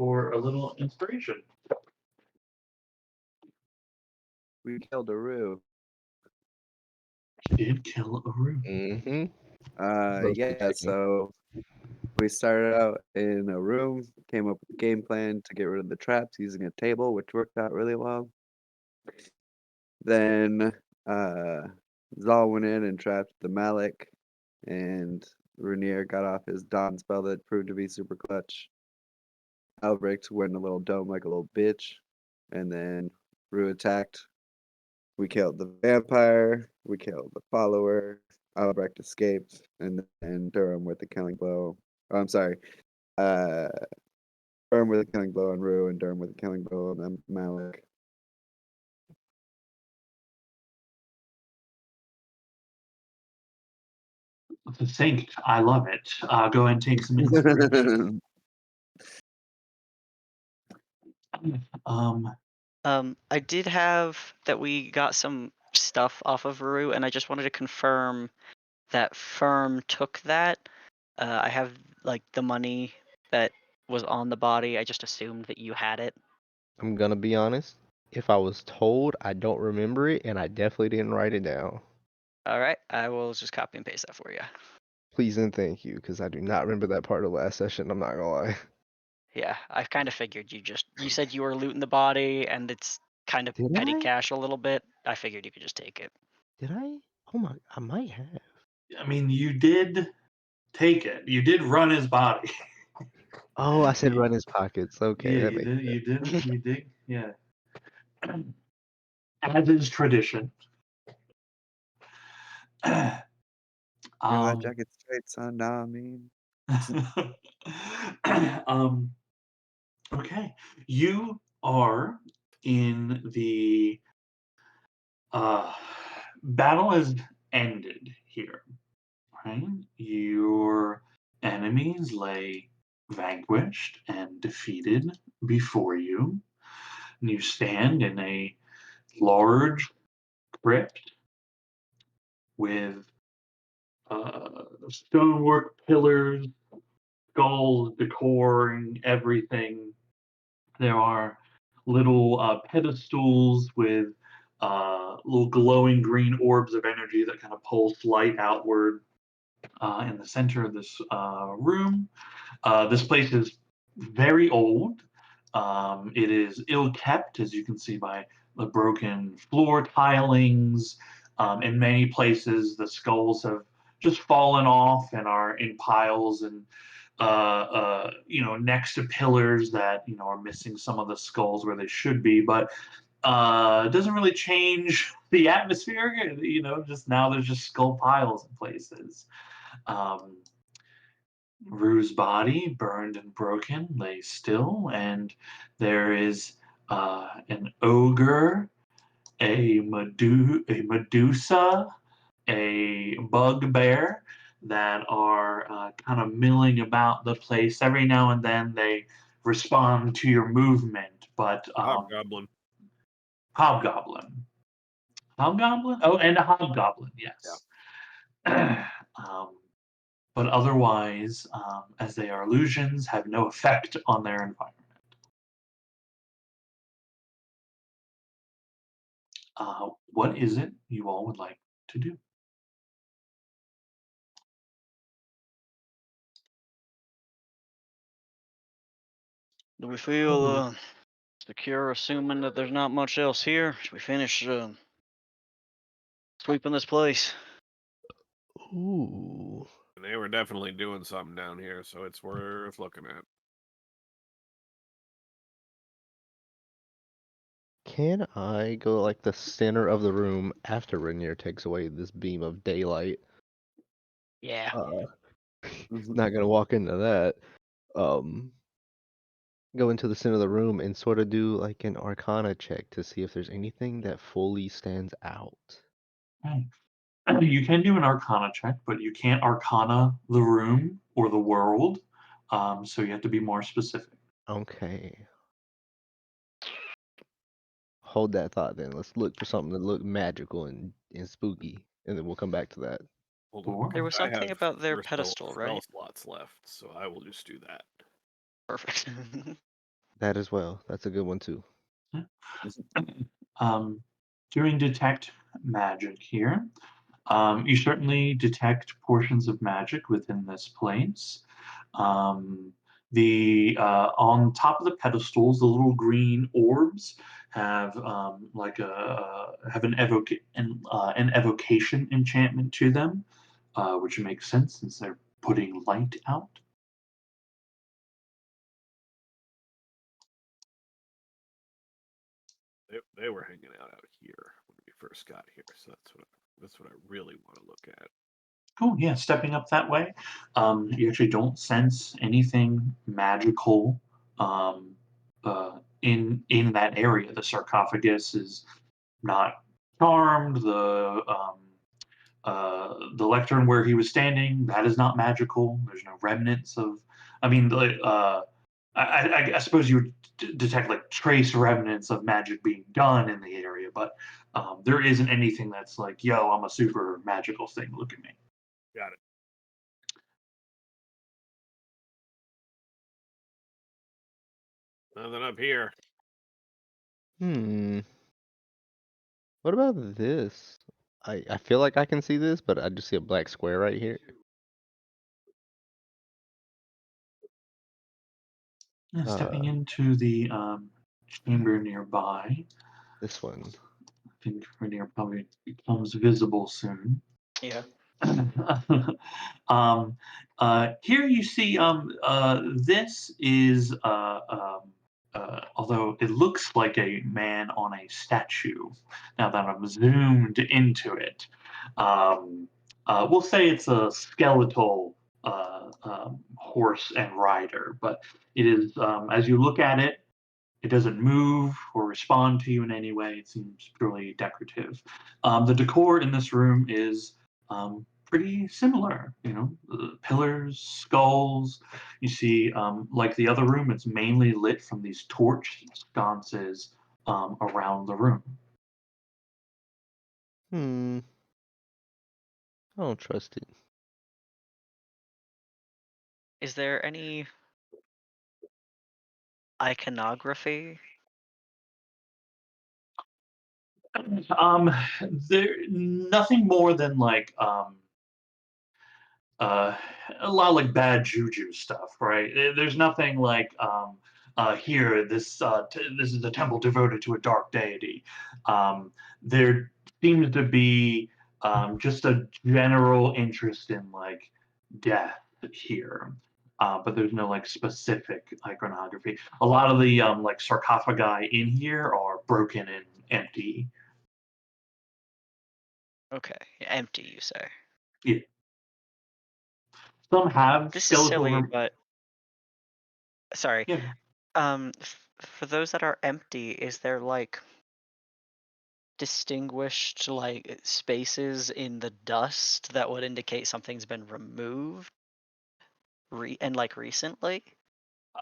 for a little inspiration. We killed a Roo. Did kill a room. Mm-hmm. Yeah, so we started out in a room, came up with a game plan to get rid of the traps using a table, which worked out really well. Then Zal went in and trapped the Malik, and Rainier got off his Dawn spell that proved to be super clutch. Albrecht went in a little dome like a little bitch, and then Rue attacked. We killed the vampire, we killed the follower, Albrecht escaped, and then Durham with the killing blow. Oh, I'm sorry. Uh, Durham with a killing blow on Rue, and Durham with a killing blow on Malik. Succinct. I love it. Go ahead and take some inspiration. I did have that we got some stuff off of Rue, and I just wanted to confirm that Firm took that. I have like the money that was on the body. I just assumed that you had it. I'm gonna be honest. If I was told, I don't remember it, and I definitely didn't write it down. All right, I will just copy and paste that for you. Please and thank you, because I do not remember that part of the last session. I'm not gonna lie. Yeah, I kind of figured you said you were looting the body, and it's kind of Did petty I? cash a little bit. I figured you could just take it. Did I? Oh my! I might have. I mean, you did take it. You did run his body. Oh, I said run his pockets. Okay, Yeah, that you makes did. sense. You did. You did. Yeah. As is tradition. God, jacket straight, son. Nah, I mean. um, okay, you are in the battle has ended here, right? Your enemies lay vanquished and defeated before you, and you stand in a large crypt with stonework pillars, skulls decoring everything. There are little pedestals with little glowing green orbs of energy that kind of pulse light outward in the center of this room. This place is very old. It is ill kept, as you can see by the broken floor tilings. In many places, the skulls have just fallen off and are in piles and next to pillars that are missing some of the skulls where they should be. But it doesn't really change the atmosphere. Just now there's just skull piles in places. Um, Rue's body, burned and broken, lay still, and there is an ogre, a Medusa, a bugbear that are kind of milling about the place. Every now and then they respond to your movement, but Hobgoblin. Hobgoblin. Hobgoblin? Oh, and a hobgoblin, yes. But otherwise, as they are illusions, have no effect on their environment. What is it you all would like to do? Do we feel secure, assuming that there's not much else here? Should we finish sweeping this place? Ooh. They were definitely doing something down here, so it's worth looking at. Can I go like the center of the room after Rainier takes away this beam of daylight? Yeah. Not gonna walk into that. Go into the center of the room and sort of do like an Arcana check to see if there's anything that fully stands out. Okay. You can do an Arcana check, but you can't Arcana the room or the world, so you have to be more specific. Okay. Hold that thought then. Let's look for something that look magical and spooky, and then we'll come back to that. Hold Sure. on. There was I something have about their 4 pedestal, spell right? slots left, so I will just do that. Perfect. That as well. That's a good one too. Um, doing detect magic here. You certainly detect portions of magic within this place. The On top of the pedestals, the little green orbs have have an evocation enchantment to them, which makes sense since they're putting light out. They were hanging out here when we first got here, so that's what I really want to look at. Cool. Yeah, stepping up that way, you actually don't sense anything magical in that area. The sarcophagus is not charmed. The lectern where he was standing, that is not magical. There's no remnants of. I mean, I suppose you would detect like trace remnants of magic being done in the area, but there isn't anything that's like, yo, I'm a super magical thing. Look at me. Got it. Nothing up here. Hmm. What about this? I feel like I can see this, but I just see a black square right here. Yeah, stepping Uh, into the chamber nearby. this one. I think Rainier probably becomes visible soon. Yeah. Here you see this is although it looks like a man on a statue. Now that I'm zoomed into it, we'll say it's a skeletal horse and rider, but it is as you look at it, it doesn't move or respond to you in any way. It seems purely decorative. The decor in this room is pretty similar. You know, the pillars, skulls. You see, like the other room, it's mainly lit from these torch sconces around the room. Hmm. I don't trust it. Is there any iconography? Um, there nothing more than like uh, a lot of like bad juju stuff, right? There's nothing like here. This is a temple devoted to a dark deity. There seems to be just a general interest in like death here. But there's no like specific iconography. A lot of the like sarcophagi in here are broken and empty. Okay, empty, you say. Yeah. Some have This is skeletal. silly, but sorry. Yeah. For those that are empty, is there like distinguished like spaces in the dust that would indicate something's been removed and like recently?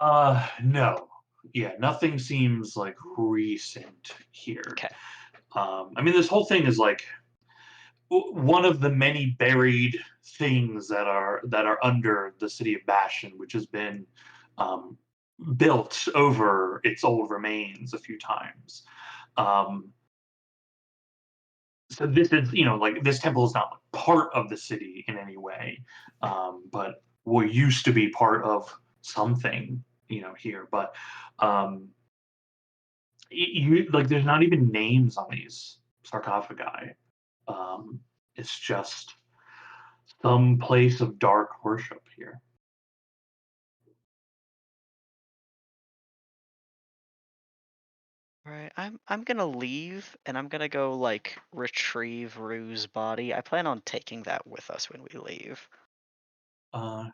No. Yeah, nothing seems like recent here. Okay. I mean, this whole thing is like one of the many buried things that are under the city of Bastion, which has been um, built over its old remains a few times. Um, so this is, you know, like this temple is not part of the city in any way, but what used to be part of something, you know, here. But um, you like there's not even names on these sarcophagi. Um, it's just some place of dark worship here. Right. I'm gonna leave and I'm gonna go like retrieve Rue's body. I plan on taking that with us when we leave.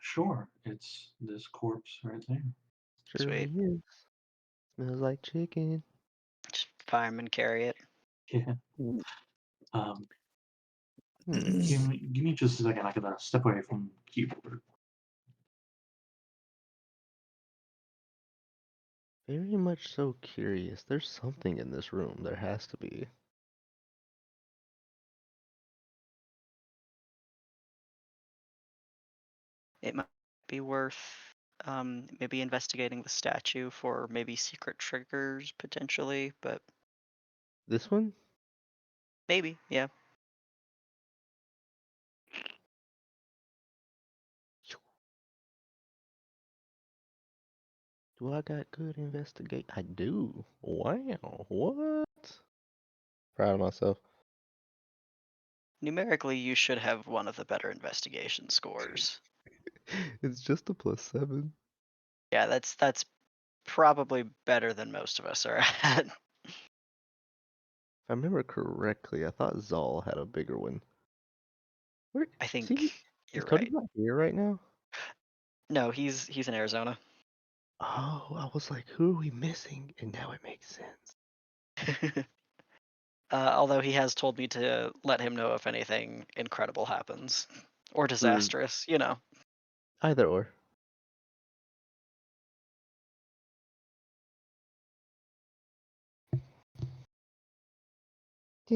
Sure, it's this corpse right there. Surely Sweet. is. Smells like chicken. Just fireman carry it. Yeah. Mm. Um, Hmm. give me just a second. I gotta step away from the keyboard. Very much so curious. There's something in this room. There has to be. It might be worth Maybe investigating the statue for maybe secret triggers potentially, but This one? maybe, yeah. Do I got good investigate? I do. Wow. What? Proud of myself. Numerically, you should have one of the better investigation scores. It's just a +7. Yeah, that's probably better than most of us are at. If I remember correctly, I thought Zal had a bigger one. Where I is think he? Is you're Cody right. not here right now? No, he's in Arizona. Oh, I was like, who are we missing? And now it makes sense. Although he has told me to let him know if anything incredible happens or disastrous, you know. Either or. I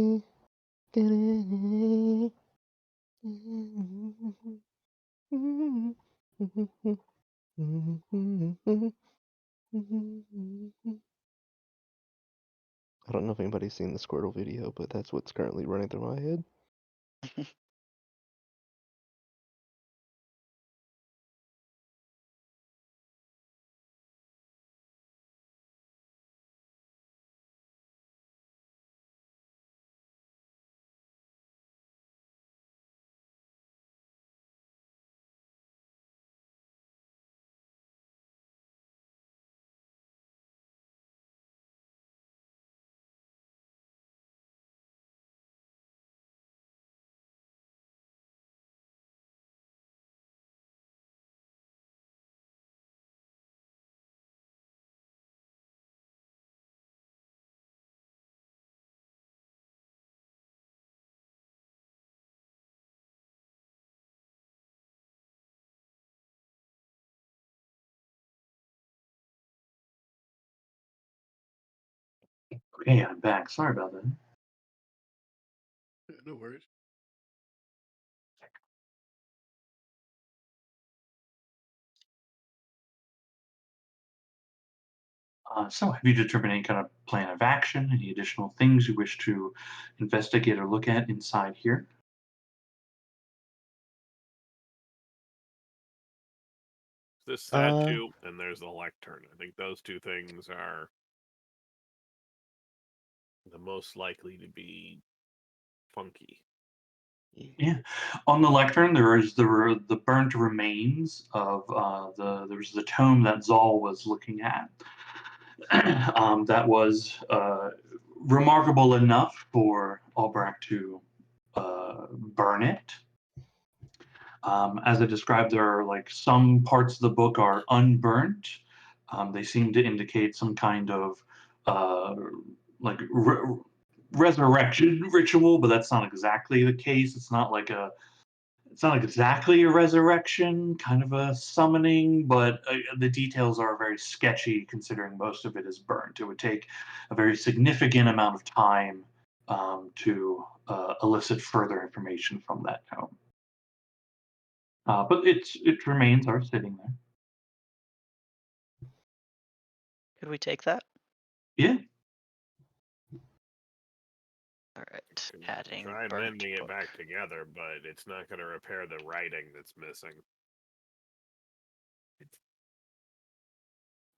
don't know if anybody's seen the Squirtle video, but that's what's currently running through my head. Okay, I'm back. Sorry about that. No worries. So, have you determined any kind of plan of action, any additional things you wish to investigate or look at inside here? This Uh, statue and there's the lectern. I think those two things are the most likely to be funky. Yeah, on the lectern there is the burnt remains of there's the tome that Zal was looking at. That was remarkable enough for Albrecht to burn it. As I described, there are like some parts of the book are unburnt. They seem to indicate some kind of uh, like resurrection ritual, but that's not exactly the case. It's not exactly a resurrection, kind of a summoning, but the details are very sketchy considering most of it is burnt. It would take a very significant amount of time to elicit further information from that tome. But its remains are sitting there. Could we take that? Yeah. All right, Can adding try burnt mending it book. back together, but it's not going to repair the writing that's missing.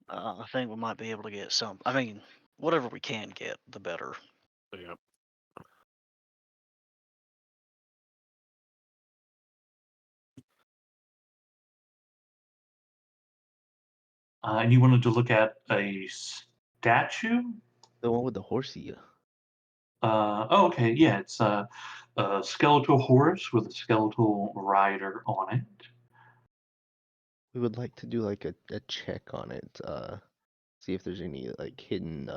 I think we might be able to get some. I mean, whatever we can get, the better. Yep. And you wanted to look at a statue? the one with the horsey. Oh, okay. Yeah, it's a skeletal horse with a skeletal rider on it. We would like to do like a check on it. See if there's any like hidden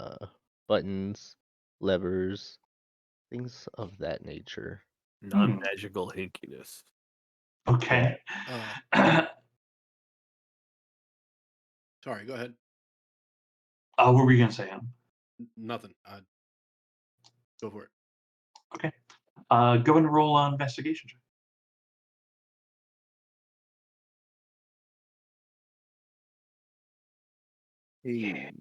buttons, levers, things of that nature. Hmm. Non-magical hinkiness. Okay. Sorry, go ahead. What were you gonna say, Em? Nothing. Go for it. Okay. Go and roll on investigation check. Hey.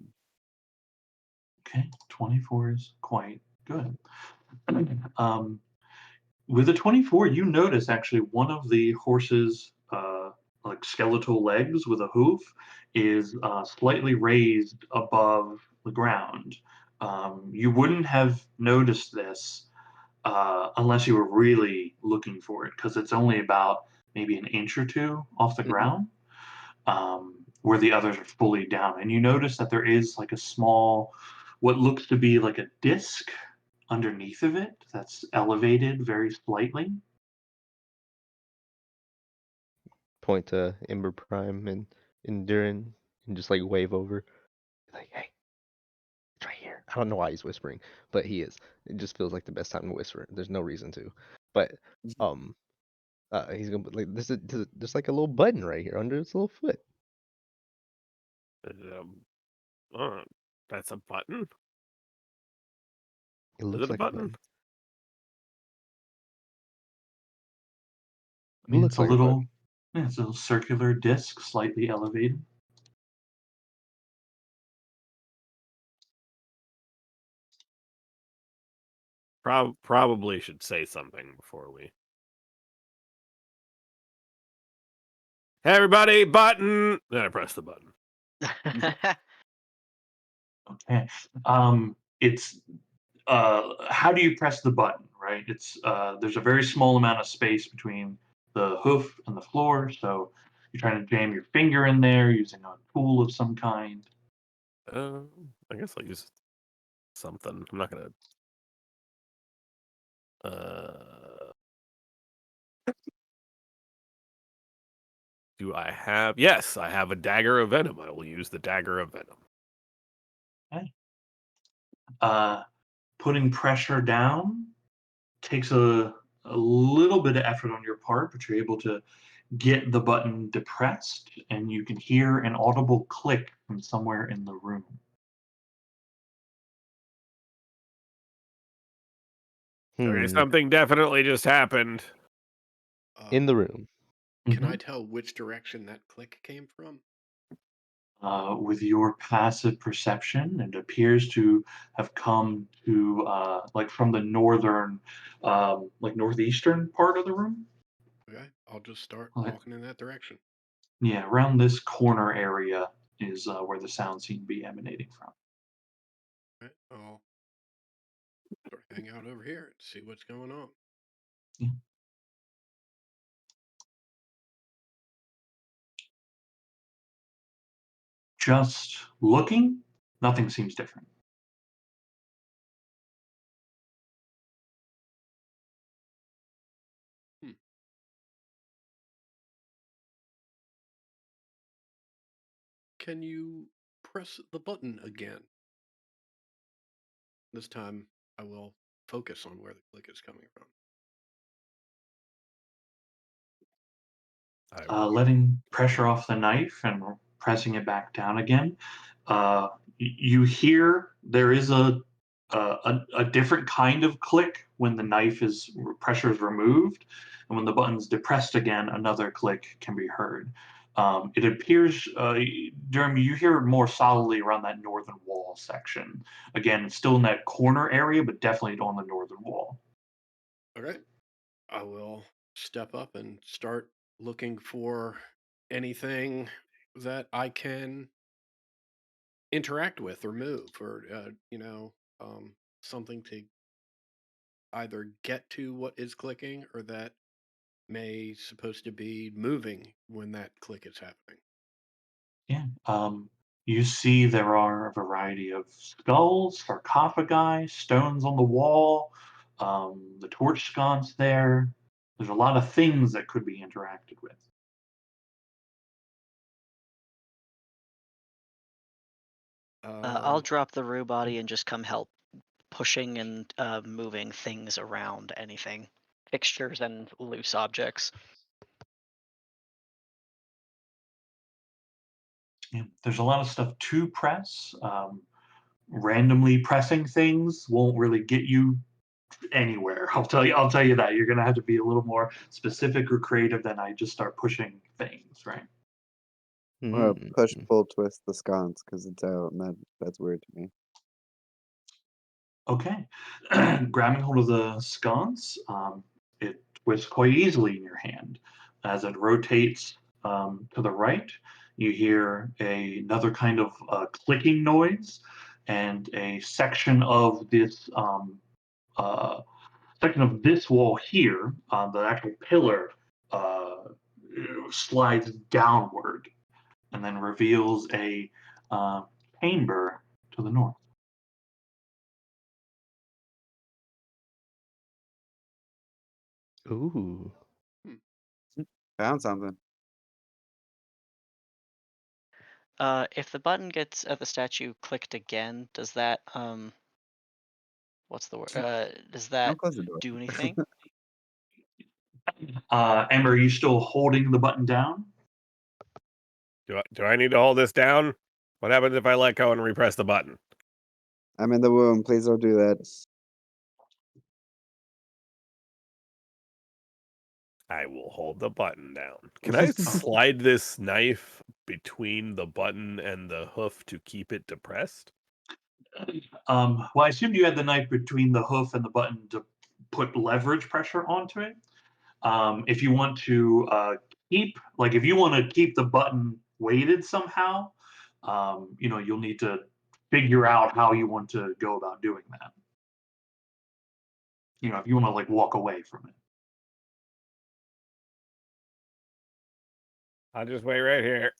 Okay, 24 is quite good. With a 24, you notice actually one of the horse's like skeletal legs with a hoof is slightly raised above the ground. You wouldn't have noticed this unless you were really looking for it, because it's only about maybe an inch or two off the Mhm. ground, where the others are fully down. And you notice that there is like a small, what looks to be like a disc underneath of it that's elevated very slightly. Point to Ember Prime and Durin and just like wave over. Like, hey, it's right here. I don't know why he's whispering, but he is. It just feels like the best time to whisper. There's no reason to. But um he's gonna put like there's like a little button right here under his little foot. Oh, that's a button? It Is looks it a like a button? button. I It mean, it's looks a like a little, button. yeah, it's a little circular disc, slightly elevated. Probably should say something before we. Hey, everybody, button! Then I press the button. Okay. It's how do you press the button, right? It's there's a very small amount of space between the hoof and the floor, so you're trying to jam your finger in there using a tool of some kind. I guess I'll use something. I'm not gonna. Do I have? Yes, I have a dagger of venom. I will use the dagger of venom. Okay. Putting pressure down takes a little bit of effort on your part, but you're able to get the button depressed, and you can hear an audible click from somewhere in the room. Okay, Hmm. something definitely just happened. In the room. Can I Mhm. tell which direction that click came from? With your passive perception, it appears to have come to like from the northern, like northeastern part of the room. Okay, I'll just start Like, walking in that direction. yeah, around this corner area is where the sound seemed to be emanating from. Right, I'll sort of hang out over here and see what's going on. Yeah. Just looking, nothing seems different. Hmm. Can you press the button again? This time I will focus on where the click is coming from. I will. Letting pressure off the knife and pressing it back down again. You hear there is a different kind of click when the knife is pressure is removed, and when the button's depressed again, another click can be heard. It appears, Jeremy, you hear it more solidly around that northern wall section. Again, still in that corner area, but definitely on the northern wall. Okay, I will step up and start looking for anything that I can interact with or move or something to either get to what is clicking or that may supposed to be moving when that click is happening. Yeah. You see there are a variety of skulls, sarcophagi, stones on the wall, the torch sconce there. There's a lot of things that could be interacted with. I'll drop the Rue body and just come help pushing and moving things around, anything, fixtures and loose objects. Yeah, there's a lot of stuff to press. Randomly pressing things won't really get you anywhere. I'll tell you that. You're gonna have to be a little more specific or creative than I just start pushing things, right? Or push, Mm. pull, twist the sconce because it's out, and that's weird to me. Okay. Grabbing hold of the sconce, it twists quite easily in your hand. As it rotates to the right, you hear another kind of clicking noise, and a section of this wall here, the actual pillar, uh, slides downward, and then reveals a uh, chamber to the north. Ooh. Found something. If the button gets at the statue clicked again, does that what's the word? Does that Don't close the door. do anything? Amber, are you still holding the button down? Do I need to hold this down? What happens if I let go and repress the button? I'm in the womb. Please don't do that. I will hold the button down. Can I slide this knife between the button and the hoof to keep it depressed? Well, I assumed you had the knife between the hoof and the button to put leverage pressure onto it. If you want to if you want to keep the button weighted somehow, you'll need to figure out how you want to go about doing that. If you want to like walk away from it. I'll just wait right here.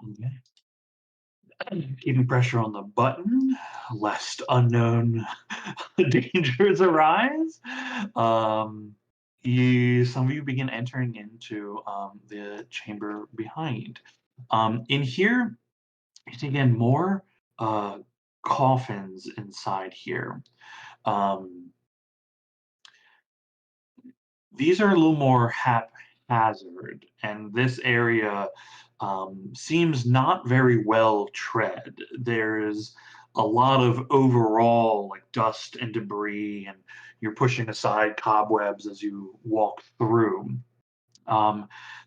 Okay. Keeping pressure on the button, lest unknown dangers arise. Some of you begin entering into the chamber behind. In here, you see again more coffins inside here. Um, these are a little more haphazard, and this area seems not very well tread. There's a lot of overall like dust and debris, and you're pushing aside cobwebs as you walk through.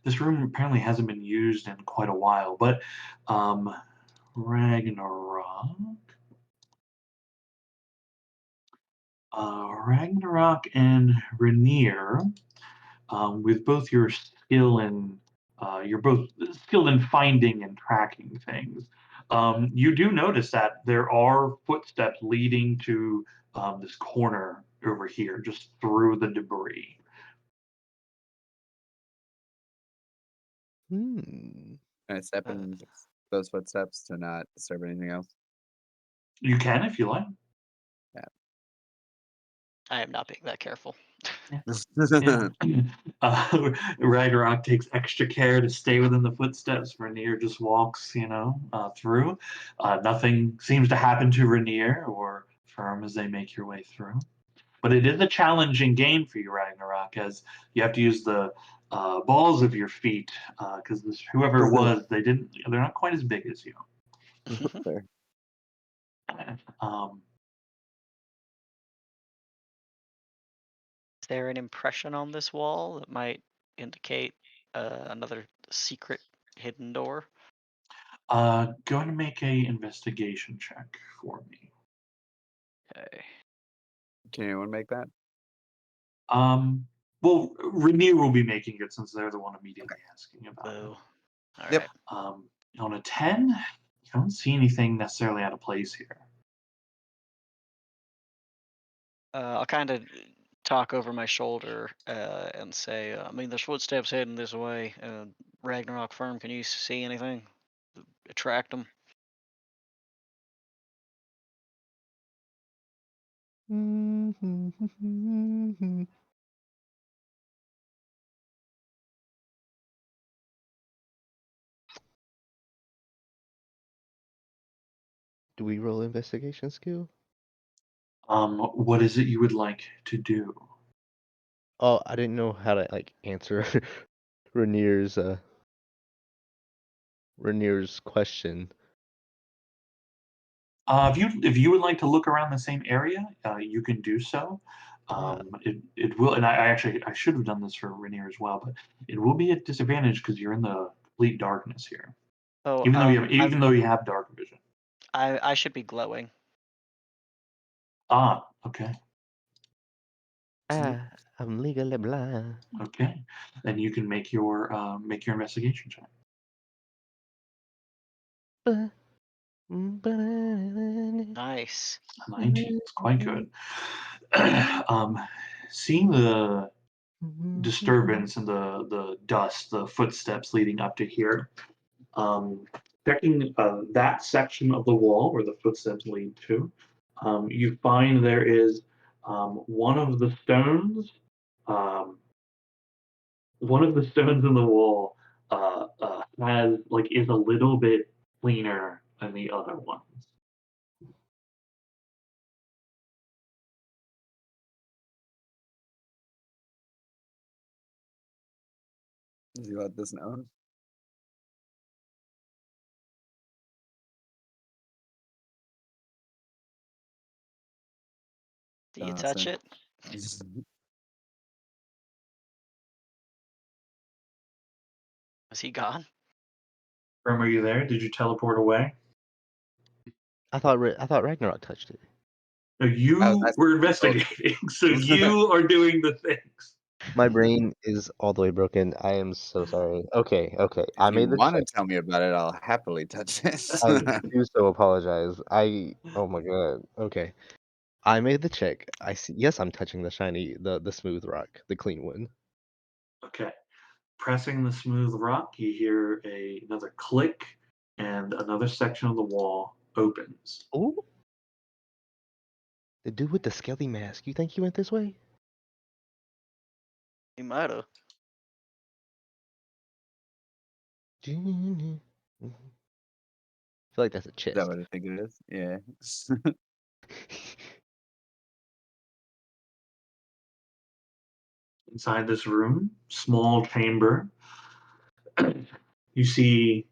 This room apparently hasn't been used in quite a while, but Ragnarok. Ragnarok and Rainier, with both your skill and you're both skilled in finding and tracking things. You do notice that there are footsteps leading to this corner over here, just through the debris. Hmm. Can I step in those footsteps to not disturb anything else? You can if you like. I am not being that careful. Yeah. Ragnarok takes extra care to stay within the footsteps. Rainier just walks, through. Nothing seems to happen to Rainier or Firm as they make your way through. But it is a challenging game for you, Ragnarok, as you have to use the balls of your feet because whoever it was, they're not quite as big as you. Fair. Um, Is there an impression on this wall that might indicate another secret hidden door? Go ahead and make a investigation check for me. Okay. Can anyone make that? Well, Rainier will be making it since they're the one immediately asking about it. Boo. All Yep. right. On a 10, you don't see anything necessarily out of place here. I'll kind of talk over my shoulder and say, I mean, there's footsteps heading this way. Ragnarok Firm, can you see anything? Attract them? Do we roll investigation skill? What is it you would like to do? Oh, I didn't know how to like answer Rainier's Rainier's question. If you would like to look around the same area, you can do so. It will, and I should have done this for Rainier as well, but it will be a disadvantage because you're in the complete darkness here. Oh, Even though you have dark vision. I should be glowing. Ah, okay, I'm legally blind. okay. Then you can make your investigation check. Nice. 19. It's quite good. Seeing the disturbance and the dust, the footsteps leading up to here, checking that section of the wall where the footsteps lead to, you find there is one of the stones. One of the stones in the wall is a little bit cleaner than the other ones. Does he let this known? Do you Don't touch say. it? Was he gone? Grim, are you there? Did you teleport away? I thought Ragnarok touched it. No, you were investigating, so you are doing the things. My brain is all the way broken. I am so sorry. Okay. I If made you the want to check. tell me about it, I'll happily touch this. I do so apologize. Oh my god. Okay. I made the check. I see. Yes, I'm touching the shiny, the smooth rock, the clean one. Okay. Pressing the smooth rock, you hear another click, and another section of the wall opens. Oh, the dude with the skelly mask. You think he went this way? He might have. I feel like that's a Is that chest. what I think it is? Yeah. Inside this room, small chamber, you see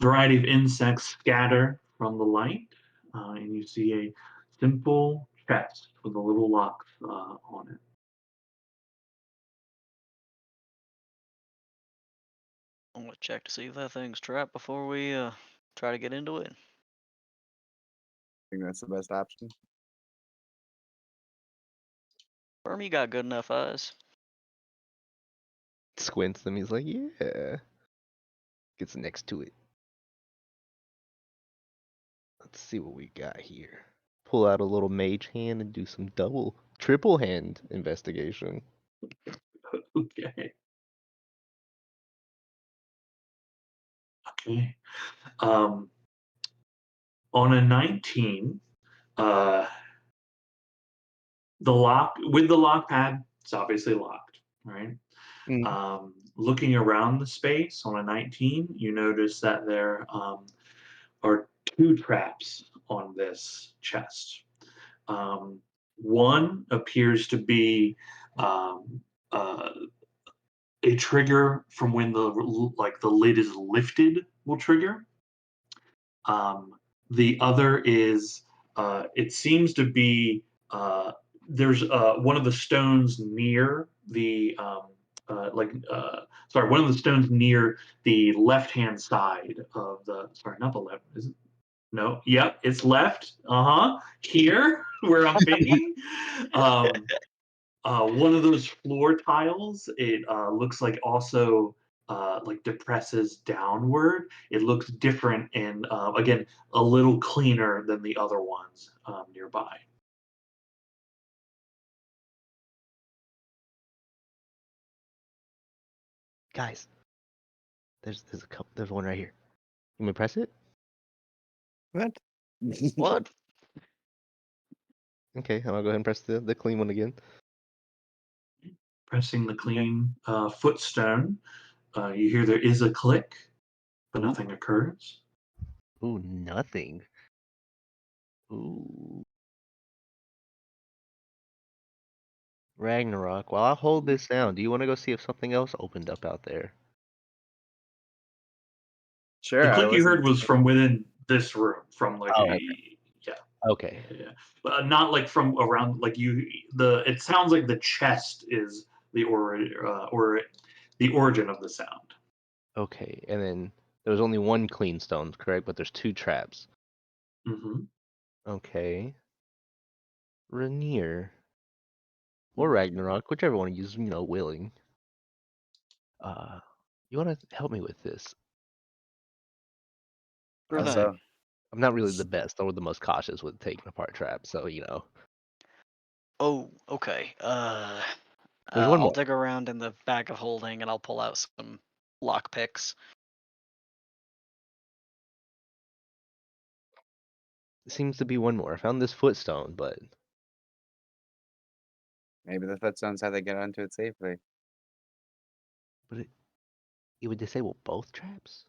a variety of insects scatter from the light, and you see a simple chest with a little lock on it. I'm gonna check to see if that thing's trapped before we try to get into it. I think that's the best option. Firm, you got good enough eyes. Squints them. He's like, yeah. Gets next to it. Let's see what we got here. Pull out a little mage hand and do some triple hand investigation. Okay. Okay. On a 19, the lock pad, it's obviously locked, right? Looking around the space on a 19, you notice that there are two traps on this chest. One appears to be uh, a trigger from when the lid is lifted will trigger. The other is it seems to be there's one of the stones near the one of the stones near the left hand side of the not the left, is it? No, yep, it's left. Here where I'm thinking. One of those floor tiles, it looks like also depresses downward. It looks different and again a little cleaner than the other ones nearby. Guys, there's a couple. There's one right here. You want me to press it? What? What? Okay, I'm gonna go ahead and press the clean one again. Pressing the clean footstone, you hear there is a click, but Ooh. nothing occurs. Ooh, nothing. Ooh. Ragnarok, while I hold this down, do you want to go see if something else opened up out there? Sure. The I click you wasn't. heard was from within this room, from like Oh, a okay. yeah. Okay. Yeah, but not like from around. Like it sounds like the chest is or the origin of the sound. Okay. And then there was only one clean stone, correct? But there's 2 traps. Hmm. Okay. Rainier or Ragnarok, whichever one you use, willing. You want to help me with this? Sure I'm, thing. Also, I'm not really the best or the most cautious with taking apart traps, so Oh, okay. There's one I'll more. dig around in the bag of holding and I'll pull out some lock picks. There seems to be one more. I found this footstone, but maybe the footstone's how they get onto it safely. it would disable both traps.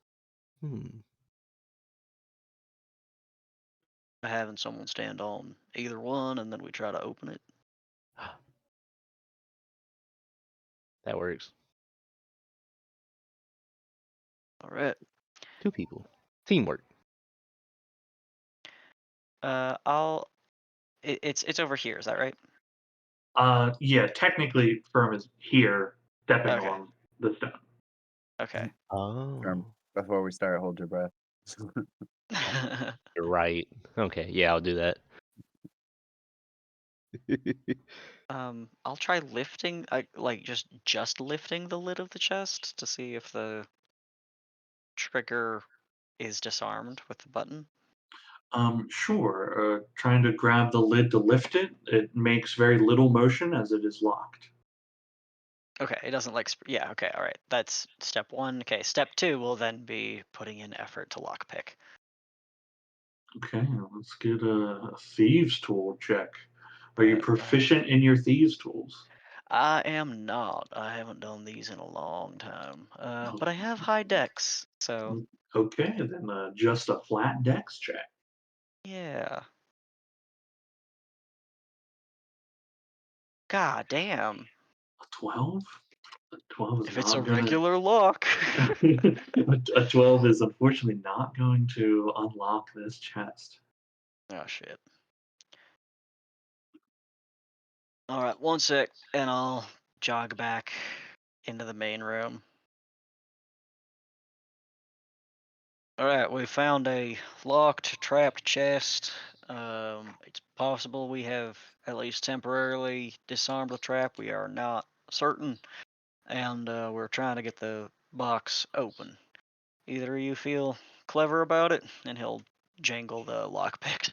Having someone stand on either one and then we try to open it. That works. All right. 2 people. Teamwork. It's over here. Is that right? Yeah, technically, firm is here, stepping Okay. on the stone. Okay. Oh. Before we start, hold your breath. You're right. Okay, yeah, I'll do that. I'll try lifting, like just lifting the lid of the chest to see if the trigger is disarmed with the button. Sure. Trying to grab the lid to lift it, it makes very little motion as it is locked. Okay, it doesn't like. Yeah. Okay. All right. That's step 1. Okay. Step 2 will then be putting in effort to lockpick. Okay, let's get a thieves tool check. Are All you right. proficient in your thieves tools? I am not. I haven't done these in a long time. Oh, But I have high dex, so okay, then just a flat dex check. yeah. God damn. A 12? A 12 is If it's a not gonna. regular lock. A 12 is unfortunately not going to unlock this chest. Oh shit. All right, 1 sec, and I'll jog back into the main room. All right, we found a locked, trapped chest. It's possible we have at least temporarily disarmed the trap. We are not certain, and we're trying to get the box open. Either of you feel clever about it, and he'll jangle the lockpick.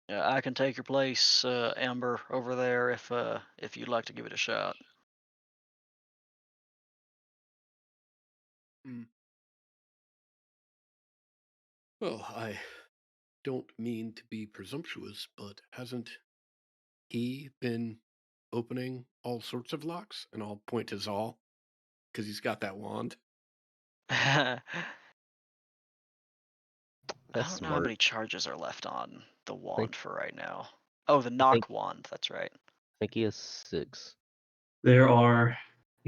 Yeah, I can take your place, Amber, over there if you'd like to give it a shot. Well, I don't mean to be presumptuous, but hasn't he been opening all sorts of locks? And I'll point to Zal because he's got that wand. I That's don't know how smart. many charges are left on the Think wand for right now. Oh, the I think knock wand. That's right. I think he has 6. He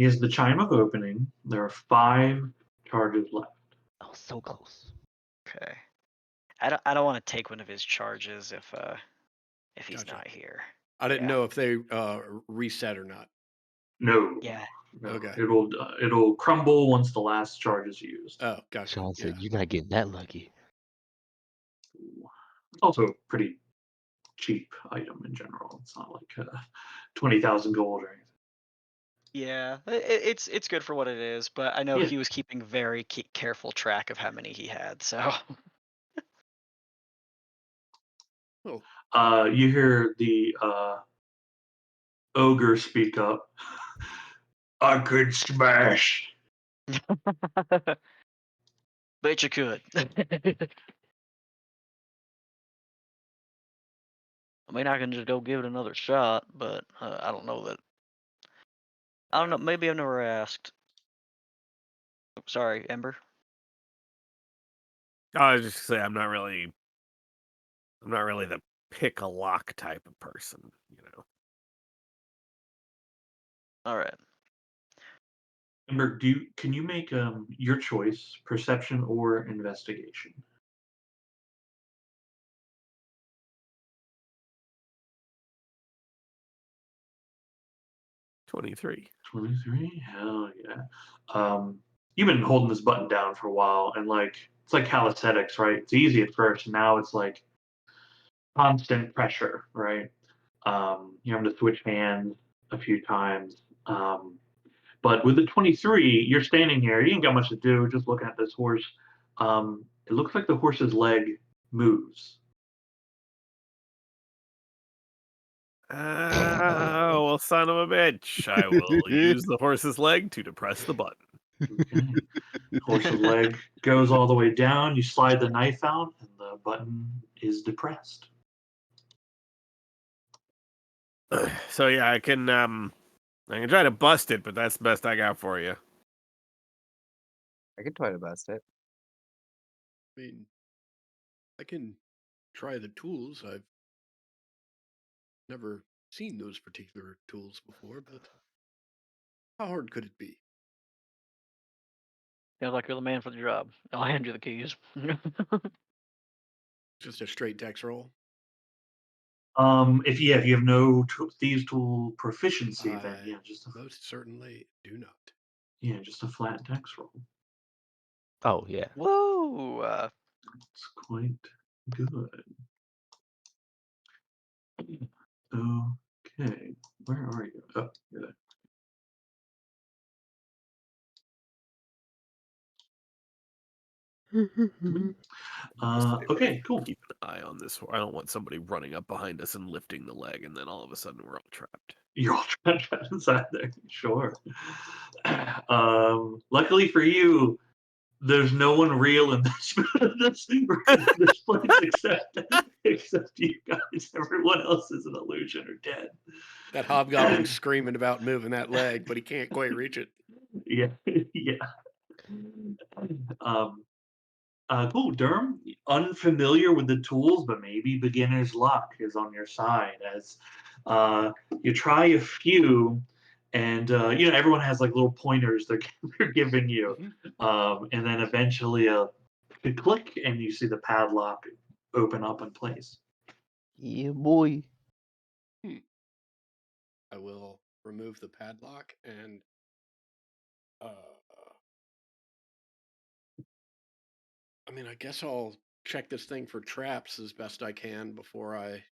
has the chime of opening. There are 5 charges left. Oh, so close. Okay. I don't want to take one of his charges if he's Gotcha. not here. I didn't Yeah. know if they reset or not. No, Yeah. no, Okay. it'll crumble once the last charge is used. Oh, gotcha. Sean Yeah. said, "You're not getting that lucky." It's also a pretty cheap item in general. It's not like 20,000 gold or anything. Yeah, it's good for what it is, but I know Yeah. he was keeping very careful track of how many he had. So Oh, You hear the ogre speak up. I could smash. bet you could. I mean, I can just go give it another shot, but I don't know that. I don't know. Maybe I've never asked. Sorry, Ember. I was just gonna say I'm not really the pick a lock type of person, you know. All right. Ember, can you make your choice, perception or investigation? 23. 23? Hell yeah. You've been holding this button down for a while, and like it's like calisthenics, right? It's easy at first, and now it's like constant pressure, right? You're having to switch hands a few times. But with the 23, you're standing here. You ain't got much to do, just looking at this horse. It looks like the horse's leg moves. Oh, well, son of a bitch. I will use the horse's leg to depress the button. Okay. Horse's leg goes all the way down. You slide the knife out, and the button is depressed. So yeah, I can try to bust it, but that's the best I got for you. I can try to bust it. I mean, I can try the tools. I've never seen those particular tools before, but how hard could it be? Sounds like you're the man for the job. I'll hand you the keys. Just a straight dex roll? If you have no thieves tool proficiency, then I yeah, most certainly do not. just a flat dex roll. Oh yeah. Whoa! It's quite good. Okay, where are you? Oh, you're there. Okay, cool. Keep an eye on this. I don't want somebody running up behind us and lifting the leg, and then all of a sudden we're all trapped. You're all trapped inside there. Sure. Luckily for you, there's no one real in this place except you guys. Everyone else is an illusion or dead. That hobgoblin's screaming about moving that leg, but he can't quite reach it. Yeah, yeah. Um, cool, Durham. Unfamiliar with the tools, but maybe beginner's luck is on your side as you try a few, and everyone has like little pointers they're giving you, Mhm. and then eventually you click and you see the padlock open up in place. Yeah, boy. I will remove the padlock and I mean, I guess I'll check this thing for traps as best I can before I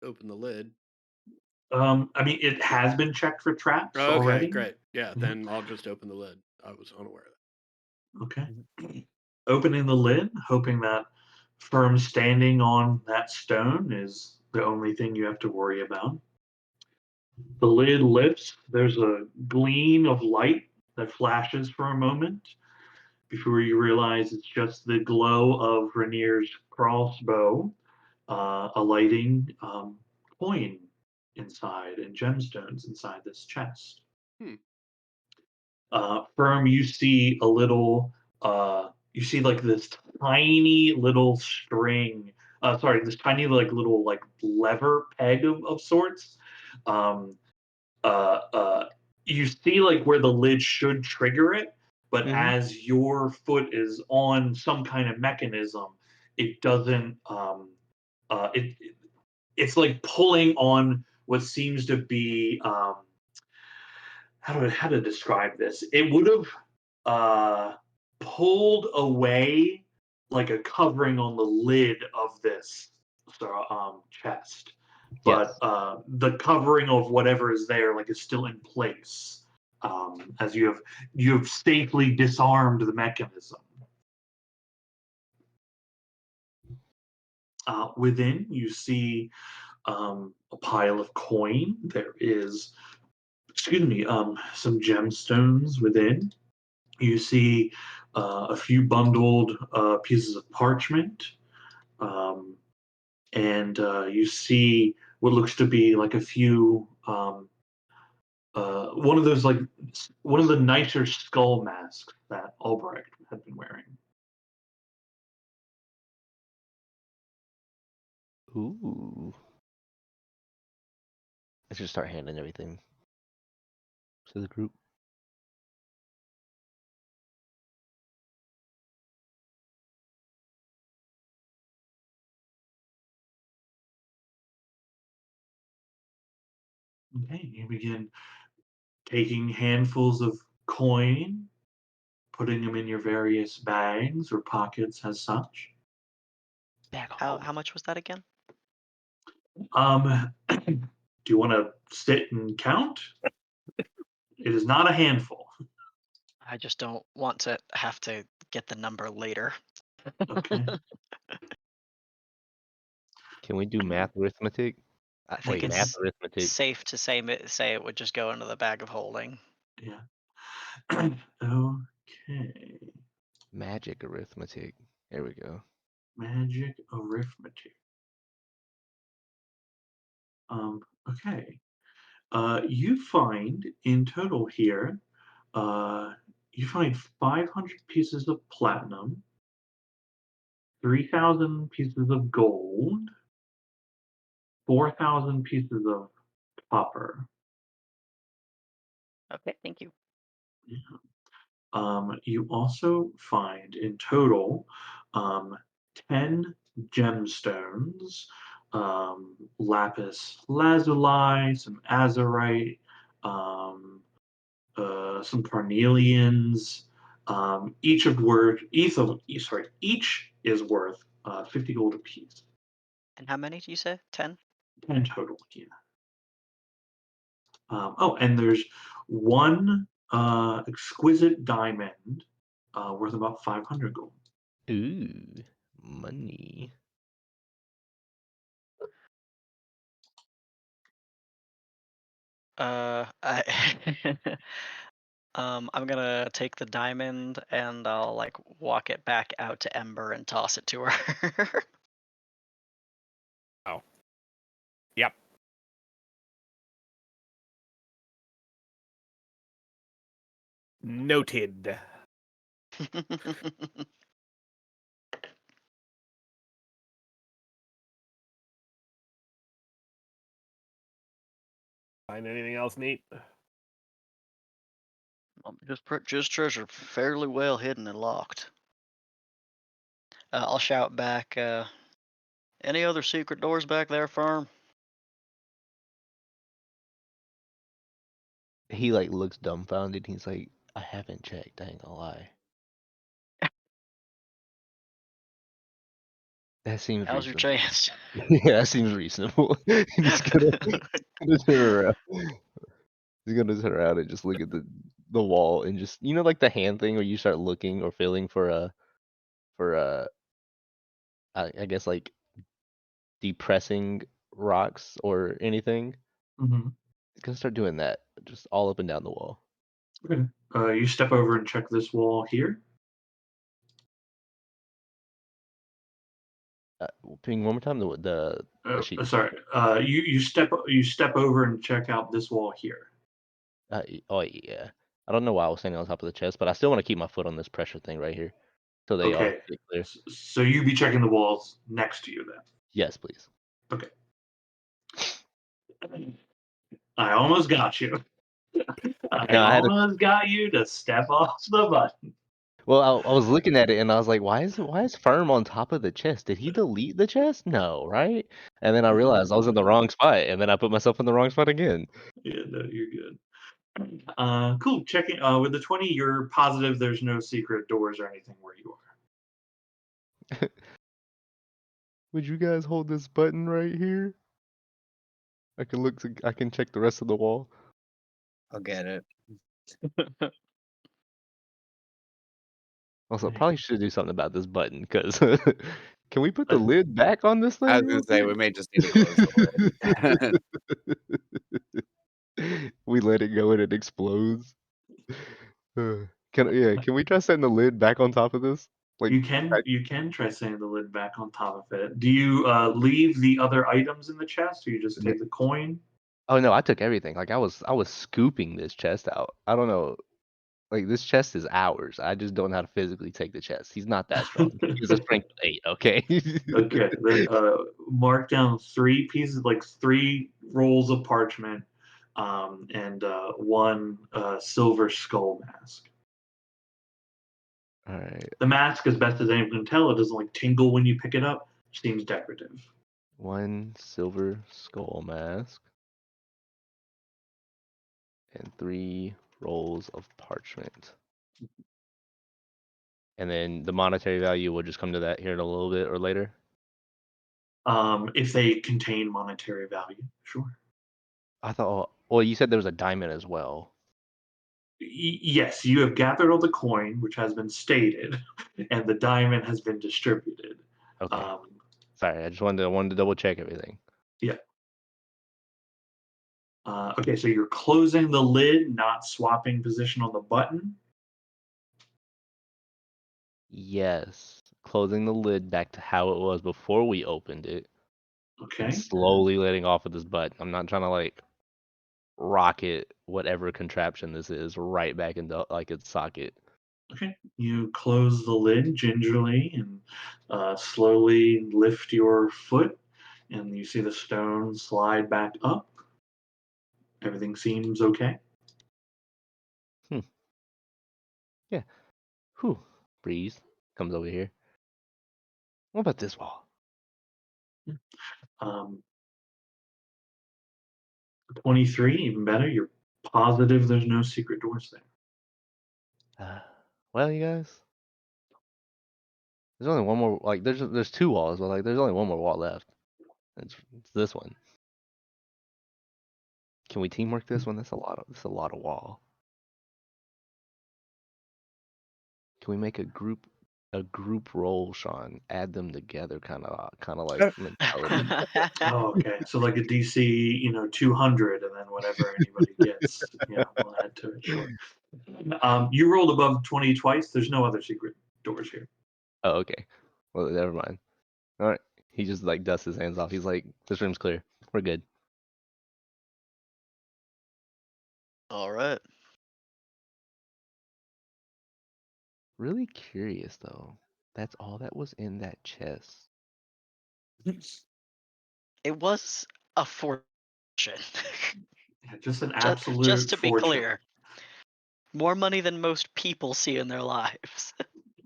open the lid. I mean, it has been checked for traps Okay, already. great. Yeah, Mhm. then I'll just open the lid. I was unaware of that. Okay. Opening the lid, hoping that firm standing on that stone is the only thing you have to worry about. The lid lifts. There's a gleam of light that flashes for a moment before you realize it's just the glow of Rainier's crossbow, alighting coin inside and gemstones inside this chest. Hmm. Firm, you see a little, you see like this tiny little string, this tiny like little like lever peg of sorts. Um, you see like where the lid should trigger it, but Mhm. as your foot is on some kind of mechanism, it doesn't. It's like pulling on what seems to be how to describe this. It would have pulled away like a covering on the lid of this chest, but Yes. the covering of whatever is there like is still in place, as you have safely disarmed the mechanism. Within, you see a pile of coin. There is, excuse me, some gemstones within. You see a few bundled pieces of parchment, um, and you see what looks to be like a few one of those like one of the nicer skull masks that Albrecht had been wearing. Ooh. I should start handing everything to the group. Okay, you begin taking handfuls of coin, putting them in your various bags or pockets as such. Bag of How holding. much was that again? Do you want to sit and count? It is not a handful. I just don't want to have to get the number later. Okay. Can we do math arithmetic? I think Wait, math it's arithmetic. safe to say it would just go into the bag of holding. Yeah. Okay. Magic arithmetic. There we go. Magic arithmetic. Okay. You find in total here, you find 500 pieces of platinum, 3,000 pieces of gold, 4,000 pieces of copper. Okay, thank you. You also find in total 10 gemstones, lapis lazuli, some azurite, um, some carnelians. Each is worth 50 gold apiece. And how many do you say? 10? 10 total, yeah. And there's one exquisite diamond worth about 500 gold. Ooh, money. I I'm gonna take the diamond and I'll like walk it back out to Ember and toss it to her. Oh. Yep. Noted. Find anything else neat? Just treasure fairly well hidden and locked. I'll shout back, Any other secret doors back there, firm? He like looks dumbfounded. He's like, I haven't checked. I ain't gonna lie. That seems How's your reasonable. chance? Yeah, that seems reasonable. He's gonna turn around. He's gonna turn around and just look at the wall and just like the hand thing where you start looking or feeling for I guess like depressing rocks or anything. Mm-hmm. He's gonna start doing that just all up and down the wall. Okay. You step over and check this wall here. Ping one more time the sheet. Sorry. You step over and check out this wall here. Oh yeah. I don't know why I was standing on top of the chest, but I still want to keep my foot on this pressure thing right here, so they all Okay. get clear. So you be checking the walls next to you then. Yes, please. Okay. I almost got you. I No, I had to. almost got you to step off the button. Well, I was looking at it and I was like, why is Firm on top of the chest? Did he delete the chest? No, right? And then I realized I was in the wrong spot, and then I put myself in the wrong spot again. Yeah, no, you're good. Cool. Checking with the 20, you're positive there's no secret doors or anything where you are. Would you guys hold this button right here? I can check the rest of the wall. I'll get it. Also, Right. probably should do something about this button, because can we put the Uh, lid back on this I was thing gonna real say we may just need to close the lid. quick? We let it go and it explodes. Can we try setting the lid back on top of this? Like, you can try setting the lid back on top of it. Do you leave the other items in the chest, or you just take the coin? oh no, I took everything. Like I was scooping this chest out. I don't know. Like this chest is ours. I just don't know how to physically take the chest. He's not that strong. He's a strength of 8, okay? Okay, then mark down 3 pieces, like 3 rolls of parchment, and one silver skull mask. All right. The mask, as best as anyone can tell, it doesn't like tingle when you pick it up. Seems decorative. One silver skull mask. and 3 rolls of parchment. And then the monetary value will just come to that here in a little bit or later. If they contain monetary value, sure. I thought, well, you said there was a diamond as well. Yes, you have gathered all the coin, which has been stated, and the diamond has been distributed. Okay. Sorry, I just wanted to double check everything. Yeah. Okay, so you're closing the lid, not swapping position on the button. Yes. Closing the lid back to how it was before we opened it. And Okay. slowly letting off of this button. I'm not trying to like rocket whatever contraption this is right back into like its socket. Okay. You close the lid gingerly and slowly lift your foot, and you see the stone slide back up. Everything seems okay. Yeah. Whew. Breeze comes over here. What about this wall? Um, 23, even better. You're positive there's no secret doors there. Well, you guys, there's only one more. Like, there's 2 walls, but like, there's only one more wall left. It's this one. Can we teamwork this one? That's a lot of wall. Can we make a group roll, Sean? Add them together, kind of like mentality. Oh, okay. So like a DC, 200, and then whatever anybody gets, we'll add to it. Sure. You rolled above 20 twice. There's no other secret doors here. Oh, okay. Well, never mind. All right. He just like dusts his hands off. He's like, "This room's clear. We're good." All right. Really curious though. That's all that was in that chest. It was a fortune. Yeah, just an Just absolute to be fortune. clear, more money than most people see in their lives.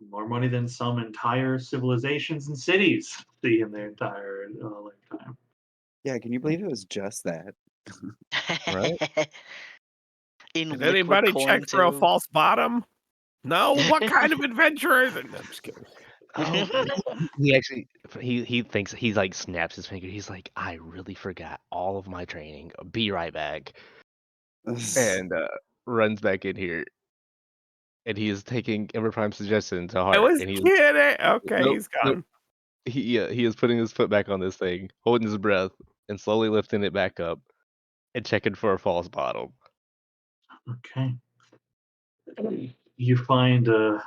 More money than some entire civilizations and cities see in their entire lifetime. Yeah, can you believe it was just that? Right? In Did liquid anybody coin check for a too. false bottom? No. What kind of adventure is it? No, I'm just kidding. Oh, he actually he thinks he's like snaps his finger. He's like, "I really forgot all of my training. Be right back." And runs back in here. And he is taking Ember Prime's suggestion to I heart. was And he is kidding. Okay, nope, he's nope. gone. He is putting his foot back on this thing, holding his breath, and slowly lifting it back up and checking for a false bottom. Okay. You find a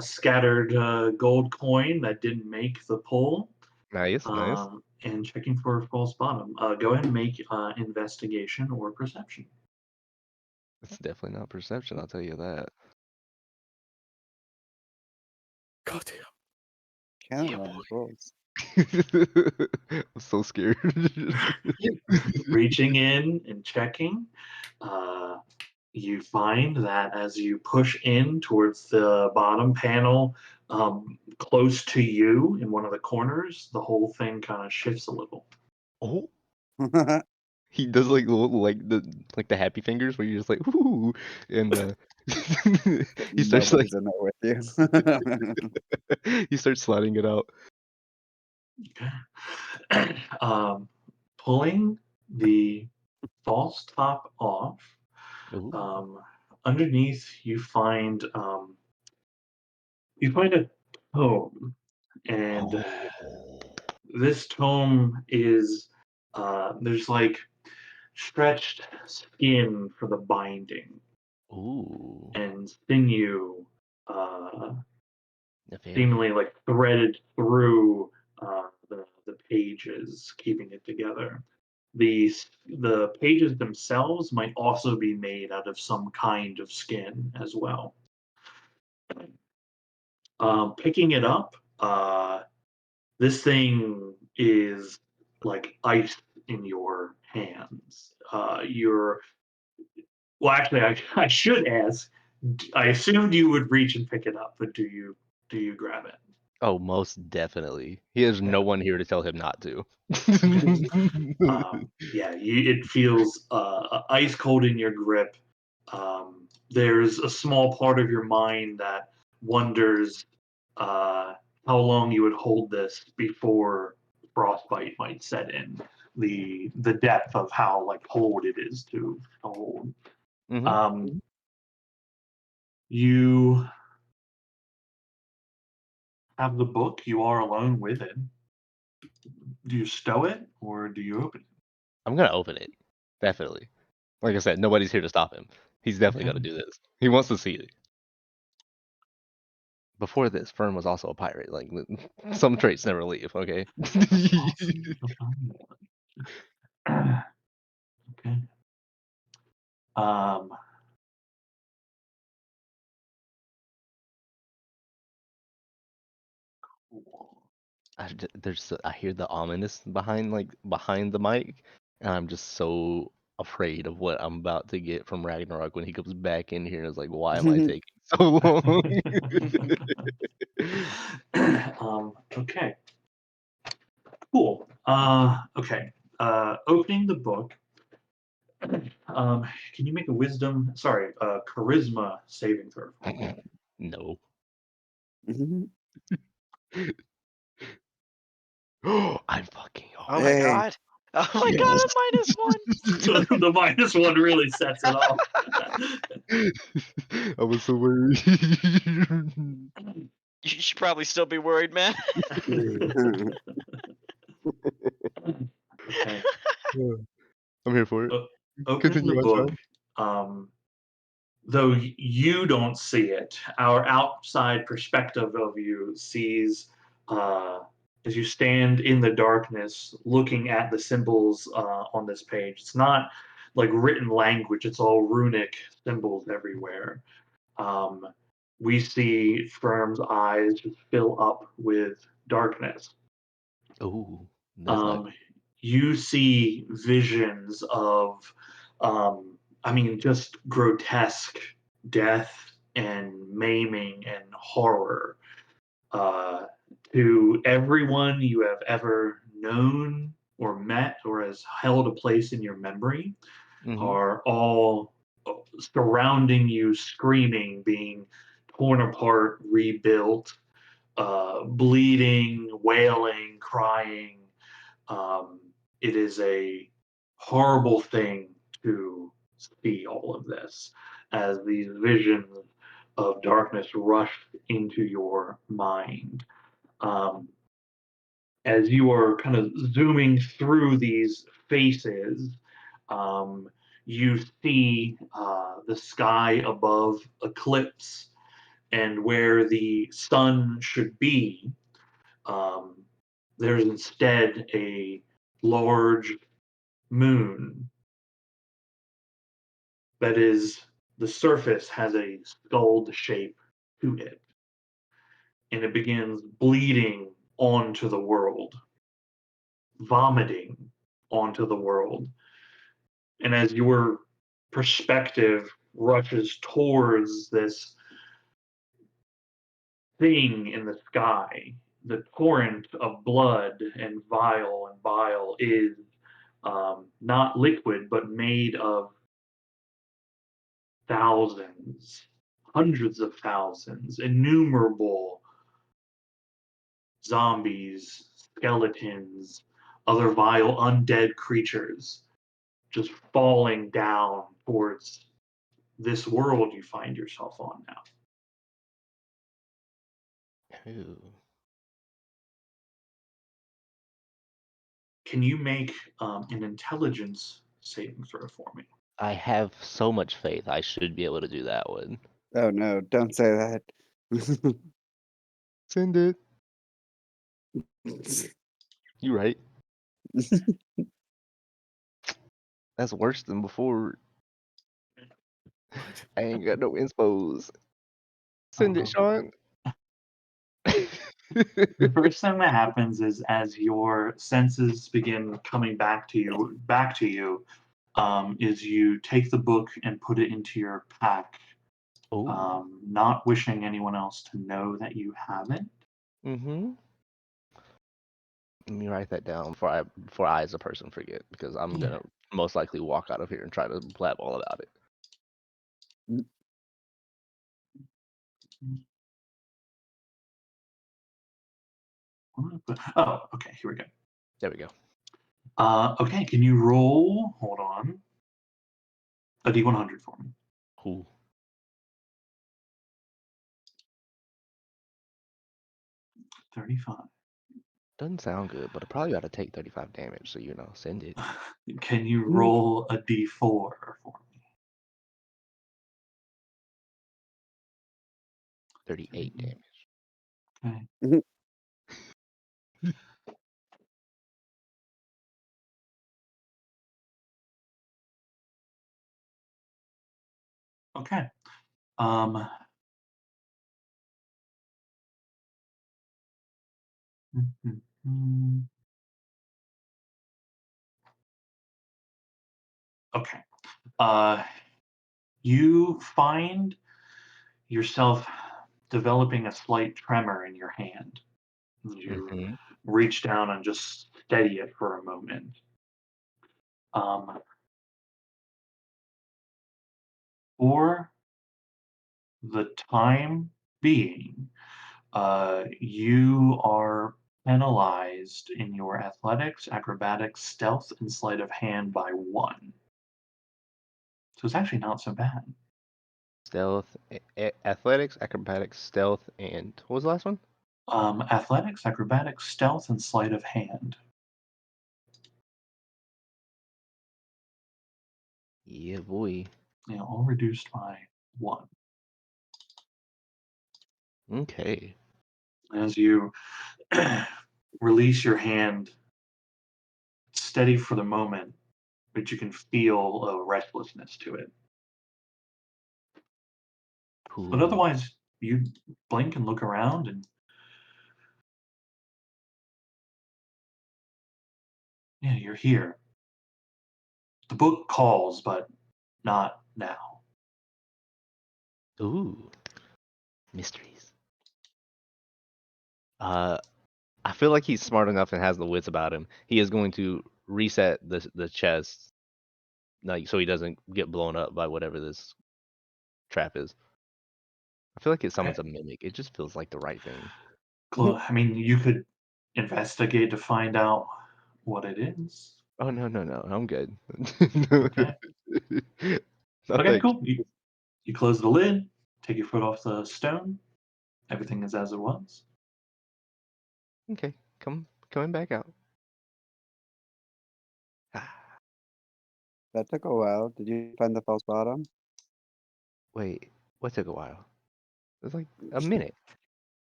scattered gold coin that didn't make the pull. Nice, nice. And checking for a false bottom. Go ahead and make investigation or perception. It's definitely not perception, I'll tell you that. God damn. Count on the rolls. I'm so scared. Reaching in and checking, you find that as you push in towards the bottom panel, close to you in one of the corners, the whole thing kind of shifts a little. Oh, he does like the happy fingers where you're just like ooh, and he starts like Nobody's in there with you. he starts sliding it out. Okay. Pulling the false top off, Ooh. underneath you find a tome, and Oh. this tome is there's like stretched skin for the binding Ooh. and sinew Nefarious. seemingly like threaded through the pages, keeping it together. The pages themselves might also be made out of some kind of skin as well. Picking it up, this thing is like ice in your hands. Well, actually, I should ask. I assumed you would reach and pick it up, but do you grab it? Oh, most definitely. He has no one here to tell him not to. Yeah, it feels ice cold in your grip. There's a small part of your mind that wonders how long you would hold this before frostbite might set in. The depth of how like cold it is to hold. Mhm. You have the book. You are alone with it. Do you stow it or do you open it? I'm gonna open it. Definitely. Like I said, nobody's here to stop him. He's definitely Okay. gonna do this. He wants to see it. Before this, Fern was also a pirate. Like some traits never leave. Okay. Okay. Um, I hear the ominous behind the mic, and I'm just so afraid of what I'm about to get from Ragnarok when he comes back in here and is like, why am I taking so long? Okay. Cool. Okay. Opening the book. Can you make a charisma saving throw for me? No. Mhm. I'm fucking Oh my Hey, god. Oh my god, yes. a -1. The -1 really sets it off. I was so worried. You should probably still be worried, man. Okay. I'm here for it. Opening the Continue on, book, Sean. though you don't see it, our outside perspective of you sees uh, as you stand in the darkness looking at the symbols on this page. It's not like written language, it's all runic symbols everywhere. Um, we see Firm's eyes just fill up with darkness. Oh, that's not. um, you see visions of, just grotesque death and maiming and horror. Uh, to everyone you have ever known or met or has held a place in your memory Mm-hmm. are all surrounding you, screaming, being torn apart, rebuilt, bleeding, wailing, crying. um, it is a horrible thing to see all of this as these visions of darkness rush into your mind. Um, as you are kind of zooming through these faces, um, you see the sky above eclipse, and where the sun should be, um, there's instead a large moon that is the surface has a skulled shape to it, and it begins bleeding onto the world, vomiting onto the world. And as your perspective rushes towards this thing in the sky, the torrent of blood and bile is not liquid, but made of thousands, hundreds of thousands, innumerable zombies, skeletons, other vile undead creatures just falling down towards this world you find yourself on now. Ooh. Can you make an intelligence saving throw for me? I have so much faith. I should be able to do that one. Oh no, don't say that. Send it. You right. That's worse than before. I ain't got no inspos. Send it, Um, Sean. the first thing that happens is as your senses begin coming back to you, is you take the book and put it into your pack, Oh. not wishing anyone else to know that you have it. Mm-hmm. Let me write that down before I as a person forget, because I'm Yeah. gonna most likely walk out of here and try to blab all about it. Oh, okay. Here we go. There we go. Okay, can you roll? Hold on. A D100 for me. Cool. 35. Doesn't sound good, but I probably ought to take 35 damage, so send it. Can you roll a D4 for me? 38 damage. Okay. Okay. Okay. You find yourself developing a slight tremor in your hand. You Mhm. reach down and just steady it for a moment. For the time being, you are penalized in your athletics, acrobatics, stealth, and sleight of hand by 1. So it's actually not so bad. Stealth, athletics, acrobatics, stealth, and what was the last one? Athletics, acrobatics, stealth, and sleight of hand. Yeah, boy. All reduced by 1. Okay. As you release your hand, steady for the moment, but you can feel a restlessness to it. But Cool. otherwise, you blink and look around, and yeah, you're here. The book calls, but not now. Ooh. Mysteries. I feel like he's smart enough and has the wits about him. He is going to reset the chest, like so he doesn't get blown up by whatever this trap is. I feel like it summons a mimic. It just feels like the right thing. I mean, you could investigate to find out what it is. Oh no, I'm good. Okay. No, Okay, thank cool. You close the lid, take your foot off the stone. Everything is as it was. you. Okay, coming back out. That took a while. Did you find the false bottom? Wait, what took a while? It was like a minute.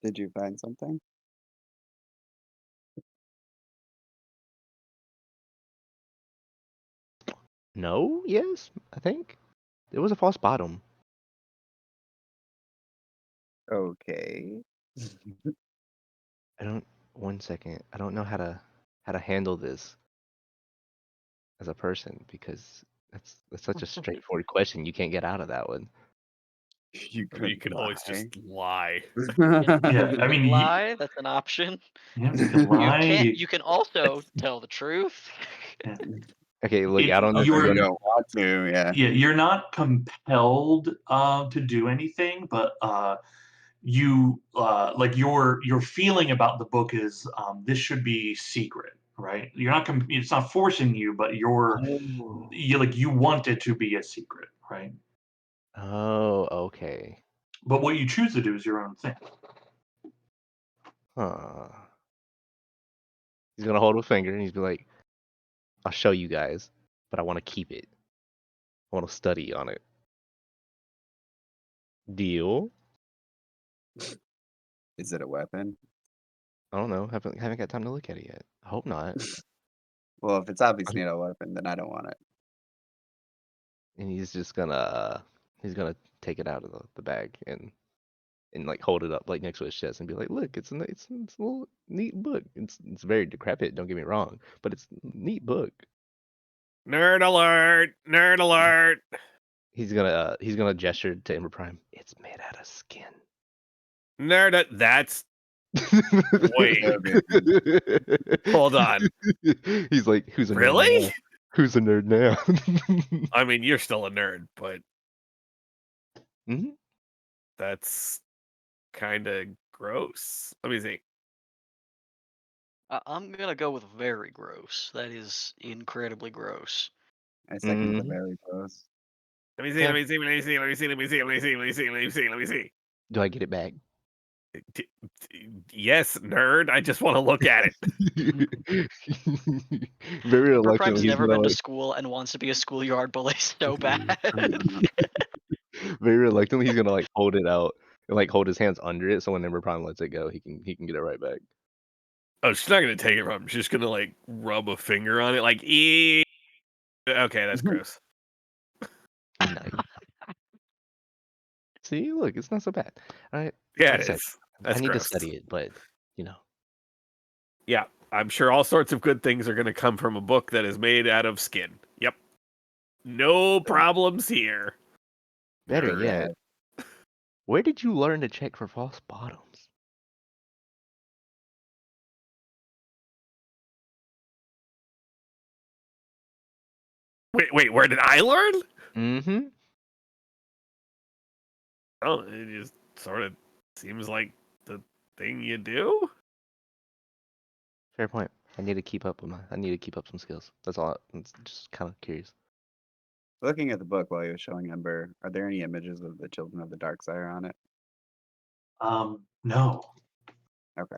Did you find something? No, yes, I think it was a false bottom. Okay. I don't. 1 second. I don't know how to handle this as a person because that's such a straightforward question. You can't get out of that one. You I mean, you could can always lie. just lie. Yeah, I mean, lie. That's an option. yeah, you can You lie. can't. You can also tell the truth. Yeah. Okay, look, I don't know. Also, You're you don't want to, yeah. yeah, you're not compelled to do anything, but you like your feeling about the book is this should be secret, right? You're not it's not forcing you, but Oh. you want it to be a secret, right? Oh, okay. But what you choose to do is your own thing. Huh. He's gonna hold a finger and he's be like, "I'll show you guys, but I want to keep it. I want to study on it." Deal? Is it a weapon? I don't know. Haven't got time to look at it yet. I hope not. Well, if it's obviously not a weapon, then I don't want it. And he's gonna take it out of the bag and like hold it up like next to his chest and be like, "Look, it's a little neat book. It's very decrepit. Don't get me wrong, but it's a neat book." Nerd alert! Nerd alert! He's gonna gesture to Ember Prime. It's made out of skin. That's wait. Hold on. He's like, "Who's a nerd Really? now? Who's a nerd now?" I mean, you're still a nerd, but Mm-hmm. That's kind of gross. Let me see. I'm gonna go with very gross. That is incredibly gross. I second the Mhm. very close. Let me see. Yeah. Let me see. Let me see. Let me see. Let me see. Let me see. Let me see. Let me see. Let me see. Do I get it back? Yes, nerd. I just want to look at it. Very Emperor reluctantly, Prime's he's never gonna been to like. school and wants to be a schoolyard bully so bad. Very reluctantly, he's gonna like hold it out and like hold his hands under it, so whenever Prime lets it go, he can get it right back. Oh, she's not gonna take it from him. She's just gonna like rub a finger on it, like Okay, that's gross. Nice. See, look, it's not so bad. All right, Yeah, like I it said, is. I That's need to gross. study it, but you know, Yeah, I'm sure all sorts of good things are gonna come from a book that is made out of skin. Yep, no problems here. better Very yet, rad. where did you learn to check for false bottoms? Wait, where did I learn? Mm-hmm. Oh, it just sort of seems like the thing you do. Fair point. I need to keep up with I need to keep up some skills. That's all. I'm just kind of curious. Looking at the book while he was showing Ember, are there any images of the children of the dark sire on it? No. Okay.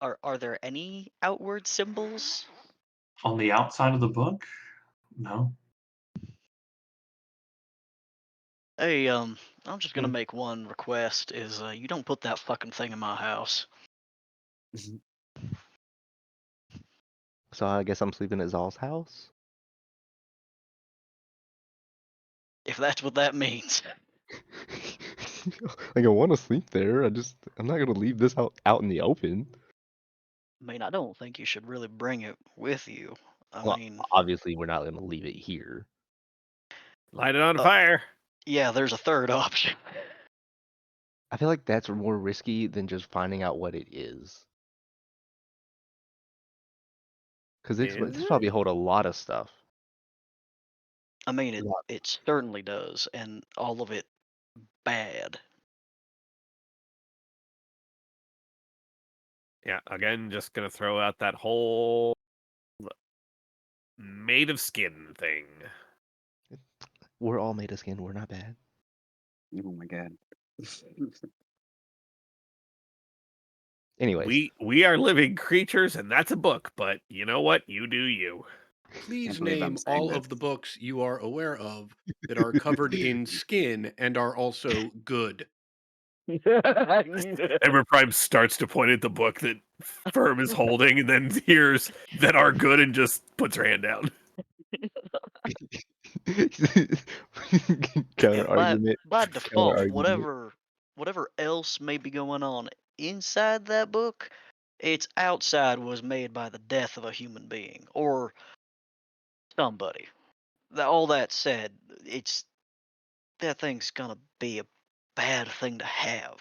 Are there any outward symbols? On the outside of the book? No. Hey, I'm just gonna Hmm. make one request: is you don't put that fucking thing in my house. So I guess I'm sleeping at Zal's house. If that's what that means. Like I want to sleep there. I'm not gonna leave this out in the open. I mean, I don't think you should really bring it with you. I Well, mean, obviously we're not gonna leave it here. Light it on Uh, fire. yeah, there's a third option. I feel like that's more risky than just finding out what it is. Because Is this it? probably hold a lot of stuff. I mean, A it lot. it certainly does, and all of it bad. Yeah, again, just gonna throw out that whole made of skin thing. We're all made of skin. We're not bad. Oh my god. Anyways, We are living creatures, and that's a book. But you know what? You do you. Please Can't believe I'm name saying all this. of the books you are aware of that are covered in skin and are also good. Ember Prime starts to point at the book that Firm is holding, and then hears that are good, and just puts her hand down. counter And by argument. by Counter default, argument. whatever else may be going on inside that book, its outside was made by the death of a human being or somebody. All that said, it's that thing's gonna be a bad thing to have.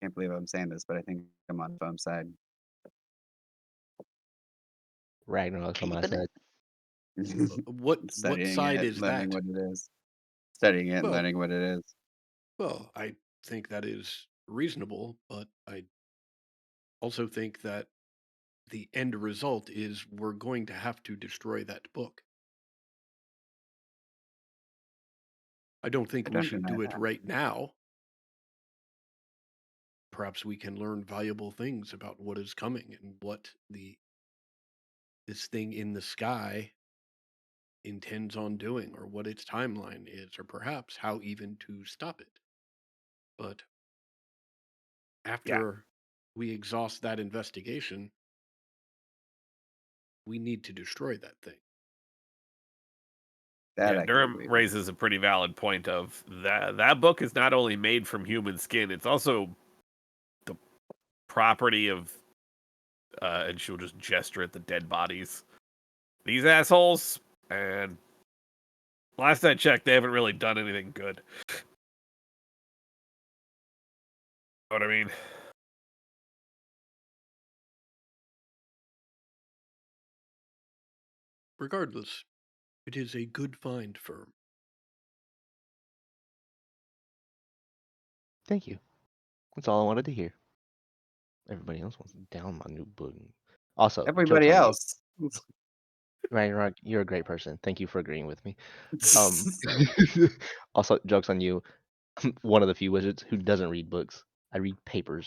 Can't believe I'm saying this, but I think I'm on Foam's side. Ragnarok's on my Keeping it. side. What Studying side it, is learning that? what it is. Studying it and Well, learning what it is. well, I think that is reasonable, but I also think that the end result is we're going to have to destroy that book. I don't think I we don't should deny do it that. right now. Perhaps we can learn valuable things about what is coming and what this thing in the sky intends on doing, or what its timeline is, or perhaps how even to stop it. But Yeah, after we exhaust that investigation, we need to destroy that thing. That yeah. I can Durham agree with. raises a pretty valid point of that book is not only made from human skin; it's also the property of. And she'll just gesture at the dead bodies. These assholes, and last I checked, they haven't really done anything good. Know what I mean? Regardless, It is a good find, firm. Thank you. That's all I wanted to hear. Everybody else wants to down my new book. Also, jokes Everybody on you. else. Ragnarok, you're a great person. Thank you for agreeing with me. Also, jokes on you. One of the few wizards who doesn't read books. I read papers.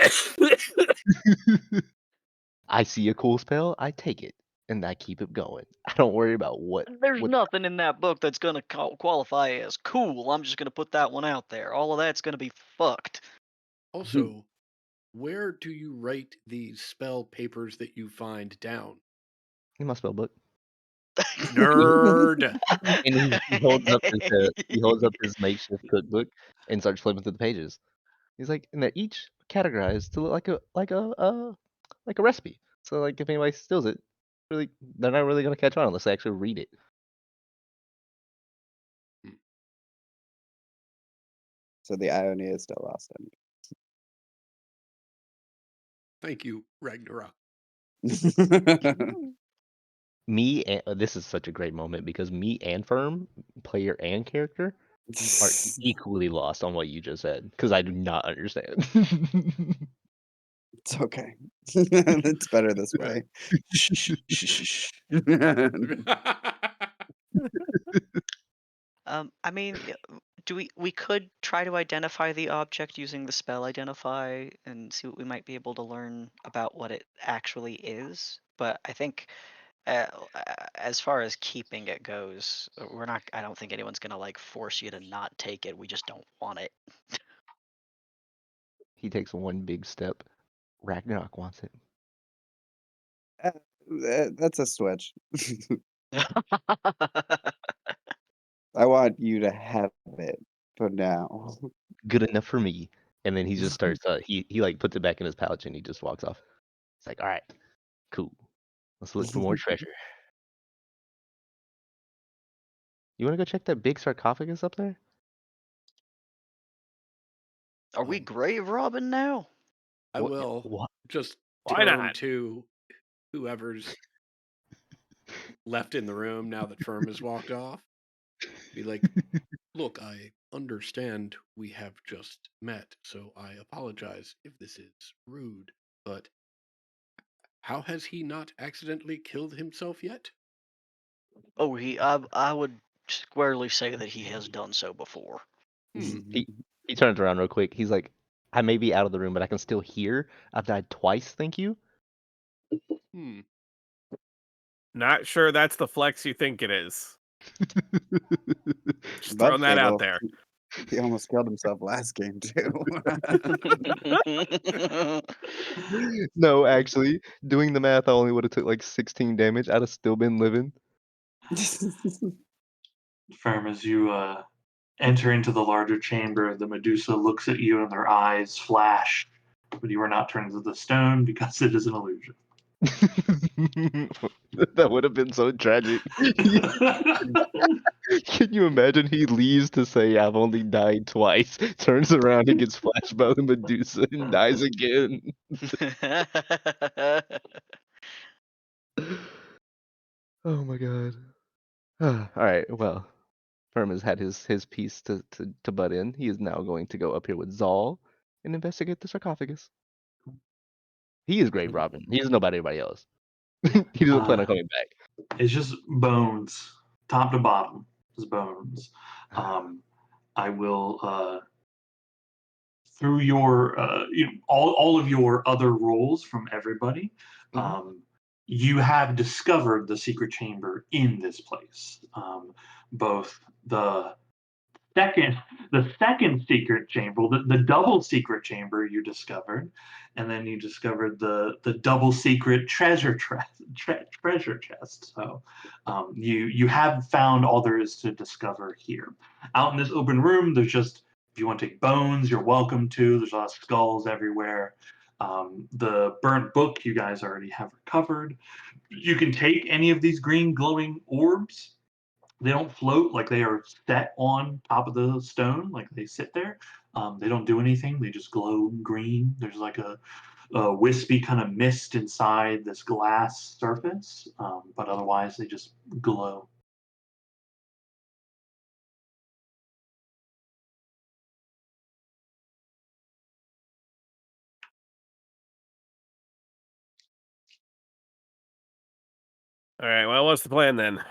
I see a cool spell, I take it, and I keep it going. I don't worry about what. There's what nothing in that book that's gonna qualify as cool. I'm just gonna put that one out there. All of that's gonna be fucked. Also, where do you write these spell papers that you find down? in my spell book. Nerd. And he holds up his makeshift cookbook and starts flipping through the pages. He's like, and they're each categorized to look like a recipe. So like if anybody steals it, really they're not really gonna catch on unless they actually read it. So the irony is still lost on Thank you, Ragnarok. you. Me and this is such a great moment because me and Firm, player and character, are equally lost on what you just said because I do not understand. It's okay. It's better this way. Shh, shh, shh, shh. I mean, do we could try to identify the object using the spell identify and see what we might be able to learn about what it actually is. But I think, as far as keeping it goes, we're not. I don't think anyone's gonna like force you to not take it. We just don't want it. He takes one big step. Ragnarok wants it. That's a switch. I want you to have it for now. Good enough for me. And then he just starts. He like puts it back in his pouch and he just walks off. It's like, all right, cool. Let's look for more treasure. You want to go check that big sarcophagus up there? Are we Um, grave robbing now? I What? will What? just Why turn not? to whoever's left in the room now that Firm has walked off. Be like, look, I understand we have just met, so I apologize if this is rude, but how has he not accidentally killed himself yet? Oh, I would squarely say that he has done so before. He turns around real quick. He's like, I may be out of the room, but I can still hear. I've died twice, thank you. Hmm. Not sure that's the flex you think it is. Just Bud throwing that out Fable, there. he almost killed himself last game too. No, actually, doing the math, I only would have took like 16 damage. I'd have still been living. Firm, as you enter into the larger chamber, the Medusa looks at you and their eyes flash, but you are not turned into the stone because it is an illusion. That would have been so tragic. Can you imagine he leaves to say, I've only died twice, turns around, he gets flashed by the Medusa and dies again. Oh my god. Alright, well, Firm has had his piece to butt in. He is now going to go up here with Zal and investigate the sarcophagus. He is grave robbing. He doesn't know about anybody else. He doesn't plan on coming back. It's just bones, top to bottom, just bones. I will through your all of your other roles from everybody. Mhm. You have discovered the secret chamber in this place. Both the second the second secret chamber, the double secret chamber you discovered, and then you discovered the double secret treasure chest. So you have found all there is to discover here. Out in this open room, there's just, if you want to take bones, you're welcome to. There's a lot of skulls everywhere. The burnt book you guys already have recovered. You can take any of these green glowing orbs. They don't float, like they are set on top of the stone, like they sit there. They don't do anything. They just glow green. There's like a wispy kind of mist inside this glass surface, but otherwise they just glow. All right. Well, what's the plan then?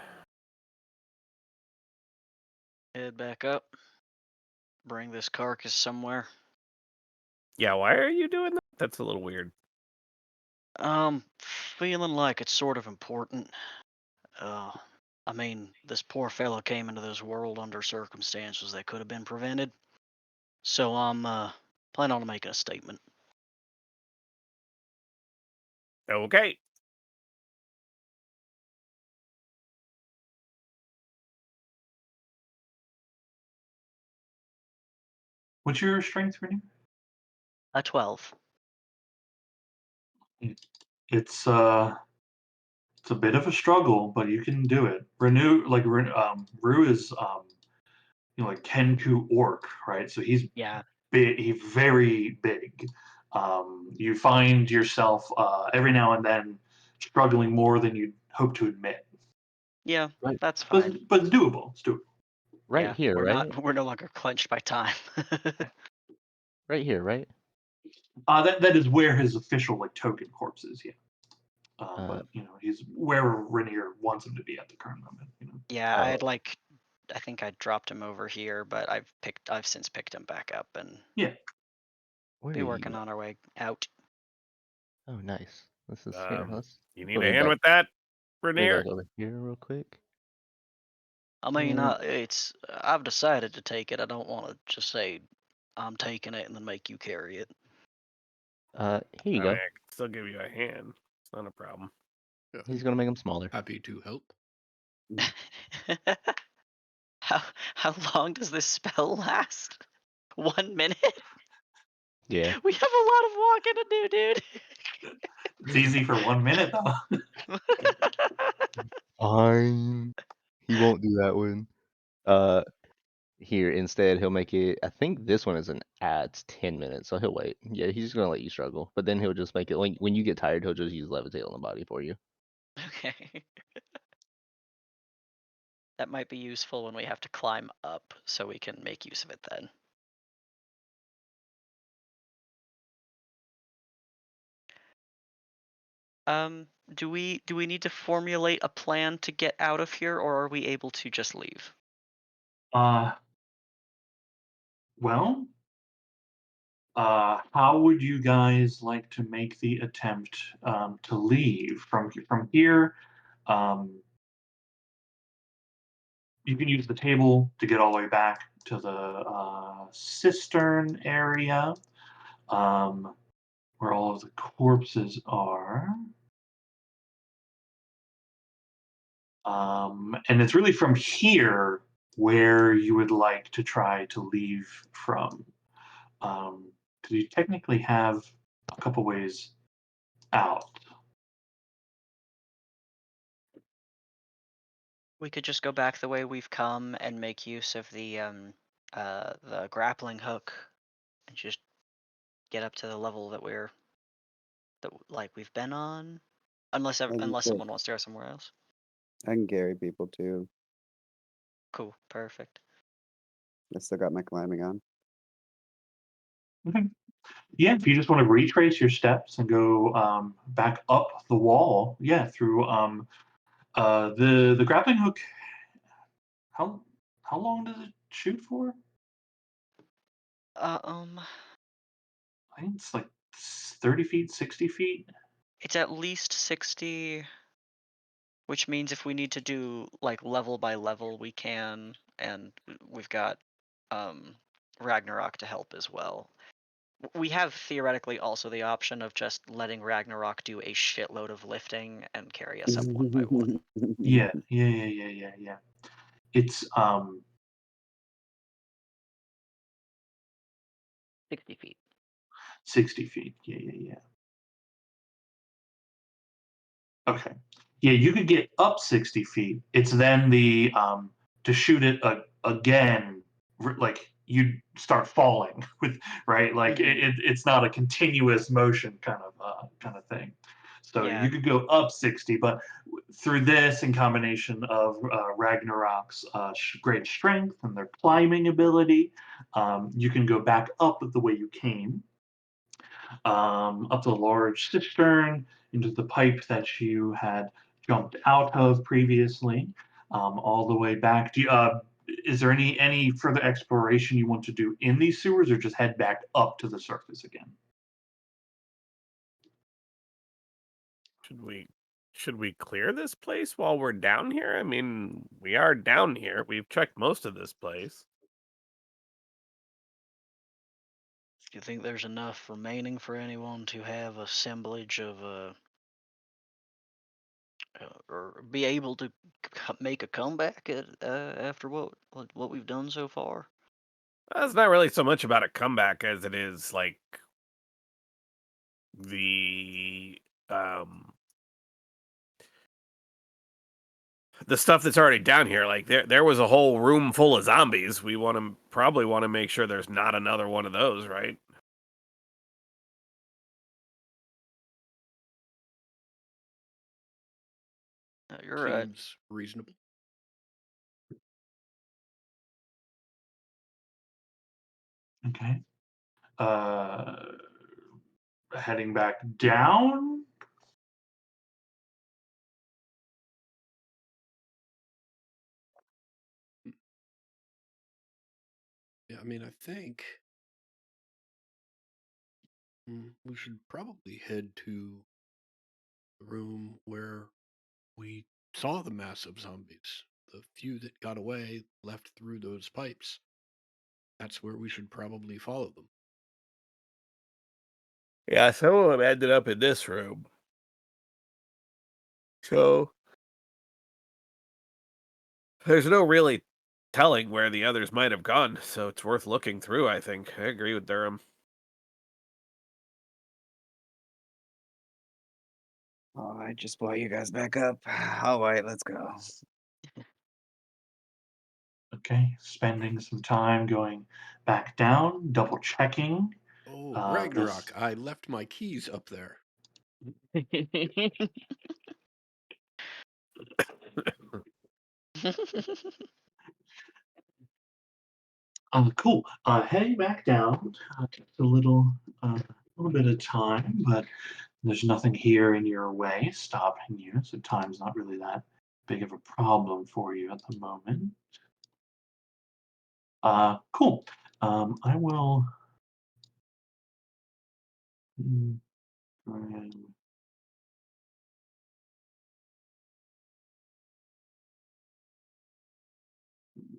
Head back up. Bring this carcass somewhere. Yeah. Why are you doing that? That's a little weird. Feeling like it's sort of important. I mean, this poor fellow came into this world under circumstances that could have been prevented. So I'm planning on making a statement. Okay. What's your strength rating? A 12. It's a bit of a struggle, but you can do it. Renew like Rue is like Kenku orc, right? So he's Yeah. big, he's very big. You find yourself every now and then struggling more than you'd hope to admit, Yeah, Right. that's but fine. but it's doable. It's doable. Right Yeah, here, we're right? not. We're no longer clenched by time. Right here, right? That is where his official like token corpse is. Yeah. Uh, But he's where Rainier wants him to be at the current moment. Yeah, Oh. I had like, I think I dropped him over here, but I've since picked him back up and Yeah. Where be are working you? on our way out. Oh, nice. This is here. Let's You need put a me hand back with that, way Rainier? back over here real quick. I mean, Mm. I've decided to take it. I don't want to just say I'm taking it and then make you carry it. Here you I go. mean, I can still give you a hand. It's not a problem. Yeah, He's gonna make them smaller. happy to help. how how long does this spell last? 1 minute? Yeah. We have a lot of walking to do, dude. It's easy for 1 minute though. Fine. He won't do that one. Here instead he'll make it. I think this one is an adds 10 minutes, so he'll wait. Yeah, he's just gonna let you struggle, but then he'll just make it when you get tired, he'll just use levitate on the body for you. Okay. That might be useful when we have to climb up, so we can make use of it then. Do we need to formulate a plan to get out of here, or are we able to just leave? Uh, well, how would you guys like to make the attempt to leave from here? Um, you can use the table to get all the way back to the cistern area, where all of the corpses are. And it's really from here where you would like to try to leave from. Because you technically have a couple ways out. We could just go back the way we've come and make use of the grappling hook and just get up to the level that we've been on, unless And you unless could. someone wants to go somewhere else. I can carry people too. Cool, perfect. I still got my climbing on. Okay. Yeah, if you just want to retrace your steps and go back up the wall, yeah, through the grappling hook. How how long does it shoot for? Uh, um, I think it's like 30 feet, 60 feet. it's at least 60, which means if we need to do like level by level, we can, and we've got um Ragnarok to help as well. We have theoretically also the option of just letting Ragnarok do a shitload of lifting and carry us up one by one. Yeah. It's 60 feet. 60 feet. Yeah. Okay. Yeah, you could get up 60 feet. It's then the to shoot it again, like you start falling with right. Like it's not a continuous motion kind of thing. So Yeah, you could go up 60, but through this in combination of Ragnarok's great strength and their climbing ability, you can go back up the way you came, up the large cistern into the pipe that you had jumped out of previously, all the way back. Is there any further exploration you want to do in these sewers, or just head back up to the surface again? Should we clear this place while we're down here? I mean, we are down here. We've checked most of this place. Do you think there's enough remaining for anyone to have assemblage of or be able to make a comeback after what we've done so far? It's not really so much about a comeback as it is like um the stuff that's already down here. Like there was a whole room full of zombies. We probably want to make sure there's not another one of those, right? You're right. Seems reasonable. Okay. Heading back down. Yeah, I mean, I think we should probably head to the room where we saw the massive zombies. The few that got away left through those pipes. That's where we should probably follow them. Yeah, some of them ended up in this room. So there's no really telling where the others might have gone, so it's worth looking through, I think. I agree with Durham. All right, just blow you guys back up. All right, let's go. Okay, spending some time going back down, double checking. Oh, This Ragnarok, I left my keys up there. Cool. Heading back down. Takes little bit of time, but there's nothing here in your way stopping you. So time's not really that big of a problem for you at the moment. Cool. I will.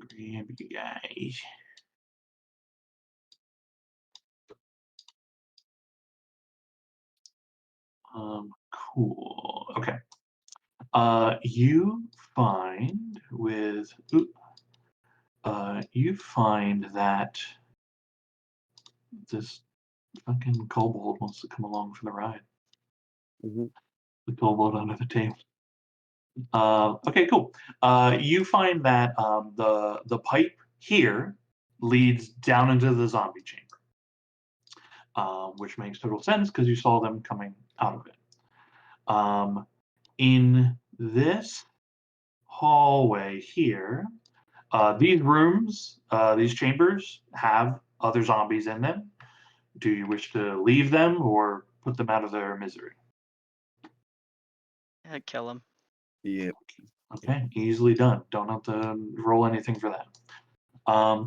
Grab you guys. Cool. Okay. You find with you find that this fucking kobold wants to come along for the ride. Mm-hmm. The kobold under the table. Okay, cool. You find that the pipe here leads down into the zombie chamber, which makes total sense because you saw them coming out of it. In this hallway here, these rooms, these chambers have other zombies in them. Do you wish to leave them or put them out of their misery? Yeah, kill him. Yep. Okay, easily done. Don't have to roll anything for that.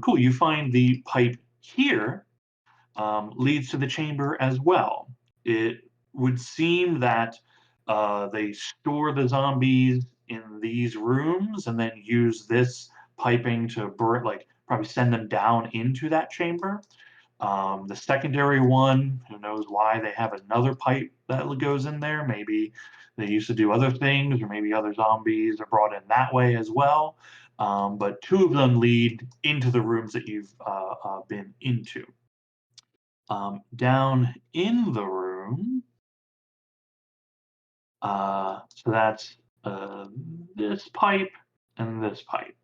Cool. You find the pipe here leads to the chamber as well. It would seem that they store the zombies in these rooms and then use this piping to like probably send them down into that chamber. The secondary one, who knows why they have another pipe that goes in there? Maybe they used to do other things, or maybe other zombies are brought in that way as well. But two of them lead into the rooms that you've been into. Down in the room, so that's this pipe and this pipe.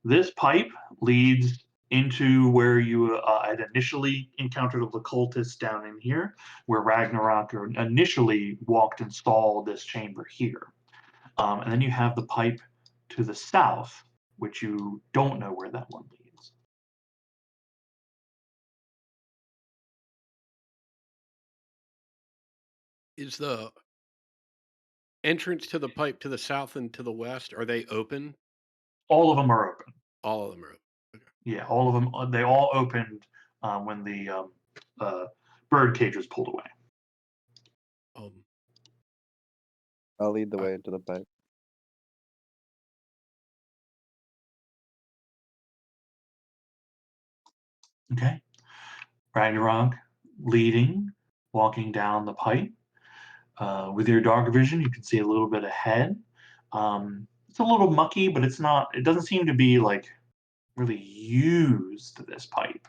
This pipe leads into where you had initially encountered the cultists down in here, where Ragnarok initially walked and saw this chamber here. And then you have the pipe to the south, which you don't know where that one leads. Is the entrance to the pipe to the south and to the west, are they open? All of them are open. All of them are open. Yeah, all of them. They all opened when the bird cage was pulled away. Um, I'll lead the I- way into the pipe. Okay. Ragnarok leading, walking down the pipe. With your dark vision, you can see a little bit ahead. It's a little mucky, but it's not. It doesn't seem to be like really used, this pipe.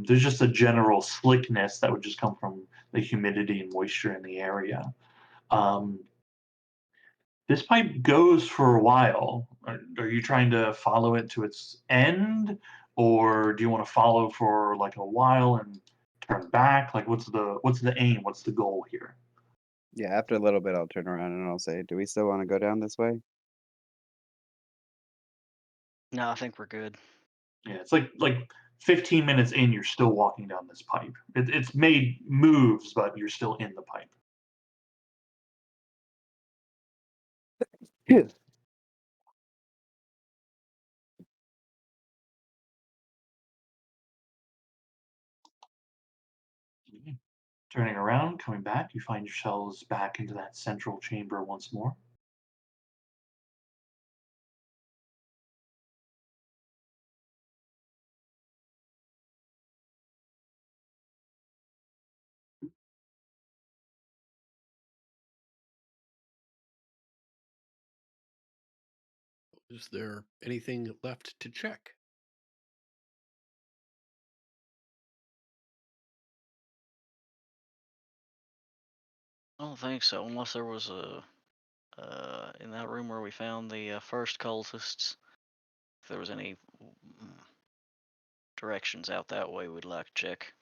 There's just a general slickness that would just come from the humidity and moisture in the area. Um, this pipe goes for a while. Are you trying to follow it to its end, or do you want to follow for like a while and turn back? Like, what's the aim? What's the goal here? Yeah, after a little bit, I'll turn around and I'll say, "Do we still want to go down this way?" No, I think we're good. Yeah, it's like 15 minutes in, you're still walking down this pipe. It's made moves, but you're still in the pipe. Yes. Turning around, coming back, you find yourselves back into that central chamber once more. Is there anything left to check? I don't think so, unless there was a in that room where we found the first cultists. If there was any directions out that way, we'd like to check.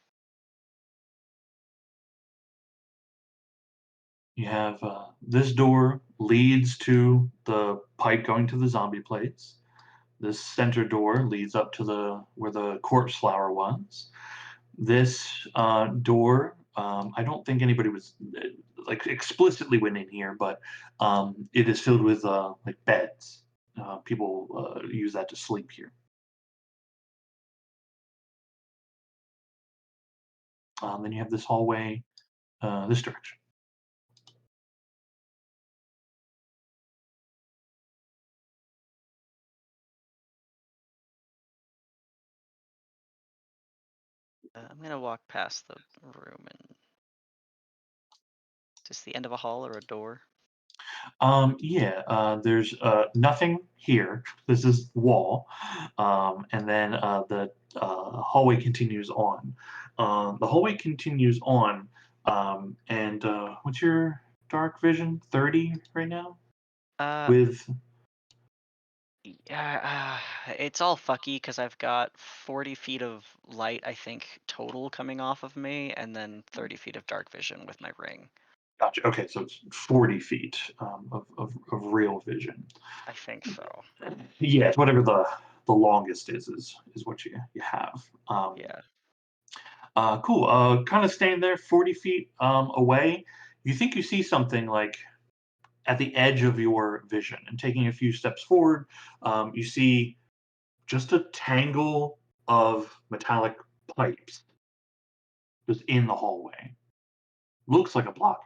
You have this door leads to the pipe going to the zombie plates. This center door leads up to the where the corpse flower was. This door, I don't think anybody was like explicitly went in here, but it is filled with like beds. People use that to sleep here. Then you have this hallway, this direction. I'm gonna walk past the room and just the end of a hall or a door. Yeah, there's nothing here. This is the wall, and then the hallway continues on. The hallway continues on, and what's your dark vision? 30 right now? Uh, With yeah, it's all fucky because I've got 40 feet of light, I think, total coming off of me, and then 30 feet of dark vision with my ring. Gotcha. Okay, so it's 40 feet of real vision. I think so. Yeah, it's whatever the longest is what you have. Yeah. Cool. Kind of staying there 40 feet away. You think you see something like at the edge of your vision, and taking a few steps forward, you see just a tangle of metallic pipes just in the hallway. Looks like a blockage.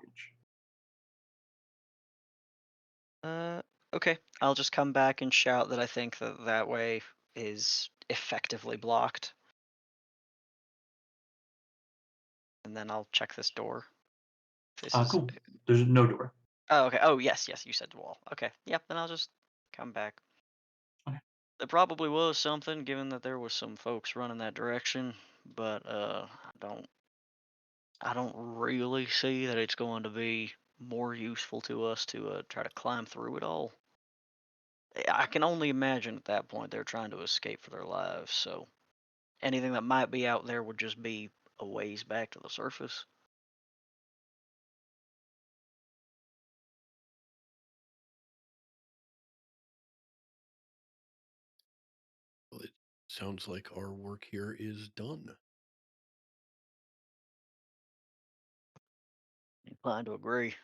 Uh, okay. I'll just come back and shout that I think that that way is effectively blocked, and then I'll check this door. This is. Cool. There's no door. Oh, okay. Oh, yes, yes. You said wall. Okay. Yep. Then I'll just come back. Okay. There probably was something, given that there was some folks running that direction, but I don't really see that it's going to be more useful to us to try to climb through it all. I can only imagine at that point they're trying to escape for their lives, so anything that might be out there would just be a ways back to the surface. Well, it sounds like our work here is done. Inclined to agree.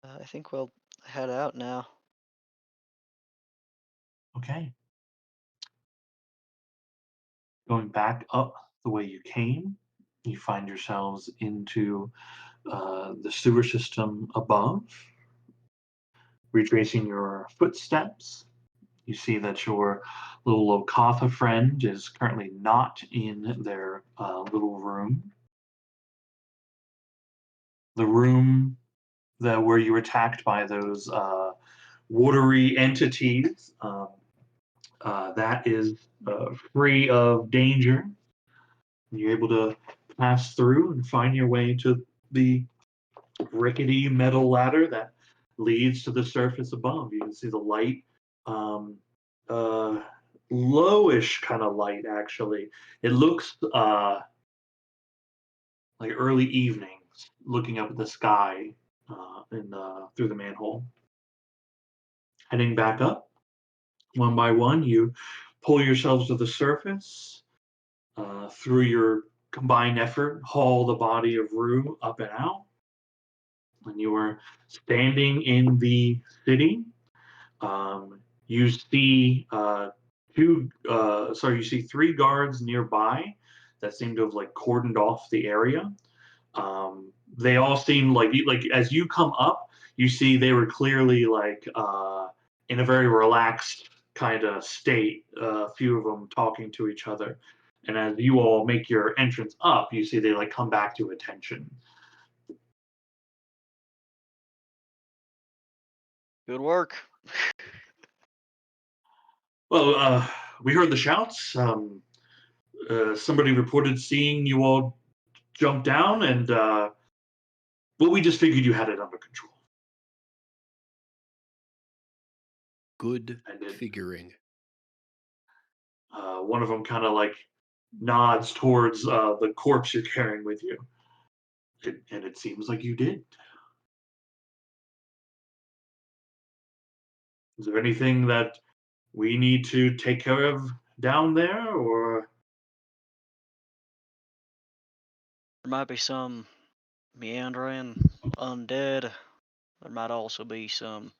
I think we'll head out now. Okay. Going back up the way you came, you find yourselves into the sewer system above. Retracing your footsteps, you see that your little Lokatha friend is currently not in their little room. The room that where you were attacked by those watery entities, that is free of danger. You're able to pass through and find your way to the rickety metal ladder that leads to the surface above. You can see the light, um, uh, lowish kind of light, actually. It looks like early evenings, looking up at the sky through the manhole. Heading back up, one by one, you pull yourselves to the surface. Through your combined effort, haul the body of Rue up and out. When you are standing in the city, you see you see three guards nearby that seem to have like cordoned off the area. They all seem like as you come up, you see they were clearly like in a very relaxed kind of state. A few of them talking to each other, and as you all make your entrance up, you see they like come back to attention. Good work. Well, we heard the shouts. Somebody reported seeing you all jump down, and well, we just figured you had it under control. Good And it, figuring. one of them kind of like nods towards the corpse you're carrying with you, and it seems like you did. Is there anything that we need to take care of down there, or There might be some meandering undead. There might also be some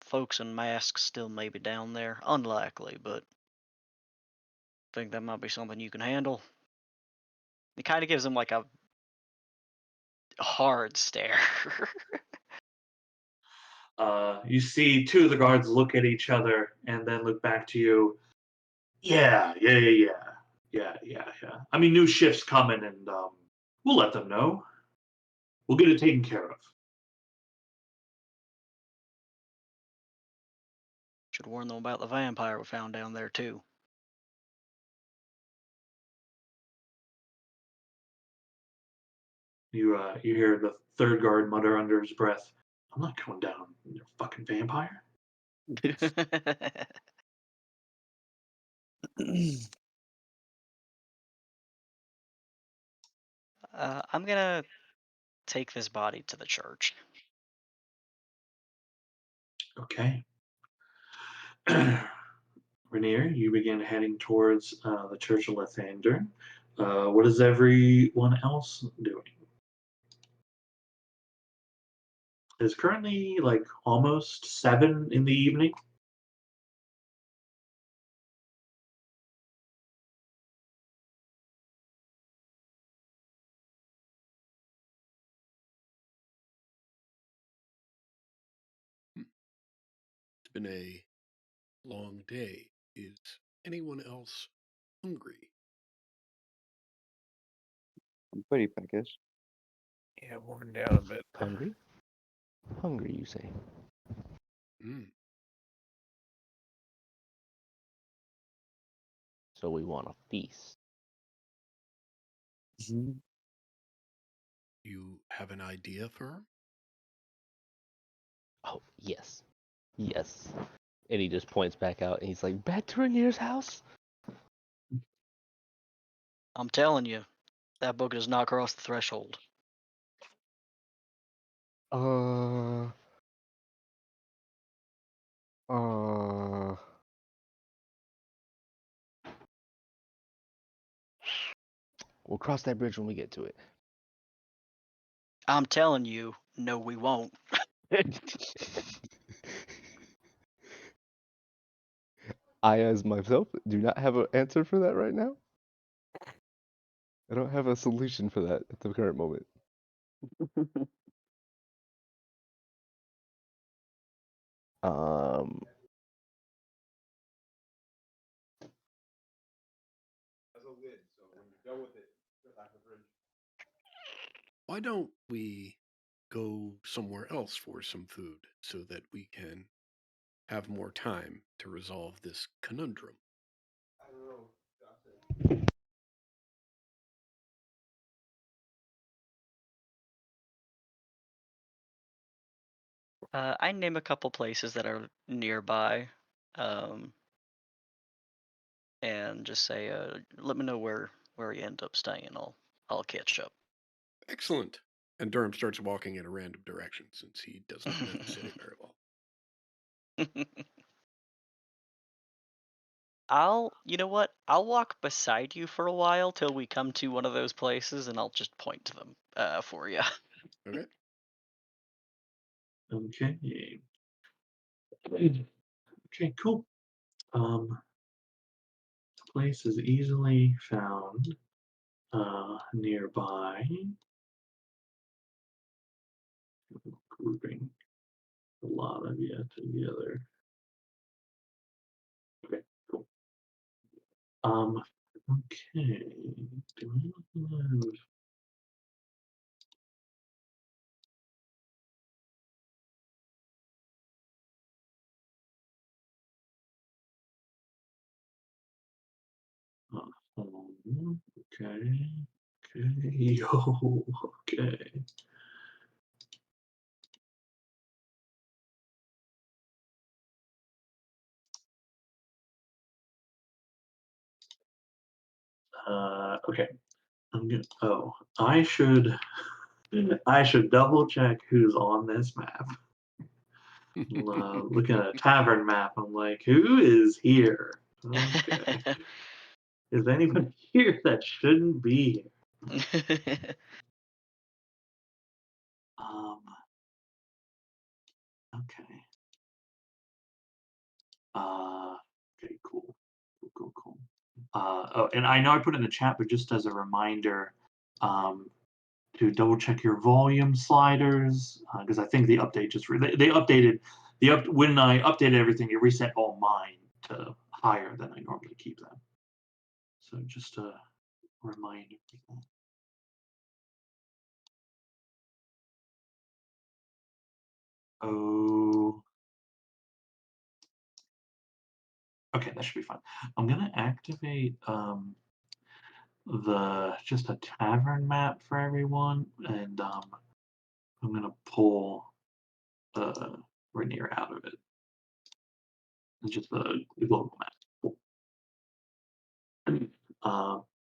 folks in masks still maybe down there. Unlikely, but I think that might be something you can handle. It kind of gives him like a hard stare. you see two of the guards look at each other and then look back to you. Yeah. I mean, new shifts coming, and we'll let them know. We'll get it taken care of. Should warn them about the vampire we found down there too. You hear the third guard mutter under his breath, "I'm not going down, you fucking vampire." I'm gonna take this body to the church. Okay. Rainier, you begin heading towards the Church of Lathander. What is everyone else doing? It's currently like almost 7 in the evening. It's been a long day. Is anyone else hungry? I'm pretty peckish. Yeah, worn down a bit. Hungry? Hungry, you say? Mm. So we want a feast. Mhm. You have an idea, Firm? Oh, yes. Yes. And he just points back out and he's like, back to Rainier's house? I'm telling you, that book does not cross the threshold. Uh. Uh. We'll cross that bridge when we get to it. I'm telling you, no, we won't. I, as myself, do not have an answer for that right now. I don't have a solution for that at the current moment. Um, Why don't we go somewhere else for some food so that we can have more time to resolve this conundrum? I name a couple places that are nearby, um, and just say, let me know where you end up staying. I'll catch up. Excellent. And Durham starts walking in a random direction since he does not know the city very well. You know what? I'll walk beside you for a while till we come to one of those places, and I'll just point to them for you. Okay. Okay. Okay, cool. The place is easily found nearby. Grouping a lot of you together. Okay, cool. Okay. Do I have okay. Okay. Yo. Okay. Okay. I'm gonna. Oh, I should double check who's on this map. Looking at a tavern map, I'm like, who is here? Okay. Is anybody here that shouldn't be here? Um. Okay. Okay. Cool. Cool. Oh, and I know I put in the chat, but just as a reminder, um, to double check your volume sliders because I think the update just they updated when I updated everything, it reset all mine to higher than I normally keep them. So just a reminder. Oh, okay, that should be fine. I'm gonna activate the just a tavern map for everyone, and I'm gonna pull Rainier out of it. It's just a global map. Cool.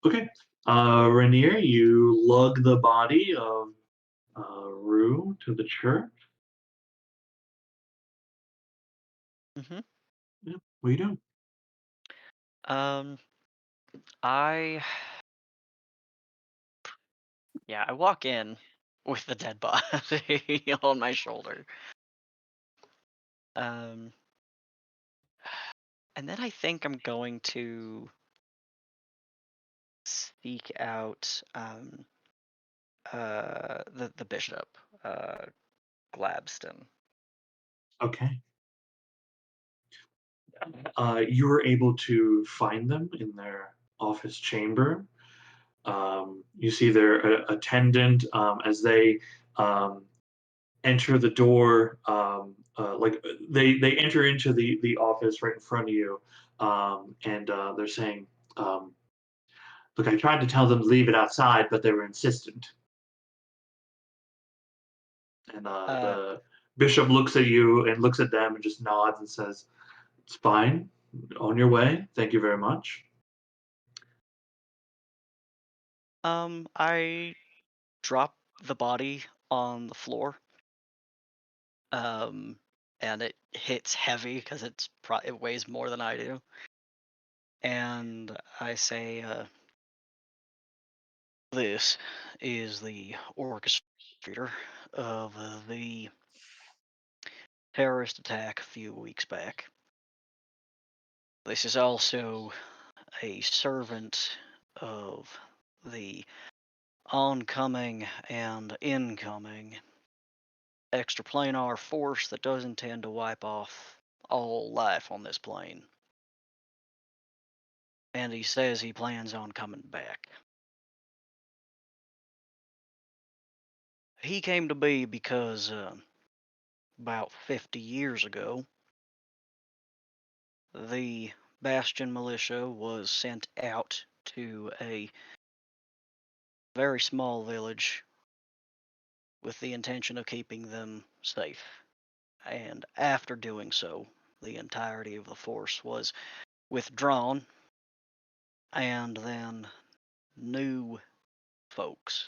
Okay. Rainier, you lug the body of Rue to the church. hmm Yeah. What are you doing? Um, I yeah, I walk in with the dead body on my shoulder. Um, and then I think I'm going to seek out the bishop, Glabston. Okay. You were able to find them in their office chamber. You see their attendant as they um, enter the door. Like they enter into the office right in front of you, and they're saying, "Look, I tried to tell them to leave it outside, but they were insistent." And Uh, the bishop looks at you and looks at them and just nods and says, "It's fine. On your way. Thank you very much." I drop the body on the floor. And it hits heavy because it weighs more than I do. And I say, This is the orchestrator of the terrorist attack a few weeks back. This is also a servant of the oncoming and incoming extraplanar force that does intend to wipe off all life on this plane. And he says he plans on coming back. He came to be because about 50 years ago, the Bastion militia was sent out to a very small village with the intention of keeping them safe. And after doing so, the entirety of the force was withdrawn, and then new folks,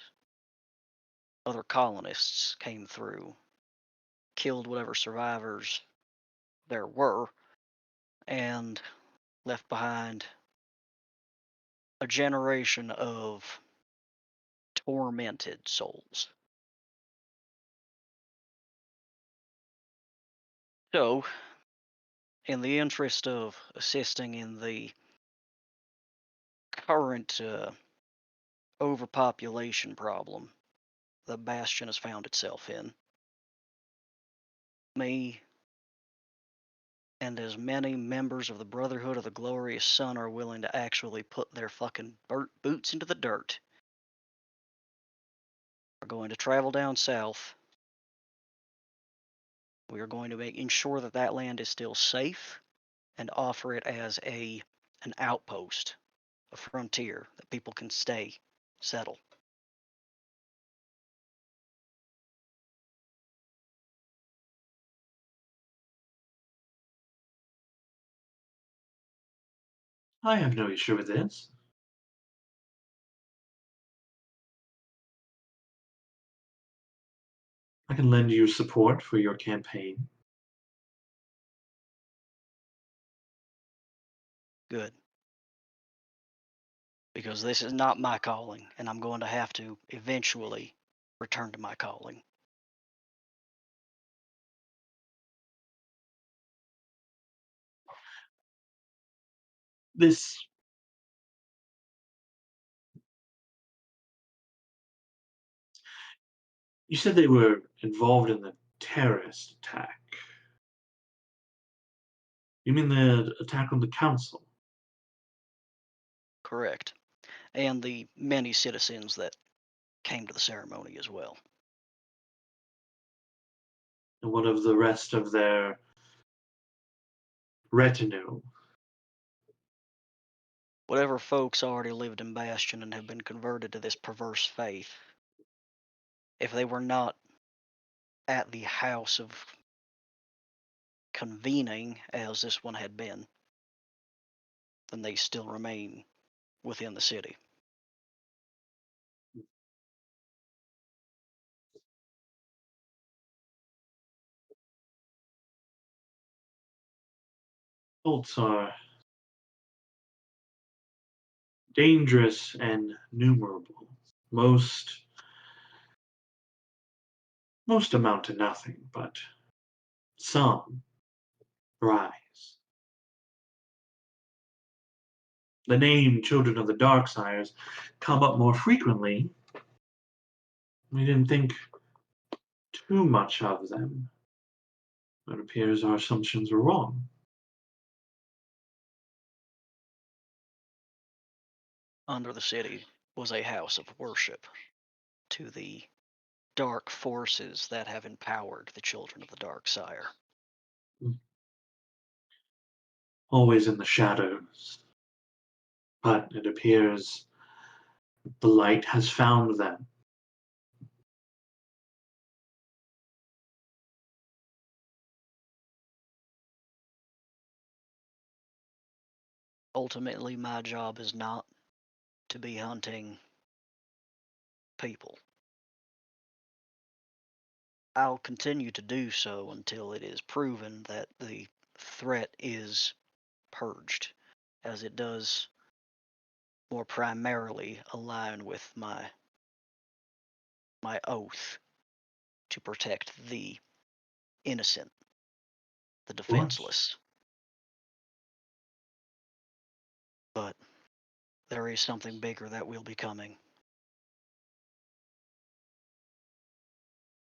other colonists, came through, killed whatever survivors there were, and left behind a generation of tormented souls. So, in the interest of assisting in the current overpopulation problem the Bastion has found itself in, me and as many members of the Brotherhood of the Glorious Sun are willing to actually put their fucking boots into the dirt are going to travel down south. We are going to ensure that that land is still safe and offer it as an outpost, a frontier that people can stay, settle. I have no issue with this. I can lend you support for your campaign. Good. Because this is not my calling, and I'm going to have to eventually return to my calling. This You said they were involved in the terrorist attack. You mean the attack on the council? Correct. And the many citizens that came to the ceremony as well. And what of the rest of their retinue? Whatever folks already lived in Bastion and have been converted to this perverse faith, if they were not at the house of convening as this one had been, then they still remain within the city. Cults are dangerous and numerable. Most amount to nothing, but some rise. The name Children of the Dark Sires come up more frequently. We didn't think too much of them. It appears our assumptions were wrong. Under the city was a house of worship to the dark forces that have empowered the children of the Dark Sire. Always in the shadows. But it appears the light has found them. Ultimately, my job is not to be hunting people. I'll continue to do so until it is proven that the threat is purged, as it does more primarily align with my oath to protect the innocent, the Of course. defenseless. But there is something bigger that will be coming.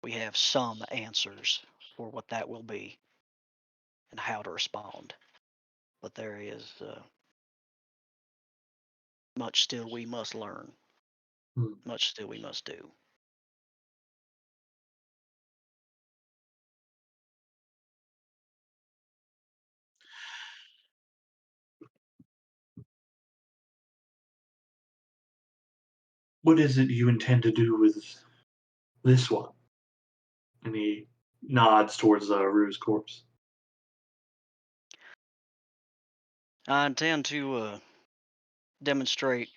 We have some answers for what that will be and how to respond. But there is much still we must learn, Hmm. much still we must do. What is it you intend to do with this one? And he nods towards Rue's corpse. I intend to demonstrate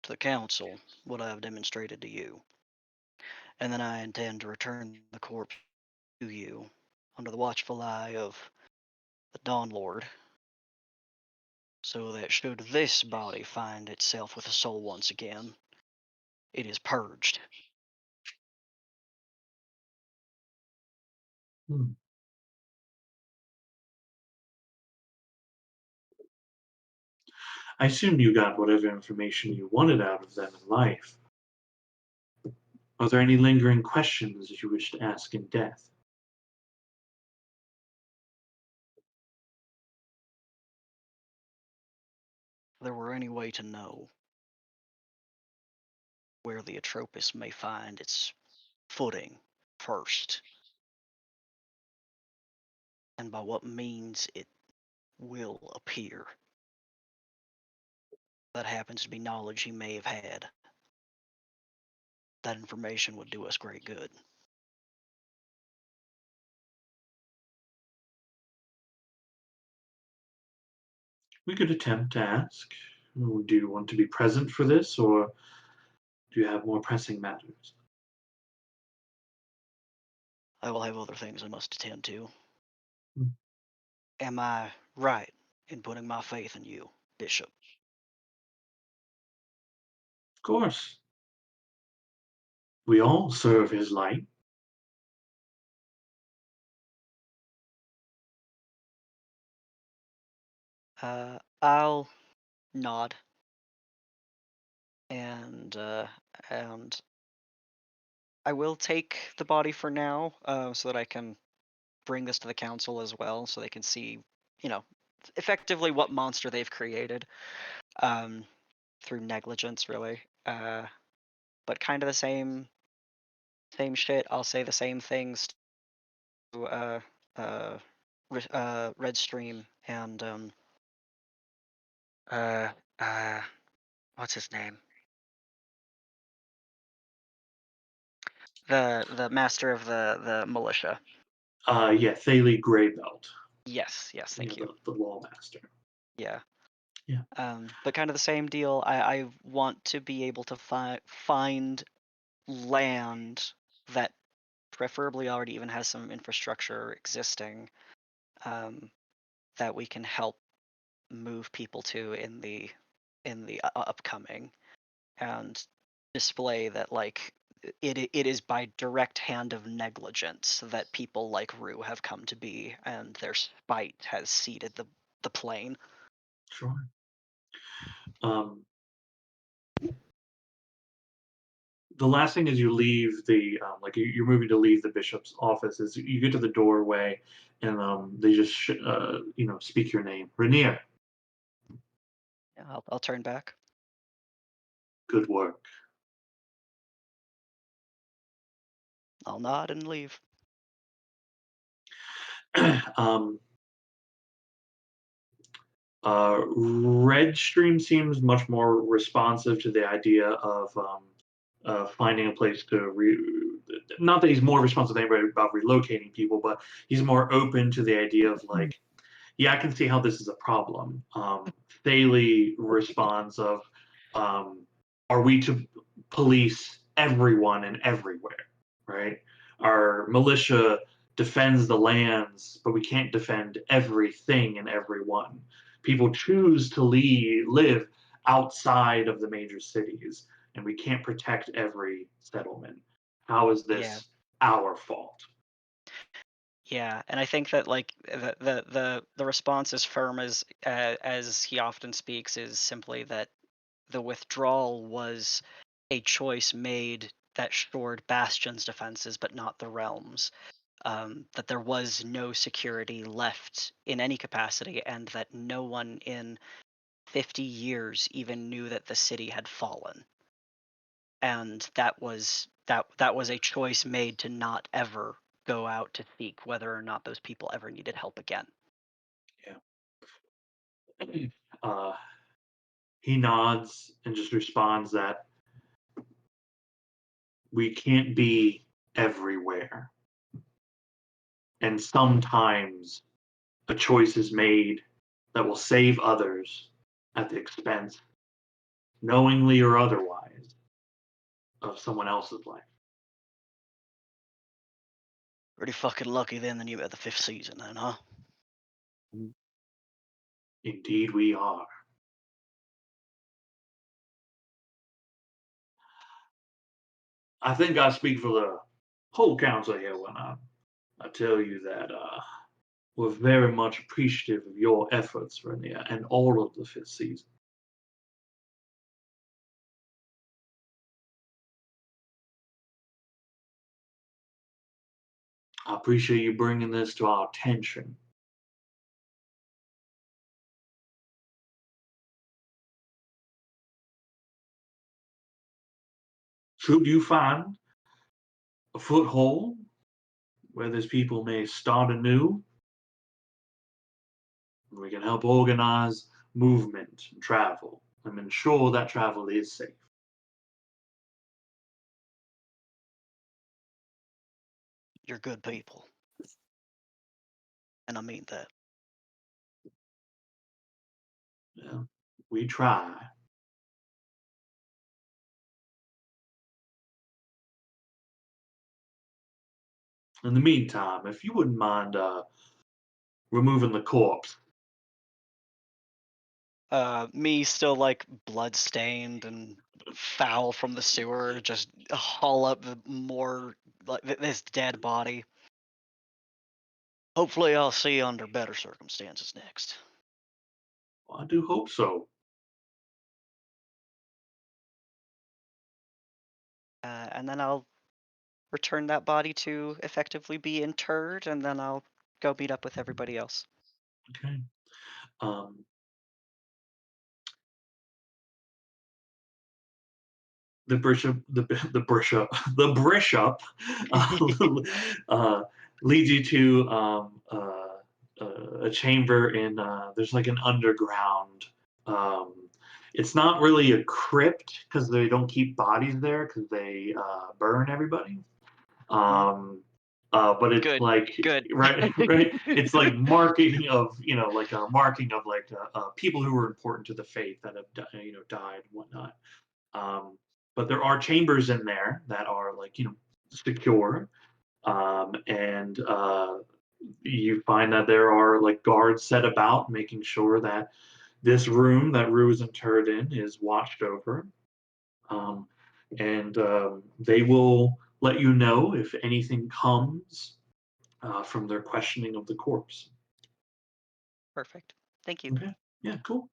to the council what I have demonstrated to you. And then I intend to return the corpse to you under the watchful eye of the Dawn Lord, so that should this body find itself with a soul once again, it is purged. Hmm. I assume you got whatever information you wanted out of them in life. Are there any lingering questions you wish to ask in death? If there were any way to know where the Atropos may find its footing first, and by what means it will appear, that happens to be knowledge he may have had, that information would do us great good. We could attempt to ask. Do you want to be present for this, or do you have more pressing matters? I will have other things I must attend to. Hmm. Am I right in putting my faith in you, Bishop? Of course. We all serve his light. I'll nod and I will take the body for now, so that I can bring this to the council as well, so they can see, you know, effectively what monster they've created, um, through negligence, really. But kind of the same shit. I'll say the same things to uh, Redstream and uh, uh, what's his name? The master of the militia. Yeah, Thalie Greybelt. Yes, You know, thank you. the law master. Yeah. Yeah. But kind of the same deal. I want to be able to find land that preferably already even has some infrastructure existing, um, that we can help move people to in the upcoming, and display that like it is by direct hand of negligence that people like Rue have come to be, and their spite has seeded the plane. Sure. Um, the last thing as you leave the like you're moving to leave the bishop's office is you get to the doorway and they just speak your name, Rainier. Yeah, I'll turn back. Good work. I'll nod and leave. um, Redstream seems much more responsive to the idea of finding a place to not that he's more responsive than anybody about relocating people, but he's more open to the idea of like, yeah, I can see how this is a problem. Thalie responds of, um, are we to police everyone and everywhere, right? Our militia defends the lands, but we can't defend everything and everyone. People choose to live outside of the major cities, and we can't protect every settlement. How is Yeah. this our fault? Yeah, and I think that like the response as firm as he often speaks is simply that the withdrawal was a choice made that shored Bastion's defenses, but not the realms. That there was no security left in any capacity, and that no one in 50 years even knew that the city had fallen. And that was a choice made to not ever go out to seek whether or not those people ever needed help again. Uh, he nods and just responds that we can't be everywhere. And sometimes a choice is made that will save others at the expense, knowingly or otherwise, of someone else's life. Pretty fucking lucky then that you at the 5th season, then, huh? Indeed, we are. I think I speak for the whole council here when I tell you that we're very much appreciative of your efforts, Renia, and all of the 5th season. I appreciate you bringing this to our attention. Should you find a foothold where these people may start anew, we can help organize movement and travel and ensure that travel is safe. You're good people. And I mean that. Yeah, we try. In the meantime, if you wouldn't mind removing the corpse. Me still like blood-stained and foul from the sewer, just haul up more like this dead body. Hopefully I'll see you under better circumstances next. Well, I do hope so. And then I'll return that body to effectively be interred, and then I'll go meet up with everybody else. Okay. The bishop, the bishop leads you to a chamber in. There's like an underground. Um, it's not really a crypt because they don't keep bodies there because they burn everybody. But it's Good, like good. right. It's like marking of like a marking of like people who were important to the faith that have died and whatnot. Um, but there are chambers in there that are like secure, and you find that there are like guards set about making sure that this room that Rue is interred in is watched over, um, and they will let you know if anything comes from their questioning of the corpse. Perfect. Thank you. Okay. Yeah. Cool.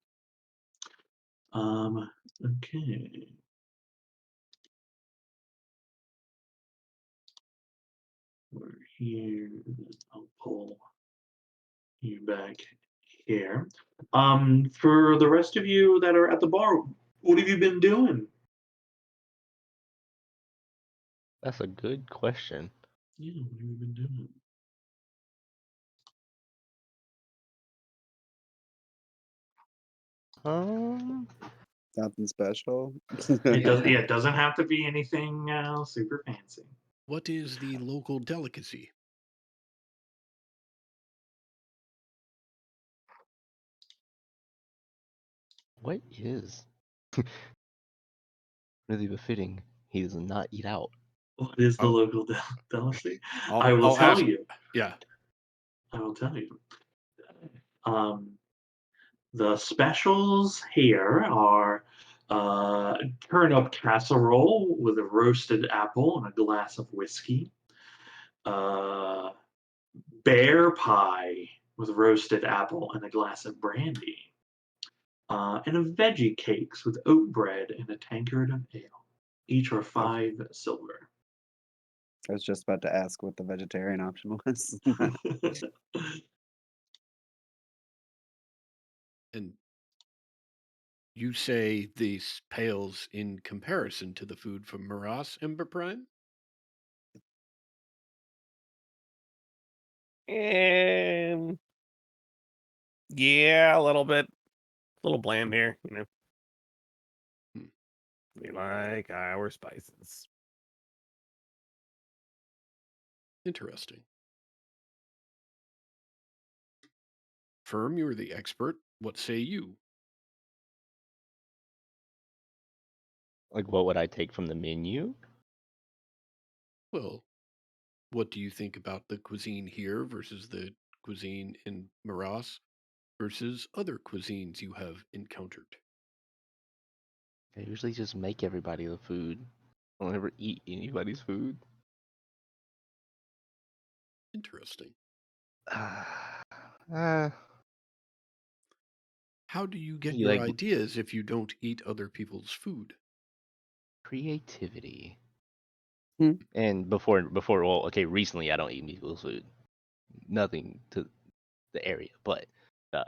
Okay. We're here. I'll pull you back here. For the rest of you that are at the bar, what have you been doing? That's a good question. Yeah, what have you been doing? Um, Something special. It does. Yeah, it doesn't have to be anything super fancy. What is the local delicacy? what is really befitting? He does not eat out. What is the I'll, local delicacy? I I'll, will I'll tell ask. you. Yeah. I will tell you. Um, the specials here are Turnip casserole with a roasted apple and a glass of whiskey. Uh, Bear pie with roasted apple and a glass of brandy. And a veggie cakes with oat bread and a tankard of ale. Each are 5 silver. I was just about to ask what the vegetarian option was. And you say this pales in comparison to the food from Maras, Ember Prime? And yeah, a little bit, a little bland here. Hmm. We like our spices. Interesting. Firm, you are the expert. What say you? Like, what would I take from the menu? Well, what do you think about the cuisine here versus the cuisine in Maras versus other cuisines you have encountered? I usually just make everybody the food. I don't ever eat anybody's food. Interesting. Uh, How do you get you your like ideas if you don't eat other people's food? creativity. Hmm. And well, okay, recently I don't eat people's food. Nothing to the area, but uh,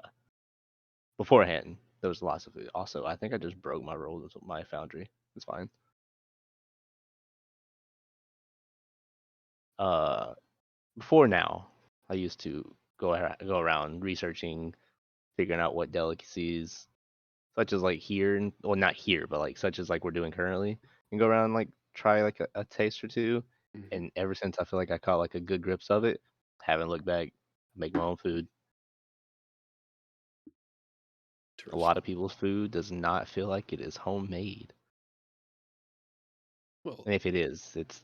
beforehand there was lots of food. Also, I think I just broke my roll with my foundry. It's fine. Uh, Before now, I used to go around researching, figuring out what delicacies, such as like here, well, not here, but like such as like we're doing currently, and go around like try like a taste or two. Mhm. And ever since I feel like I caught like a good grips of it, haven't looked back. Make my own food. A lot Interesting. of people's food does not feel like it is homemade. Well, And if it is, it's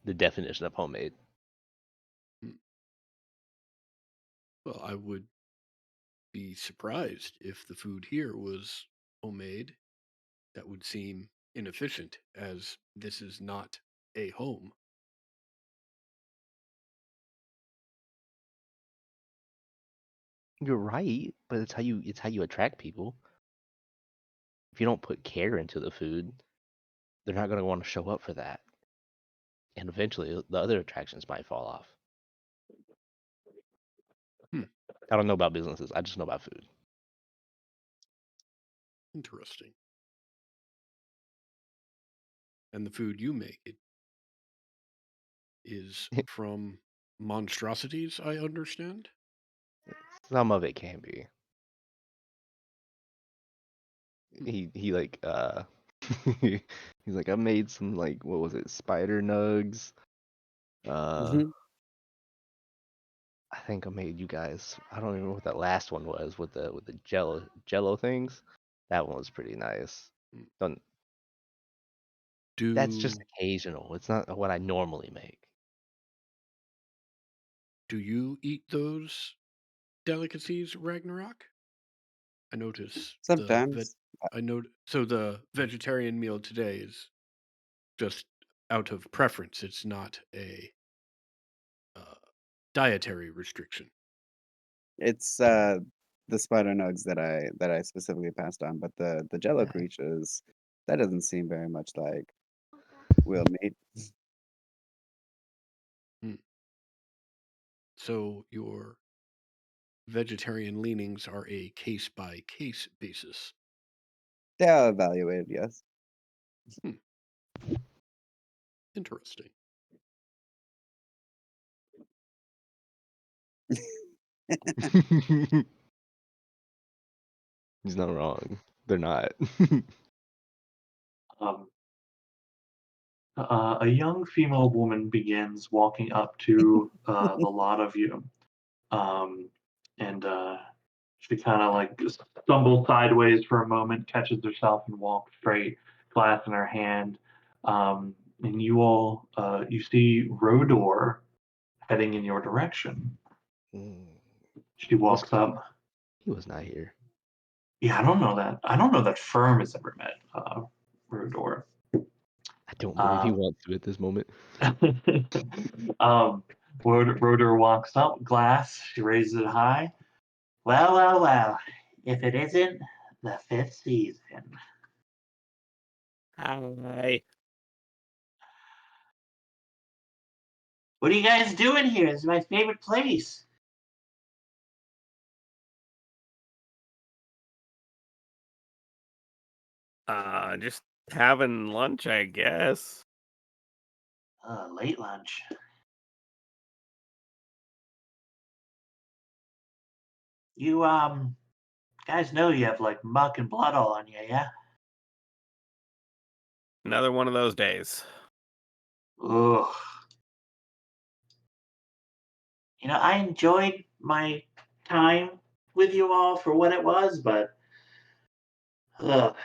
the definition of homemade. hmm, well, I would be surprised if the food here was homemade. That would seem inefficient, as this is not a home. You're right, but it's how you attract people. If you don't put care into the food, they're not going to want to show up for that. And eventually the other attractions might fall off. Hmm, I don't know about businesses. I just know about food. interesting. And the food you make it is from monstrosities, I understand. Some of it can be. Hmm, He like he's like, I made some, like, what was it, spider nugs. Uh Mhm. I think I made you guys, I don't even know what that last one was with the jello things. That one was pretty nice. hmm. Don't That's just Do occasional. It's not what I normally make. do you eat those delicacies, Ragnarok? I notice Sometimes. I know so the vegetarian meal today is just out of preference. It's not a uh, dietary restriction. It's the spider nugs that I specifically passed on, but the jello Yeah. creatures, that doesn't seem very much like real meat. Hmm. So your vegetarian leanings are a case by case basis. They are evaluated, yes. Hmm. Interesting. He's not wrong. They're not. Um, a young female woman begins walking up to the lot of you, um, and she kind of like stumbles sideways for a moment, catches herself, and walks straight, glass in her hand. And you all, you see Rodor heading in your direction. Mm, She was walks up. he was not here. Yeah, I don't know that. I don't know that Firm has ever met Rudor. I don't believe he Um, wants to at this moment. um, Rudor walks up, glass. She raises it high. Well, well, well. If it isn't the fifth season. Hi. What are you guys doing here? This is my favorite place. Just having lunch, I guess. Late lunch. You guys know you have like muck and blood all on you, yeah? Another one of those days. Ugh. You know, I enjoyed my time with you all for what it was, but ugh,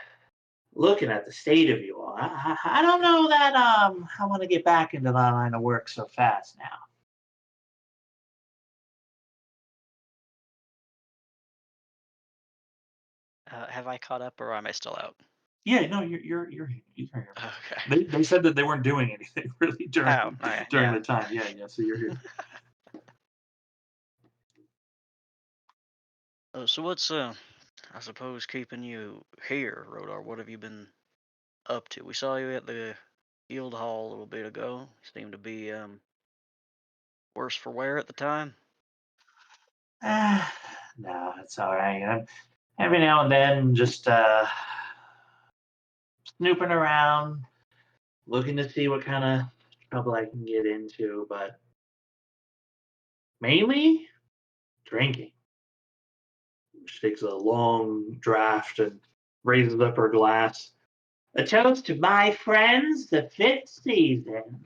looking at the state of you all, I don't know that I want to get back into that line of work so fast now. Have I caught up or am I still out? Yeah, no, you're here. You're here. Okay. They said that they weren't doing anything really Oh, okay, during yeah. the time. Yeah, yeah. So you're here. So what's I suppose keeping you here, Rodar? What have you been up to? We saw you at the guild hall a little bit ago. Seemed to be worse for wear at the time. No, it's all right. Every now and then, just snooping around, looking to see what kind of trouble I can get into, but mainly drinking. She takes a long draft and raises up her glass. A toast to my friends, the fifth season.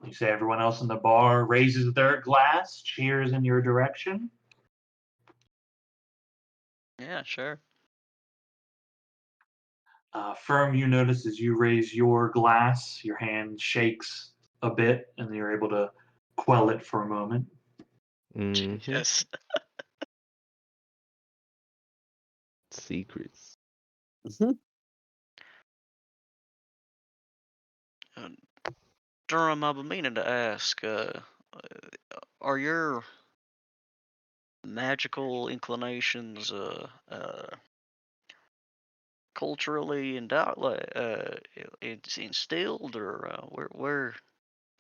You say everyone else in the bar raises their glass, cheers in your direction. Yeah, sure. Firm, you notice as you raise your glass, your hand shakes a bit, and you're able to quell it for a moment. Mm-hmm. Yes. Secrets. Mhm. Uh, Durham, I've been meaning to ask, are your magical inclinations culturally endowed, it's instilled, or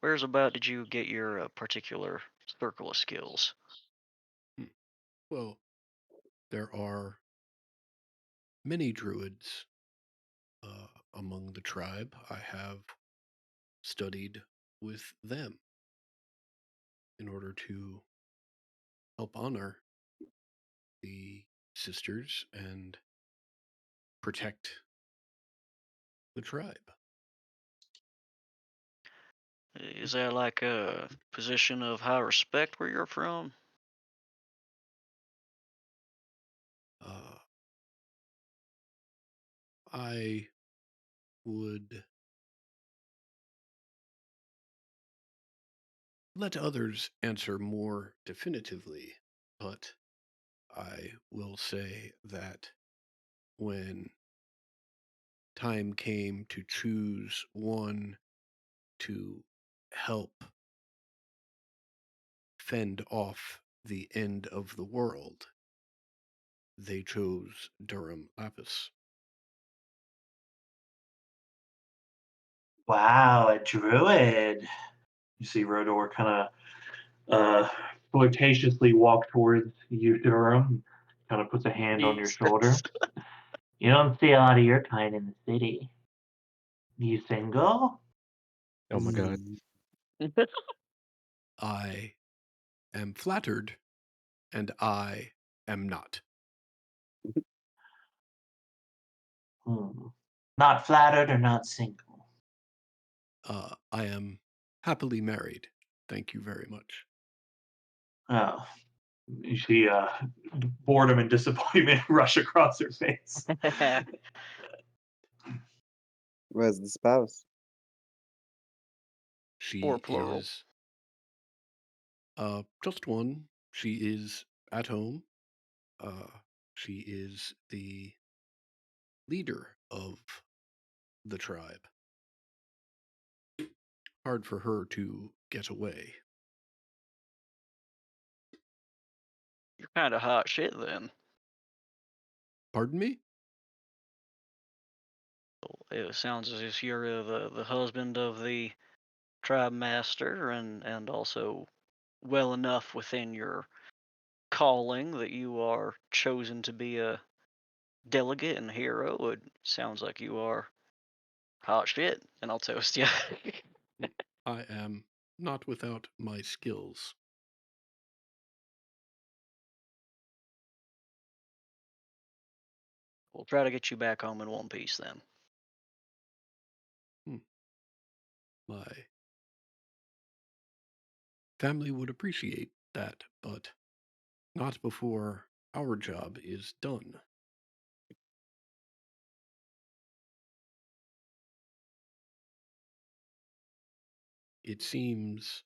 where's about did you get your particular circle of skills? Hmm. Well, there are many druids among the tribe. I have studied with them in order to help honor the sisters and protect the tribe. Is there like a position of high respect where you're from? Uh, I would let others answer more definitively, but I will say that when time came to choose one to help fend off the end of the world, they chose Durham Lapis. Wow, a druid. You see Rodor kind of flirtatiously walk towards you, Durham, kind of puts a hand on your shoulder. Jesus. You don't see a lot of your kind in the city. You single? Oh my god. Mm. I am flattered, and I am not. Hmm. Not flattered or not single? I am happily married. Thank you very much. Oh, you see boredom and disappointment rush across her face. Where's the spouse? Or She plural. is just one. She is at home. Uh, she is the leader of the tribe. Hard for her to get away. You're kind of hot shit then. Pardon me? It sounds as if you're the husband of the tribe master, and also well enough within your calling that you are chosen to be a delegate and hero. It sounds like you are hot shit, and I'll toast you. I am not without my skills. We'll try to get you back home in one piece then. My family would appreciate that, but not before our job is done. It seems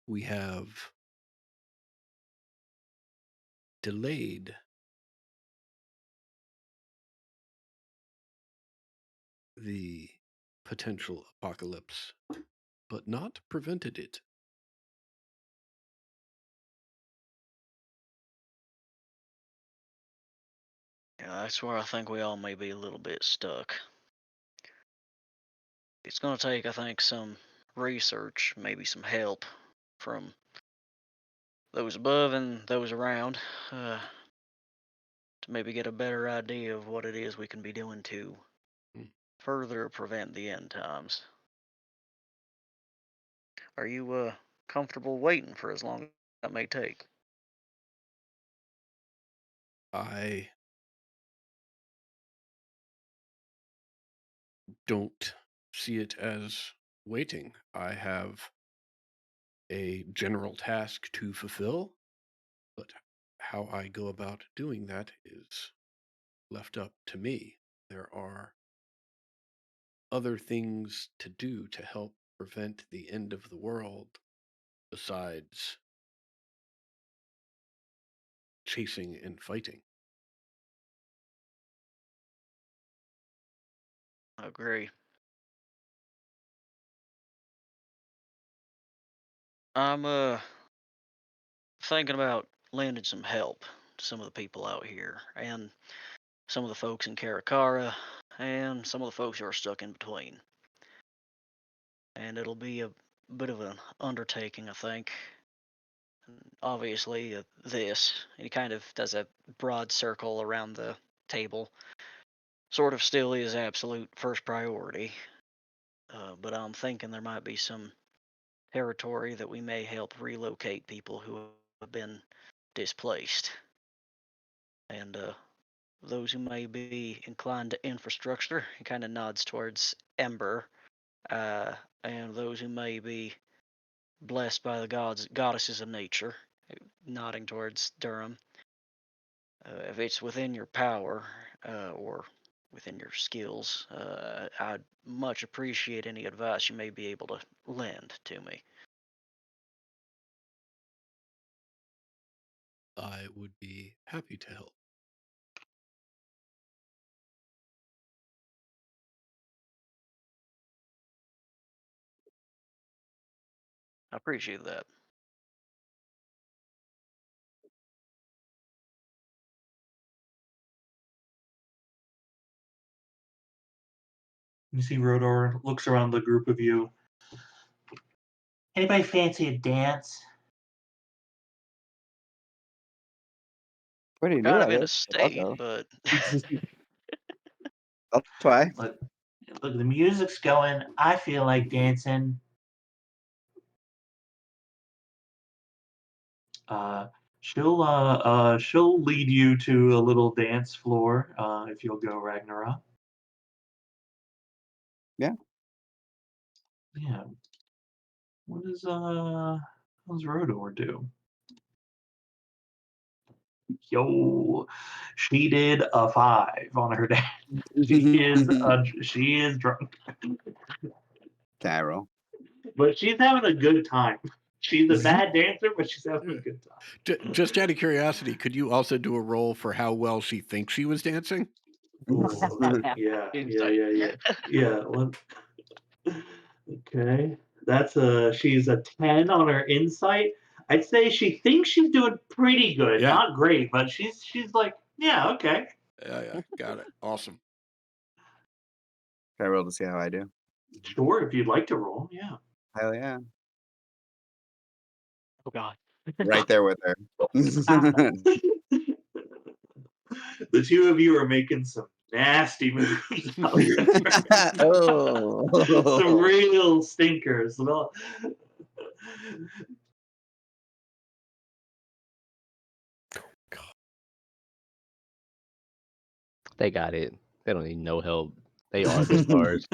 we have delayed the potential apocalypse, but not prevented it. Yeah, that's where I think we all may be a little bit stuck. It's going to take, I think, some research, maybe some help from those above and those around, to maybe get a better idea of what it is we can be doing to Hmm. further prevent the end times. Are you comfortable waiting for as long as that may take? I don't see it as waiting. I have a general task to fulfill, but how I go about doing that is left up to me. There are other things to do to help prevent the end of the world besides chasing and fighting. I agree. I'm thinking about lending some help to some of the people out here, and some of the folks in Karakara, and some of the folks who are stuck in between. And it'll be a bit of an undertaking, I think. And obviously, this, he kind of does a broad circle around the table, sort of still is absolute first priority. But I'm thinking there might be some territory that we may help relocate people who have been displaced. And those who may be inclined to infrastructure, he kind of nods towards Ember, and those who may be blessed by the goddesses of nature, nodding towards Durham. If it's within your power or within your skills, I'd much appreciate any advice you may be able to lend to me. I would be happy to help. I appreciate that. You see Rodor looks around the group of you. Anybody fancy a dance? Pretty We're new kind of at in a it. I'll state, go. but I'll try. Look, look, the music's going. I feel like dancing. Uh, she'll lead you to a little dance floor if you'll go, Ragnarok. Yeah. Yeah. What does Rodor do? Yo, she did a 5 on her dance. She is drunk, Carol. but she's having a good time. She's a bad dancer, but she's having a Yeah. good time. Just out of curiosity, could you also do a roll for how well she thinks she was dancing? Ooh, yeah, Insight. yeah. Okay, she's a 10 on her insight. I'd say she thinks she's doing pretty good, Yeah. not great, but she's like, yeah, okay. Yeah. Got it. Awesome. Can I roll to see how I do? Sure, if you'd like to roll, yeah. Hell yeah. Oh God. Right there with her. The two of you are making some nasty moves out there. Some Oh. real stinkers. Well, They got it. They don't need no help. They are the stars.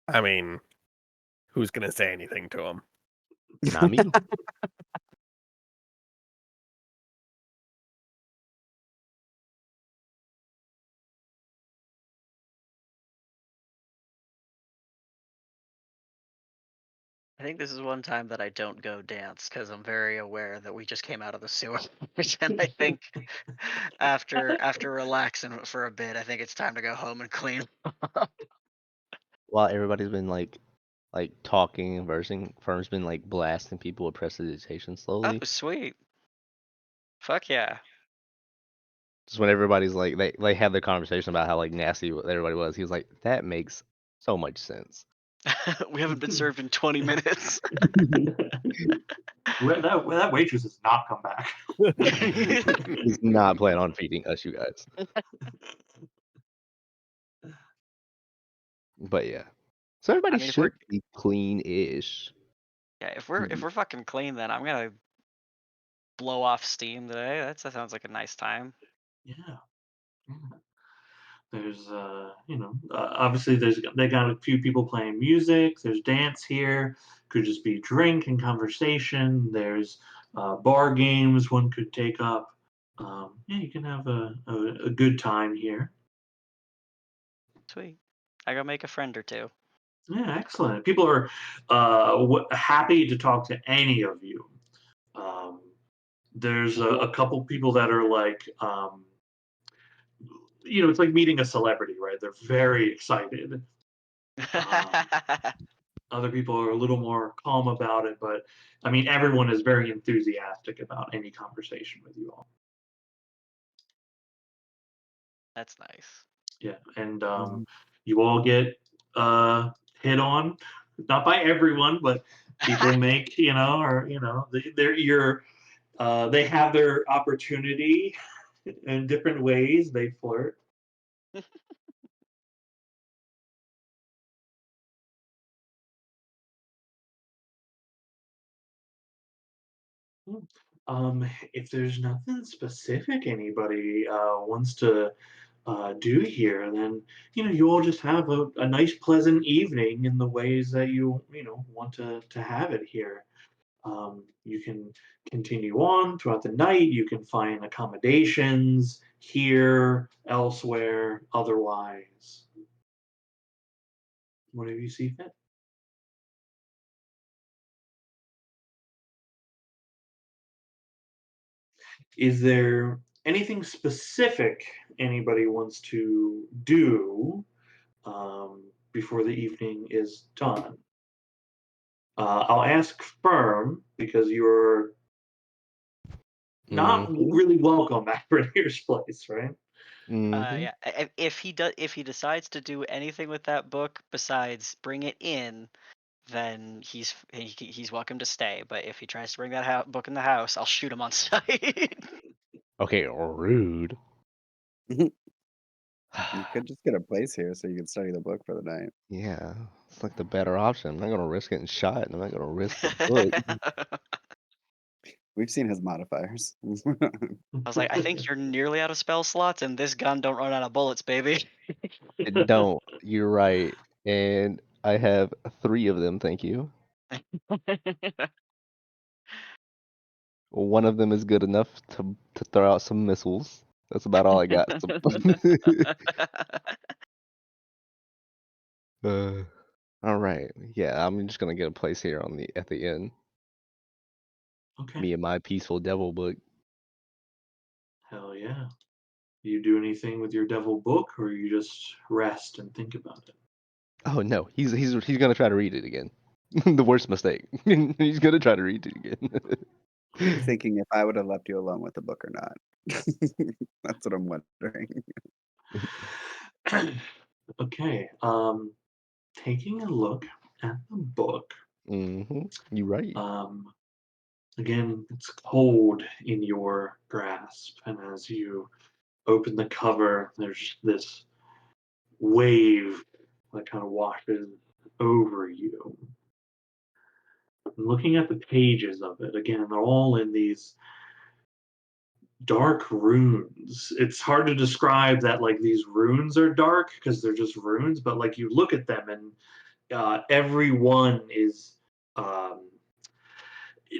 I mean, who's gonna say anything to him? Not me. I think this is one time that I don't go dance because I'm very aware that we just came out of the sewer, and I think after relaxing for a bit, I think it's time to go home and clean. While everybody's been like talking and versing, Firm's been like blasting people with prestidigitation Oh, slowly. sweet. Fuck yeah. Just when everybody's like they have their conversation about how like nasty everybody was, he was like, that makes so much sense. We haven't been served in 20 minutes. that waitress has not come back. He's not planning on feeding us, you guys. But yeah. So everybody mean, if we're should be clean-ish. yeah, if we're fucking clean, then I'm gonna blow off steam today. That sounds like a nice time. Yeah. Yeah. There's, obviously they got a few people playing music. There's dance here. Could just be drink and conversation. There's bar games one could take up. Yeah, you can have a good time here. Sweet. I go make a friend or two. Yeah, excellent. People are happy to talk to any of you. Um, there's a couple people that are like, it's like meeting a celebrity, right? They're very excited. Other people are a little more calm about it, but I mean, everyone is very enthusiastic about any conversation with you all. That's nice. Yeah, and Mhm. you all get hit on, not by everyone, but people make or they have their opportunity in different ways. They flirt. Hmm. If there's nothing specific anybody wants to do here, then you all just have a nice, pleasant evening in the ways that you want to have it here. You can continue on throughout the night. You can find accommodations here, elsewhere, otherwise, whatever you see fit. Is there anything specific anybody wants to do before the evening is done? I'll ask Firm because you're not Mm-hmm. really welcome at Renier's place, right? Mm-hmm. Yeah. If he decides to do anything with that book besides bring it in, then he's welcome to stay. But if he tries to bring that book in the house, I'll shoot him on sight. Okay, rude. You could just get a place here so you can study the book for the night. Yeah, it's like the better option. I'm not gonna risk getting shot, and I'm not gonna risk the book. We've seen his modifiers. I was like, I think you're nearly out of spell slots, and this gun don't run out of bullets, baby. It don't. You're right, and I have 3 of them. Thank you. One of them is good enough to throw out some missiles. That's about all I got. uh, all right. Yeah, I'm just gonna get a place here at the end. Okay. Me and my peaceful devil book. Hell yeah. You do anything with your devil book, or you just rest and think about it? Oh no, he's gonna try to read it again. The worst mistake. He's gonna try to read it again. Thinking if I would have left you alone with the book or not. That's what I'm wondering. Okay. Taking a look at the book. You right. Again, it's cold in your grasp, and as you open the cover, there's just this wave that kind of washes over you. And looking at the pages of it, again, they're all in these dark runes. It's hard to describe that like these runes are dark because they're just runes, but like you look at them and every one is um,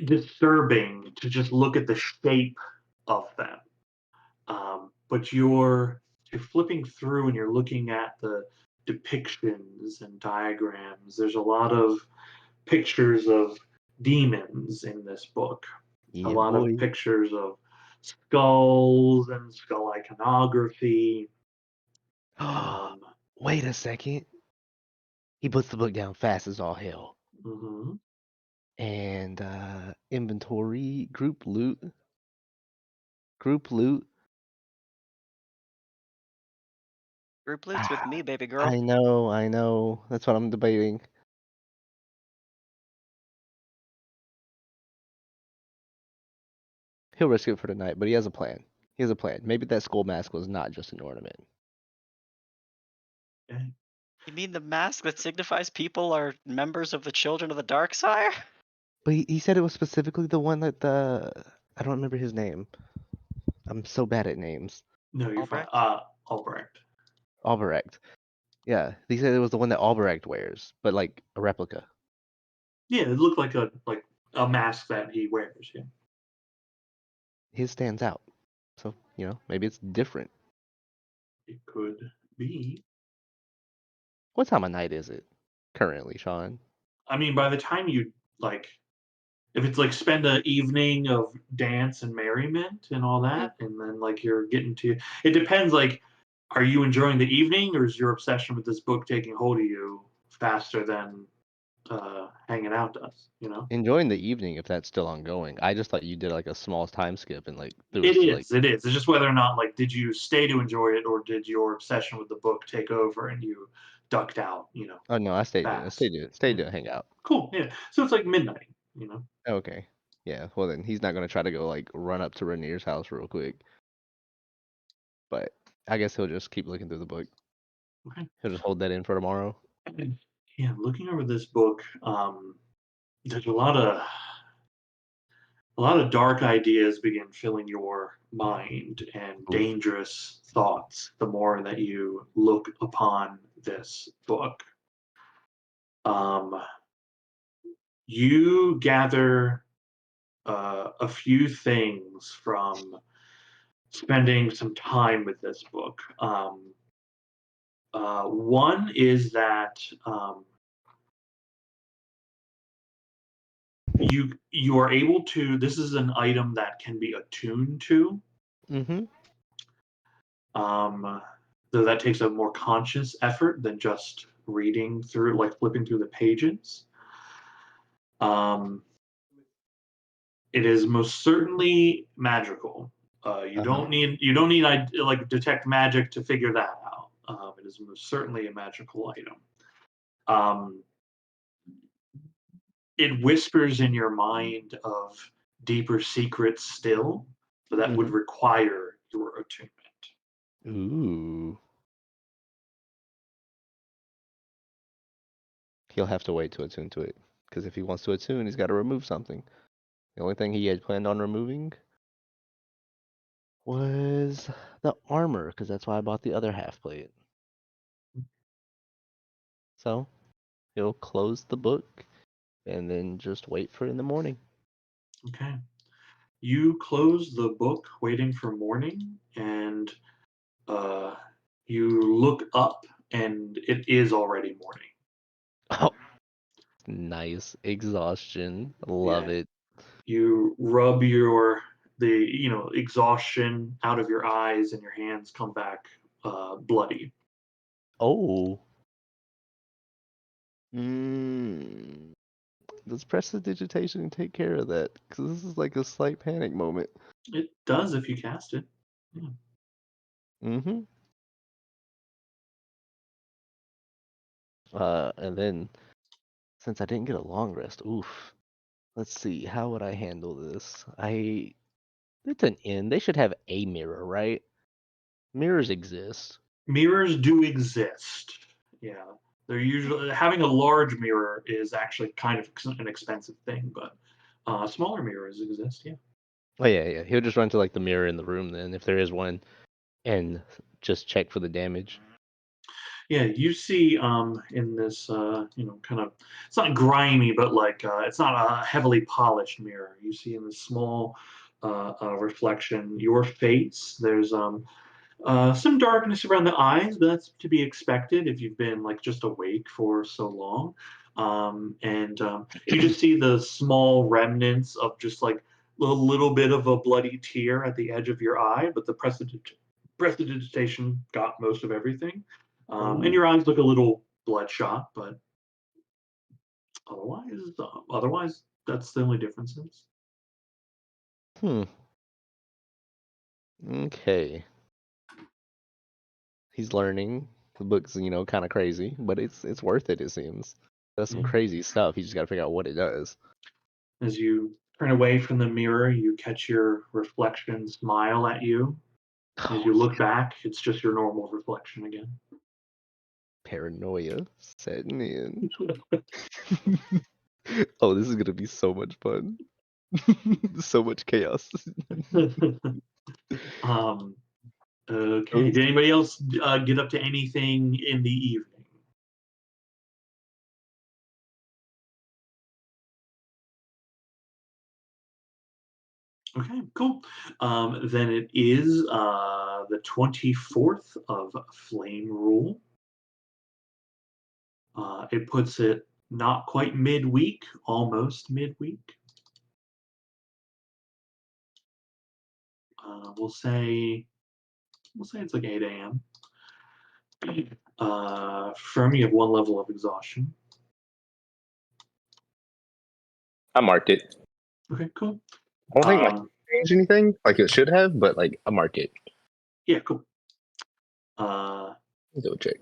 disturbing to just look at the shape of them. But you're flipping through and you're looking at the depictions and diagrams. There's a lot of pictures of demons in this book. A Yeah, lot of boy. pictures of skulls and skull iconography. Um, Wait a second. He puts the book down fast as all hell. mhm. And inventory, group loot. Group loot. Group loot's with me, baby girl. I know. That's what I'm debating. He'll risk it for tonight, but he has a plan. He has a plan. Maybe that skull mask was not just an ornament. Okay. You mean the mask that signifies people are members of the Children of the Dark Sire? But he said it was specifically the one that I don't remember his name. I'm so bad at names. No, you're fine. Albrecht? Albrecht. Albrecht. Yeah, he said it was the one that Albrecht wears, but like a replica. Yeah, it looked like a mask that he wears. Yeah. His stands out. So, maybe it's different. It could be. What time of night is it currently, Sean? I mean, by the time you like, if it's like spend an evening of dance and merriment and all that, and then like you're getting to, it depends. Like, are you enjoying the evening, or is your obsession with this book taking hold of you faster than hanging out does? You know. Enjoying the evening if that's still ongoing. I just thought you did like a small time skip and like threw It us to like. is. It is. It's just whether or not like did you stay to enjoy it, or did your obsession with the book take over and you ducked out? You know, Oh no, I stayed in. I fast. stayed Yeah. to hang out. Cool. Yeah. So it's like midnight. You know. Okay. Yeah. Well then he's not gonna try to go like run up to Rainier's house real quick. But I guess he'll just keep looking through the book. Okay. He'll just hold that in for tomorrow. Yeah. Looking over this book, there's a lot of dark ideas begin filling your mind and Ooh. dangerous thoughts the more that you look upon this book. Um, you gather a few things from spending some time with this book. One is that you are able to. This is an item that can be attuned to. Mm-hmm. Um, though that takes a more conscious effort than just reading through, like flipping through the pages. Um, it is most certainly magical. Uh-huh. You don't need like detect magic to figure that out. It is most certainly a magical item. Um, it whispers in your mind of deeper secrets still, but that would Mm-hmm. require your attunement. Ooh. He'll have to wait to attune to it. Because if he wants to attune, he's got to remove something. The only thing he had planned on removing was the armor, because that's why I bought the other half plate. So he'll close the book and then just wait for it in the morning. Okay. You close the book, waiting for morning, and uh, you look up, and it is already morning. Oh, nice exhaustion. Love Yeah. it. You rub the exhaustion out of your eyes and your hands come back bloody. Oh. Does prestidigitation take care of that? Because this is like a slight panic moment. It does if you cast it. Yeah. Mm-hmm. And then, since I didn't get a long rest, oof. Let's see, how would I handle this? It's an inn. They should have a mirror, right? Mirrors exist. Mirrors do exist. Yeah, they're usually having a large mirror is actually kind of an expensive thing, but smaller mirrors exist. Yeah. Oh yeah. He'll just run to like the mirror in the room then, if there is one, and just check for the damage. Yeah, you see in this kind of, it's not grimy, but like it's not a heavily polished mirror. You see in the small reflection your face. There's some darkness around the eyes, but that's to be expected if you've been like just awake for so long. And you just see the small remnants of just like a little bit of a bloody tear at the edge of your eye, but the prestidigitation got most of everything. And your eyes look a little bloodshot, but otherwise, that's the only differences. Hmm. Okay. He's learning. The book's, kind of crazy, but it's worth it, it seems. That's some Yeah. crazy stuff. You just gotta figure out what it does. As you turn away from the mirror, you catch your reflection smile at you. As Oh, you look back, it's just your normal reflection again. paranoia setting in. Oh, this is gonna be so much fun. So much chaos. um, okay. Those- Did anybody else get up to anything in the evening? Okay, cool. Then it is the 24th of Flame Rule. It puts it not quite midweek, almost midweek. We'll say it's like 8 a.m. Firm, you have one level of exhaustion. I marked it. Okay, cool. I don't think my Um, changed anything like it should have, but like I marked it. yeah, cool. Let's go check.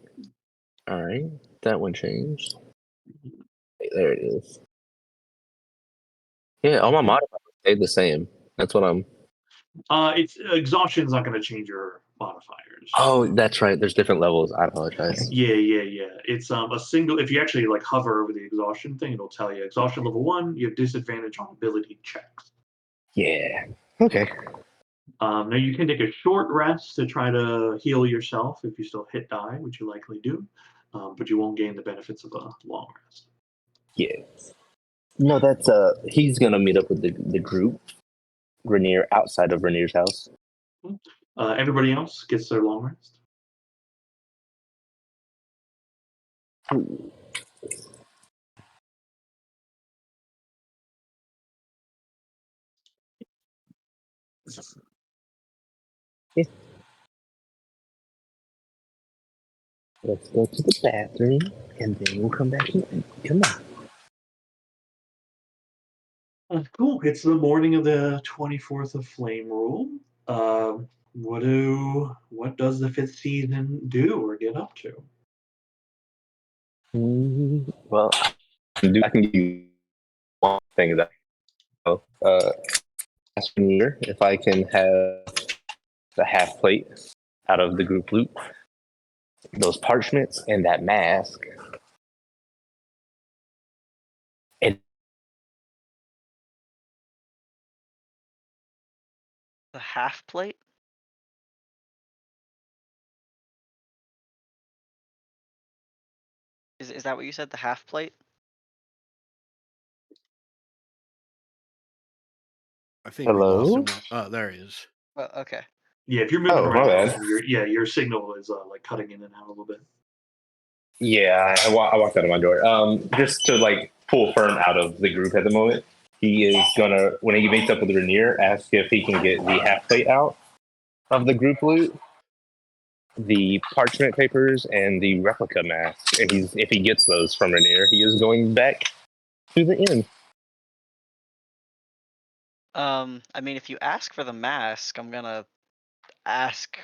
All right, that one changed. Hey, there it is. Yeah, all my modifiers stayed the same. That's what I'm. It's exhaustion's not going to change your modifiers. Oh, that's right. There's different levels. I apologize. Yeah. It's a single. If you actually like hover over the exhaustion thing, it'll tell you exhaustion level 1. You have disadvantage on ability checks. Yeah. Okay. Now you can take a short rest to try to heal yourself if you still hit die, which you likely do, but you won't gain the benefits of a long rest. Yeah. No, that's he's gonna meet up with the group, Rainier, outside of Rainier's house. Everybody else gets their long rest. Yeah. Let's go to the bathroom and then we'll come back in. Come on. Cool. It's the morning of the 24th of Flame Rule. What does the 5th season do or get up to? Well, I can give you one thing that ask Rainier if I can have the half plate out of the group loot, those parchments, and that mask. And The half plate? Is that what you said? The half plate? I think we lost him. hello? Oh, there he is. Well, okay. Yeah, if you're moving Oh, my around, bad. your signal is like cutting in and out a little bit. Yeah, I walked out of my door. Just to like pull Firm out of the group at the moment. he is gonna, when he meets up with Rainier, ask if he can get the half plate out of the group loot, the parchment papers, and the replica mask. And if he gets those from Rainier, he is going back to the inn. I mean, if you ask for the mask, I'm gonna ask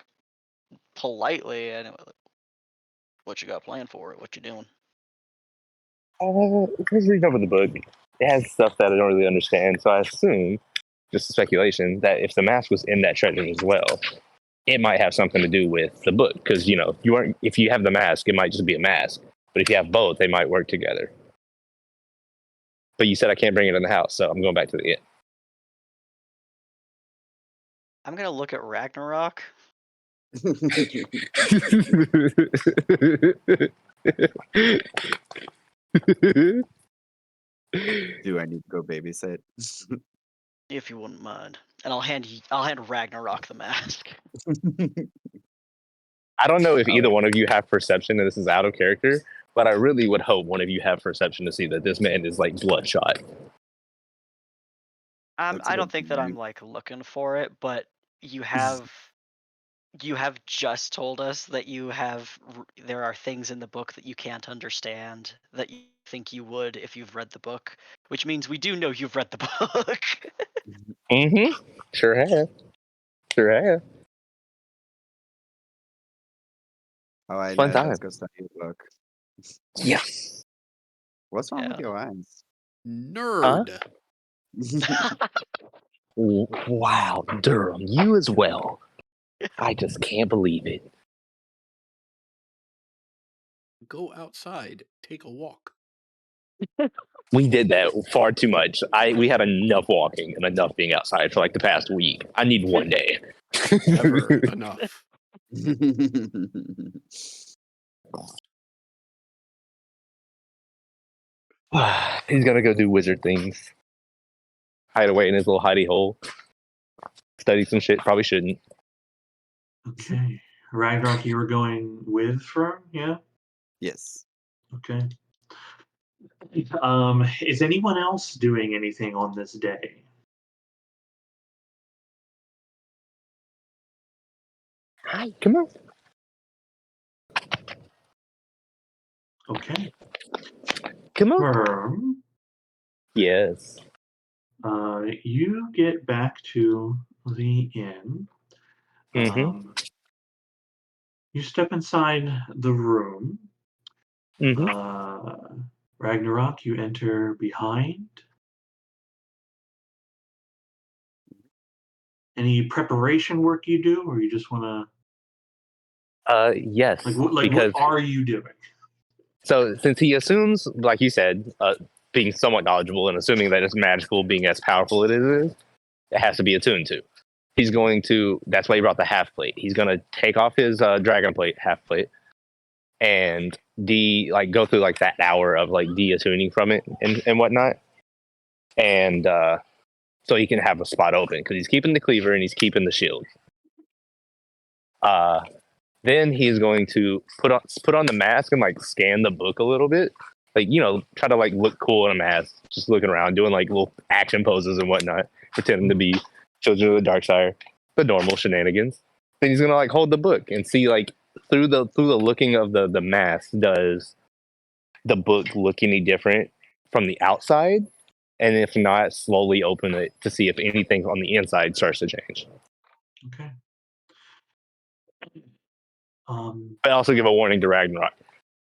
politely, and what you got planned for it? What you doing? I was reading over the book. It has stuff that I don't really understand, so I assume, just speculation, that if the mask was in that treasure as well, it might have something to do with the book. Because if you have the mask, it might just be a mask. But if you have both, they might work together. But you said I can't bring it in the house, so I'm going back to the inn. I'm gonna look at Ragnarok. Do I need to go babysit? If you wouldn't mind, and I'll hand Ragnarok the mask. I don't know if either one of you have perception, and this is out of character, but I really would hope one of you have perception to see that this man is like bloodshot. That's a I don't good think that I'm point. like looking for it, but you have just told us that there are things in the book that you can't understand that you think you would if you've read the book, which means we do know you've read the book. Mm-hmm. Sure have. Oh, I Fun know. time. Let's go study the book. Yeah. What's wrong with Yeah. your eyes? Nerd. Wow, Durham, you as well. I just can't believe it. Go outside. Take a walk. We did that far too much. We had enough walking and enough being outside for like the past week. I need one day. Never enough. He's gonna go do wizard things. Hide away in his little hidey hole. Study some shit. Probably shouldn't. Okay. Ragnarok, you were going with Fern, yeah? Yes. Okay. Is anyone else doing anything on this day? Hi, come on. Okay. Come on. Fern, Yes. you get back to the inn. Mm-hmm. You step inside the room. Mm-hmm. Ragnarok, you enter behind. Any preparation work you do, or you just want Yes. to what Because are you doing? so since he assumes, like you said, being somewhat knowledgeable and assuming that it's magical, being as powerful as it is, it has to be attuned to. He's going to. That's why he brought the half plate. He's going to take off his dragon plate, half plate, and go through like that hour of like de-attuning from it and whatnot, and so he can have a spot open because he's keeping the cleaver and he's keeping the shield. Then he's going to put on the mask and like scan the book a little bit, like try to like look cool in a mask, just looking around, doing like little action poses and whatnot, pretending to be children of the dark side, the normal shenanigans. Then he's gonna like hold the book and see like through the looking of the mask, does the book look any different from the outside? And if not, slowly open it to see if anything on the inside starts to change. Okay. But also give a warning to Ragnarok.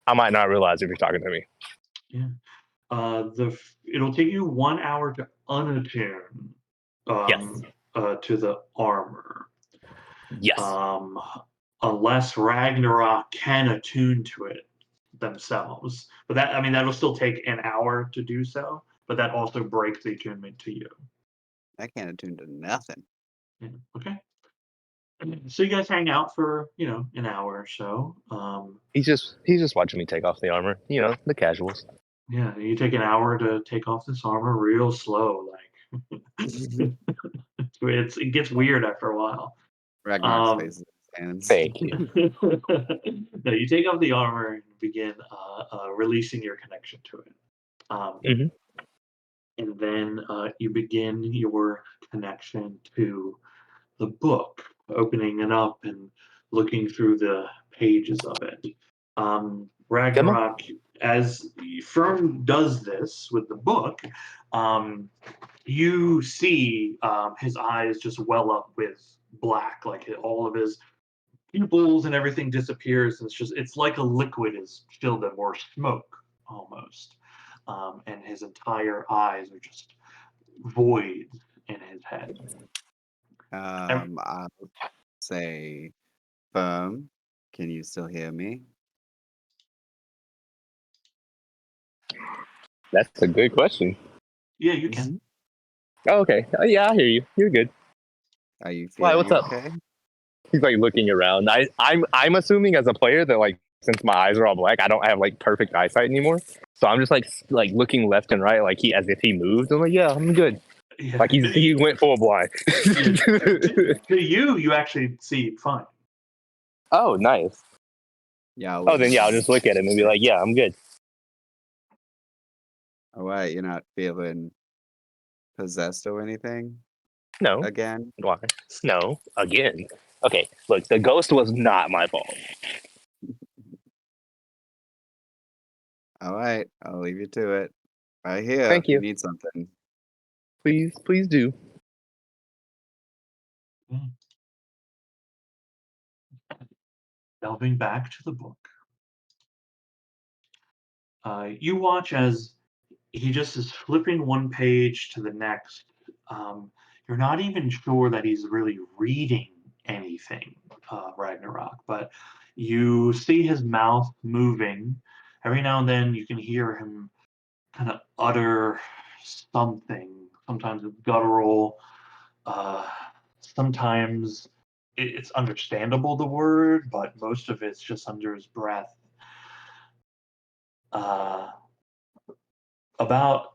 I might not realize if you're talking to me. Yeah. It'll take you 1 hour to unattune Yes. to the armor. Yes. Unless Ragnarok can attune to it themselves. But that'll still take an hour to do so, but that also breaks the attunement to you. I can't attune to nothing. Yeah. Okay. So you guys hang out for, an hour or so. He's just watching me take off the armor. The casuals. Yeah, you take an hour to take off this armor real slow, like it gets weird after a while. Ragnarok's face in his hands. Thank you. No, you take off the armor and begin releasing your connection to it. Mhm. and then you begin your connection to the book, opening it up and looking through the pages of it. Come on. Ragnarok, as Firm does this with the book, you see his eyes just well up with black, like all of his pupils and everything disappears. And it's like a liquid is filled in, or smoke almost, and his entire eyes are just void in his head. I'll say, Firm, can you still hear me? That's a good question. Yeah, you can. Oh, okay. Oh, yeah, I hear you. You're good. Are you Why, feeling what's up? okay? He's like looking around. I'm assuming as a player that like since my eyes are all black, I don't have like perfect eyesight anymore. So I'm just like looking left and right, like he as if he moved. I'm like, yeah, I'm good. Yeah. Like he went full blind. Yeah. To you actually see fine. Oh, nice. Yeah. Oh, then yeah, I'll just look at him and be like, yeah, I'm good. All right, you're not feeling possessed or anything No. again? Why? No. Again. Okay. Look, the ghost was not my fault. All right, I'll leave you to it. Right here, Thank if you you. need something. Please do. Delving back to the book. You watch as he just is flipping one page to the next. You're not even sure that he's really reading anything, Ragnarok, but you see his mouth moving. Every now and then you can hear him kind of utter something. Sometimes it's guttural. Sometimes it's understandable, the word, but most of it's just under his breath. Uh, about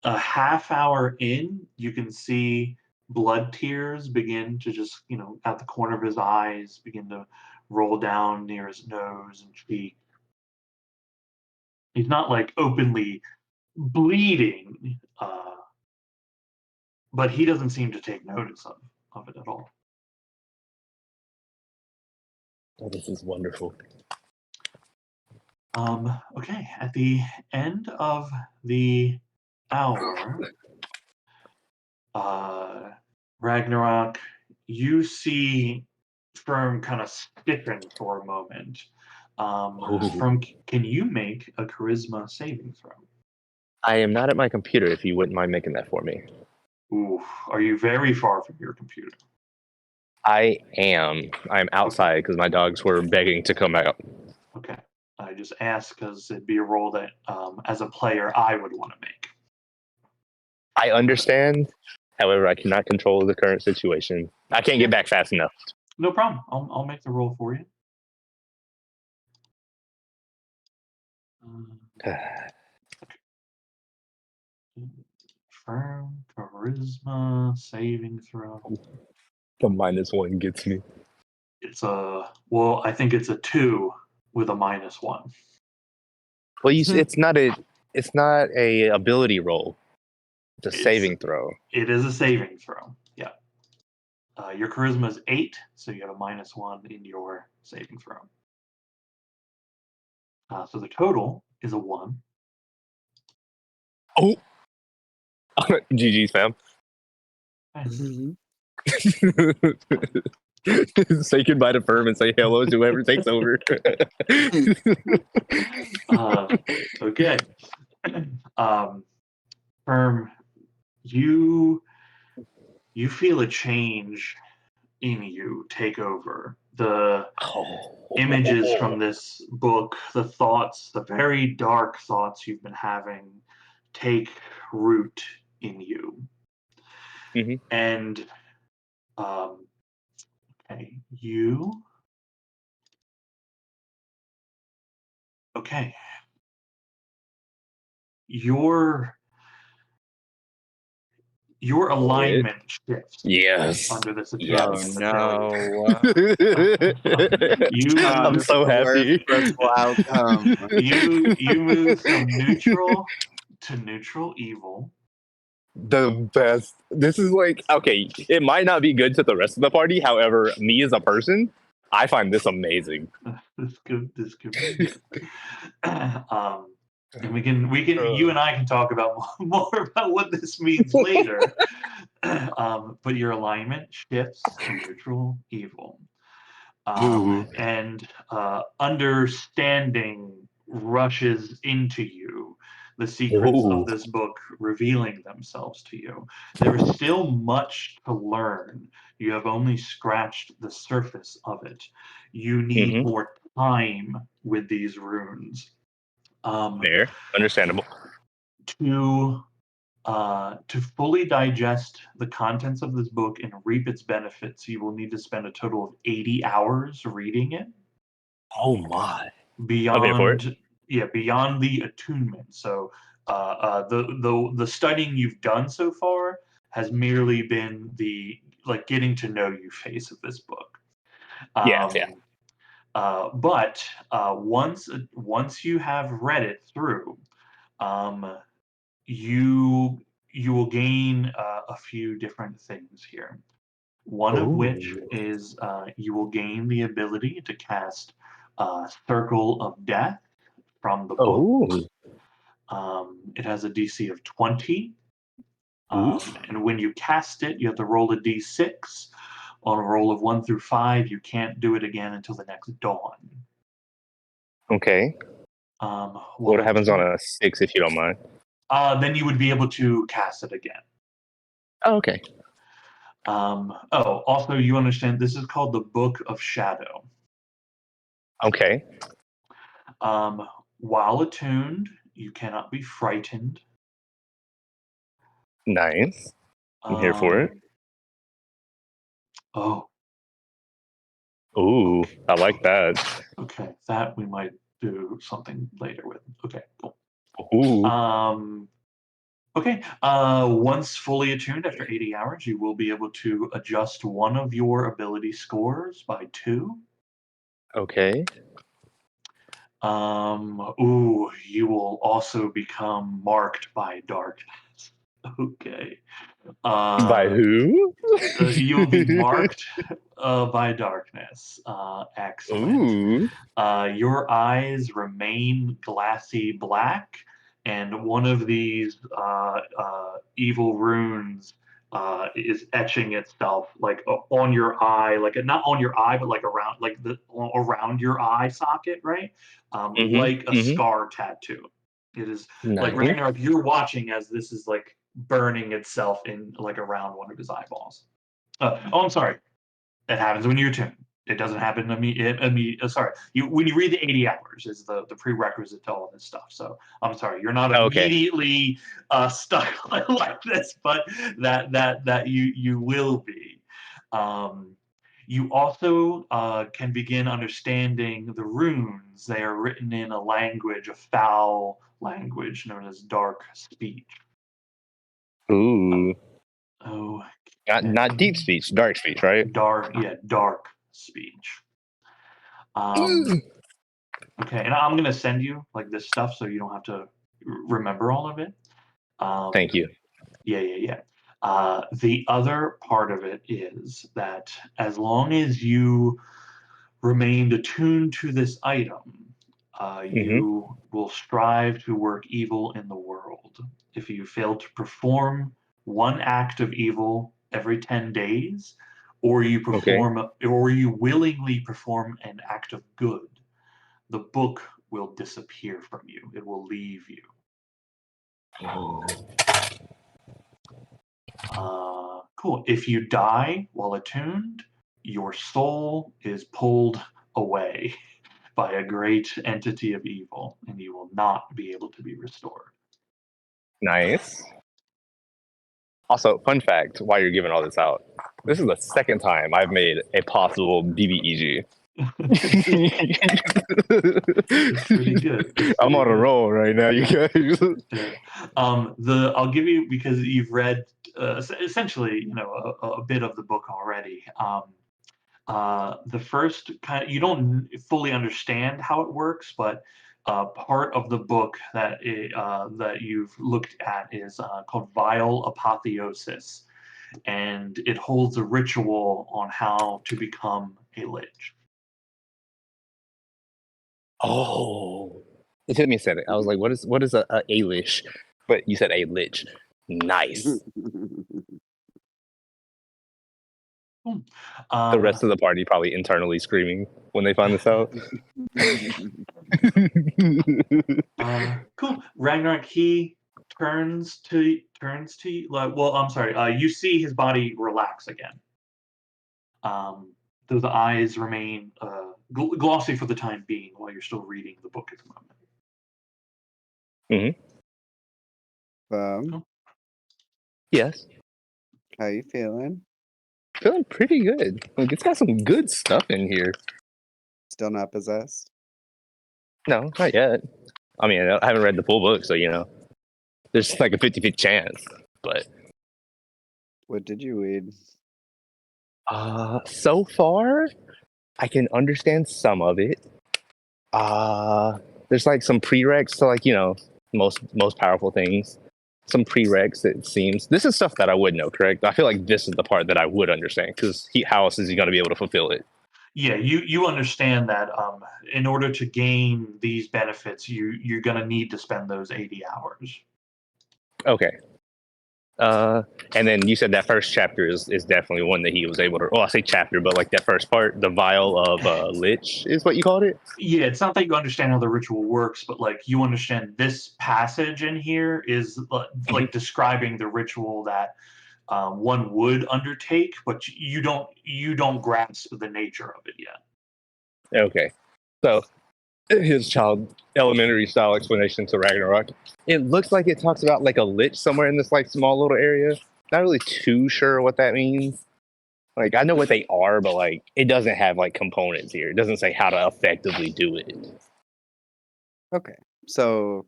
a half hour in, you can see blood tears begin to just, at the corner of his eyes, begin to roll down near his nose and cheek. He's not like openly bleeding, but he doesn't seem to take notice of it at all. Oh, this is wonderful. Okay, at the end of the hour, Ragnarok, you see Firm kind of stiffen for a moment. Firm, can you make a charisma saving throw? I am not at my computer. If you wouldn't mind making that for me. Ooh, are you very far from your computer? I am. I'm outside because my dogs were begging to come out. Okay. I just asked because it'd be a roll that, as a player, I would want to make. I understand. However, I cannot control the current situation. I can't get back fast enough. No problem. I'll make the roll for you. Firm charisma saving throw. The -1 gets me. It's I think it's a 2 with a -1. Well, it's not a ability roll. It's a saving throw. It is a saving throw. Yeah. Your charisma is 8, so you have a -1 in your saving throw. So the total is a 1. Oh, GG's, fam. Say goodbye to Firm and say hello to whoever takes over. Okay. Firm, you feel a change in you take over. The images from this book, the thoughts, the very dark thoughts you've been having, take root in you. Mm-hmm. And okay, your alignment shifts. Yes. Under this attack. Yes. Oh no. I'm so happy. Stressful outcome. You move from neutral to neutral evil, the best. This is like, okay, it might not be good to the rest of the party. However, me as a person, I find this amazing. This could be good. And you and I can talk about more about what this means later. But your alignment shifts to neutral evil. Ooh. And understanding rushes into you, the secrets Ooh. of this book revealing themselves to you. There is still much to learn. You have only scratched the surface of it. You need Mm-hmm. more time with these runes. Fair. Understandable. To fully digest the contents of this book and reap its benefits, you will need to spend a total of 80 hours reading it. Oh my. Okay, for it. Beyond the attunement. So the studying you've done so far has merely been the like getting to know you phase of this book. Yeah, Um, yeah. but once you have read it through, um, you will gain a few different things here. One of which Ooh. is you will gain the ability to cast Circle of Death from the book. Oh. It has a DC of 20. Oof. And when you cast it, you have to roll a d6. On a roll of 1 through 5, you can't do it again until the next dawn. Okay. What While happens on attuned, a 6 if you don't mind? then you would be able to cast it again. Oh, okay. Also, you understand this is called the Book of Shadow. Okay. While attuned, you cannot be frightened. Nice. I'm here for it. Oh, Ooh, I like that. okay. That we might do something later with. Okay, cool. Ooh. Okay. Once fully attuned after 80 hours, you will be able to adjust one of your ability scores by 2. Okay. You will also become marked by darkness. Okay. By who? You will be marked by darkness. Excellent. Ooh. Your eyes remain glassy black, and one of these evil runes is etching itself like on your eye, like not on your eye, but like around, like around your eye socket, right? Like a Mm-hmm. scar tattoo. It is like Nice. Ragnarok. You're watching as this is like burning itself in like around one of his eyeballs. I'm sorry. That happens when you're tuned. It doesn't happen sorry. When you read the 80 hours is the prerequisite to all this stuff. So I'm sorry, you're not Okay. immediately stuck like this, but that you will be. You also can begin understanding the runes. They are written in a language, a foul language known as dark speech. Ooh. Oh, Not deep speech, dark speech, right? dark speech. Um, okay, and I'm gonna send you like this stuff so you don't have to remember all of it. Thank you. Yeah. The other part of it is that as long as you remained attuned to this item, Mm-hmm. you will strive to work evil in the world. If you fail to perform one act of evil every 10 days, Okay. or you willingly perform an act of good, the book will disappear from you. It will leave you. Cool. If you die while attuned, your soul is pulled away by a great entity of evil, and you will not be able to be restored. Nice. Also, fun fact, while you're giving all this out, this is the second time I've made a possible BBEG. It's pretty good. I'm on a roll right now, you guys. Yeah. I'll give you, because you've read essentially, a bit of the book already. The first kind of, you don't fully understand how it works, but part of the book that you've looked at is called Vile Apotheosis, and it holds a ritual on how to become a lich. Oh, it took me a second. I was like, what is a lich? But you said a lich. Nice. The Um, rest of the party probably internally screaming when they find this out. cool. Ragnarok, he turns to you. Like, well, I'm sorry. You see his body relax again. Though the eyes remain glossy for the time being while you're still reading the book at the moment. Cool. Yes, How you feeling? feeling pretty good. Like it's got some good stuff in here. Still not possessed? No, not yet. I mean, I haven't read the full book, so there's like a 50-50 chance. But What did you read? so far, I can understand some of it. There's like some prereqs to most powerful things. Some prereqs, it seems. This is stuff that I would know, correct? I feel like this is the part that I would understand because how else is he going to be able to fulfill it? Yeah, you understand that in order to gain these benefits, you're gonna need to spend those 80 hours. Okay. And then you said that first chapter is definitely one that he was able to. Oh, I say chapter, but like that first part, the vial of lich is what you called it. Yeah, it's not that you understand how the ritual works, but like you understand this passage in here is like describing the ritual that one would undertake, but you don't grasp the nature of it yet. Okay. So his child elementary style explanation to Ragnarok. It looks like it talks about like a lich somewhere in this like small little area. Not really too sure what that means. Like I know what they are, but like it doesn't have like components here. It doesn't say how to effectively do it. Okay. So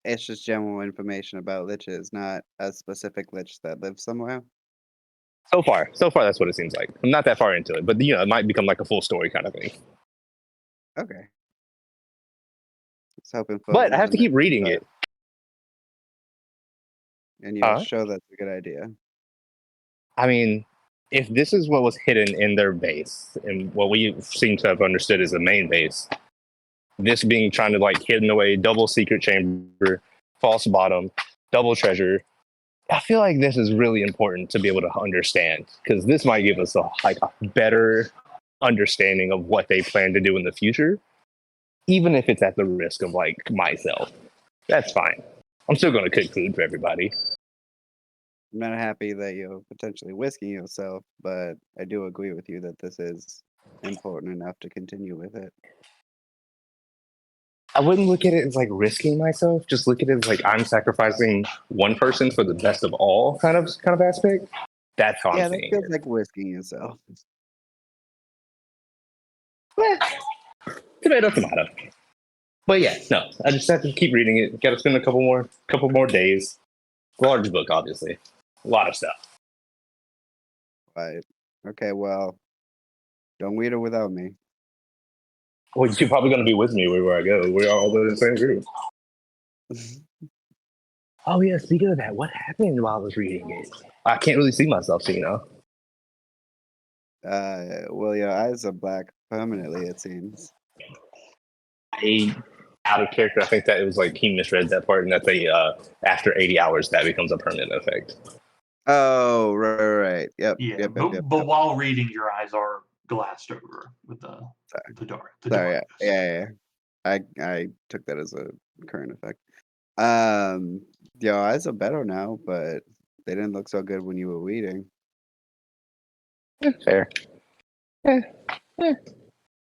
it's just general information about liches, not a specific lich that lives somewhere. So far, that's what it seems like. I'm not that far into it, but it might become like a full story kind of thing. Okay. It's hoping for But I more have to than keep that, reading but- it. And you'll show that's a good idea. I mean, if this is what was hidden in their base and what we seem to have understood is the main base, this being trying to like hidden away, double secret chamber, false bottom, double treasure. I feel like this is really important to be able to understand because this might give us a better understanding of what they plan to do in the future, even if it's at the risk of like myself. That's fine. I'm still going to cook food for everybody. I'm not happy that you're potentially whisking yourself, but I do agree with you that this is important enough to continue with it. I wouldn't look at it as like risking myself. Just look at it as like I'm sacrificing one person for the best of all kind of aspect. That's how Yeah, I'm that seeing feels it. like whisking yourself. Tomato, tomato. But yeah, no. I just have to keep reading it. Got to spend a couple more days. Large book, obviously. A lot of stuff. Right. Okay, well, don't read it without me. Well, you're probably going to be with me wherever I go. We're all in the same group. Oh yeah, speaking of that, what happened while I was reading it? I can't really see myself, Well, your eyes are black permanently, it seems. Out of character, I think that it was like he misread that part, and that they after 80 hours that becomes a permanent effect. Oh, right. Yep. Yeah, Yep. but while reading, your eyes are glassed over with the dark. Sorry. darkness. Yeah. I took that as a current effect. Your eyes are better now, but they didn't look so good when you were reading. Fair.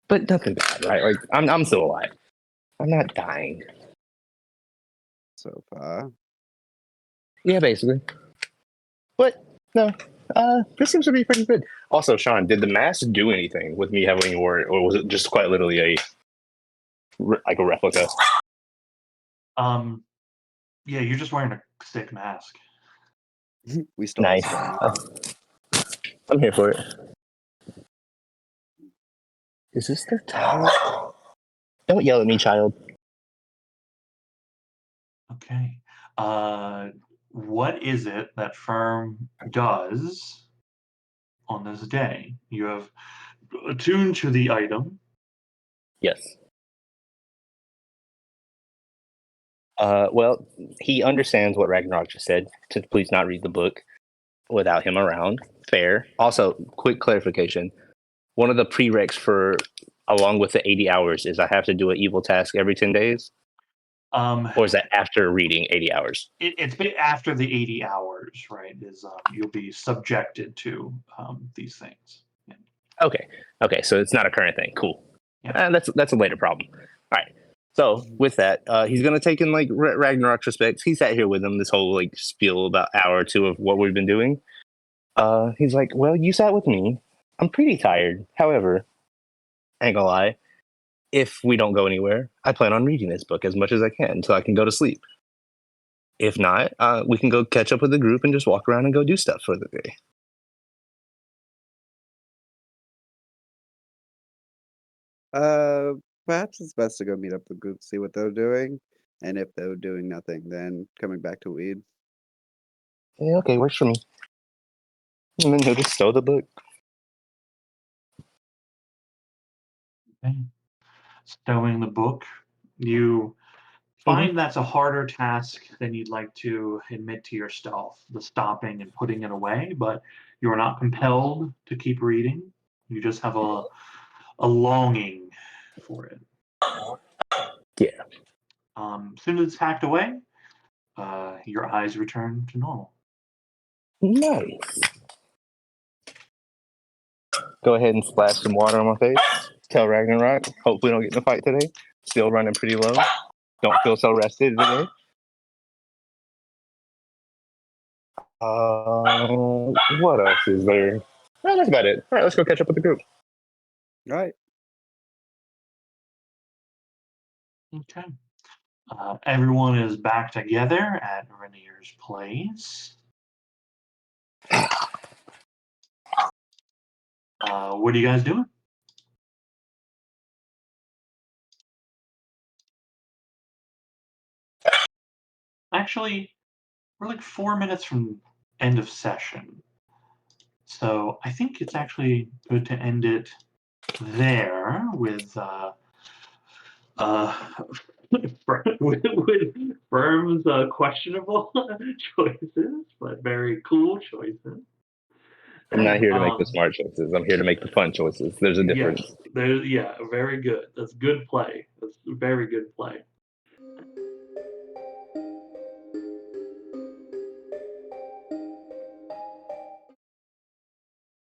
But nothing bad, right? Like I'm still alive. I'm not dying. So far. Yeah, basically. But no, this seems to be pretty good. Also, Sean, did the mask do anything with me having wore it, or was it just quite literally a replica? Yeah, you're just wearing a sick mask. We stole Nice. this from you. I'm here for it. Is this their tower? Don't yell at me, child. Okay. What is it that Firm does on this day? You have attuned to the item. Yes. Well, he understands what Ragnarok just said to please not read the book without him around. Fair. Also, quick clarification. One of the prereqs for along with the 80 hours is I have to do an evil task every 10 days, Um, or is that after reading 80 hours? it's after the 80 hours, right? Is you'll be subjected to these things. Yeah. Okay, so it's not a current thing. Cool. Yeah. That's a later problem. All right. So with that, he's gonna take in like Ragnarok's respects. He sat here with him this whole like spiel about hour or two of what we've been doing. He's like, "Well, you sat with me. I'm pretty tired. However, I ain't gonna lie. If we don't go anywhere, I plan on reading this book as much as I can until I can go to sleep. If not, we can go catch up with the group and just walk around and go do stuff for the day." Perhaps it's best to go meet up the group, see what they're doing, and if they're doing nothing, then coming back to weed. Yeah, okay, works for me. And then he'll just stow the book. Okay. Stowing the book. You find that's a harder task than you'd like to admit to yourself, the stopping and putting it away, but you are not compelled to keep reading. You just have a longing for it. Yeah. As soon as it's hacked away, your eyes return to normal. Nice. Go ahead and splash some water on my face. Tell Ragnarok. Hope we don't get in a fight today. Still running pretty low. Don't feel so rested today. What else is there? Well, that's about it. All right, let's go catch up with the group. All right. Okay. Everyone is back together at Rainier's place. What are you guys doing? Actually, we're like 4 minutes from end of session. So I think it's actually good to end it there with with Firm's questionable choices, but very cool choices. I'm not here to make the smart choices. I'm here to make the fun choices. There's a difference. Yes, very good. That's good play. That's very good play.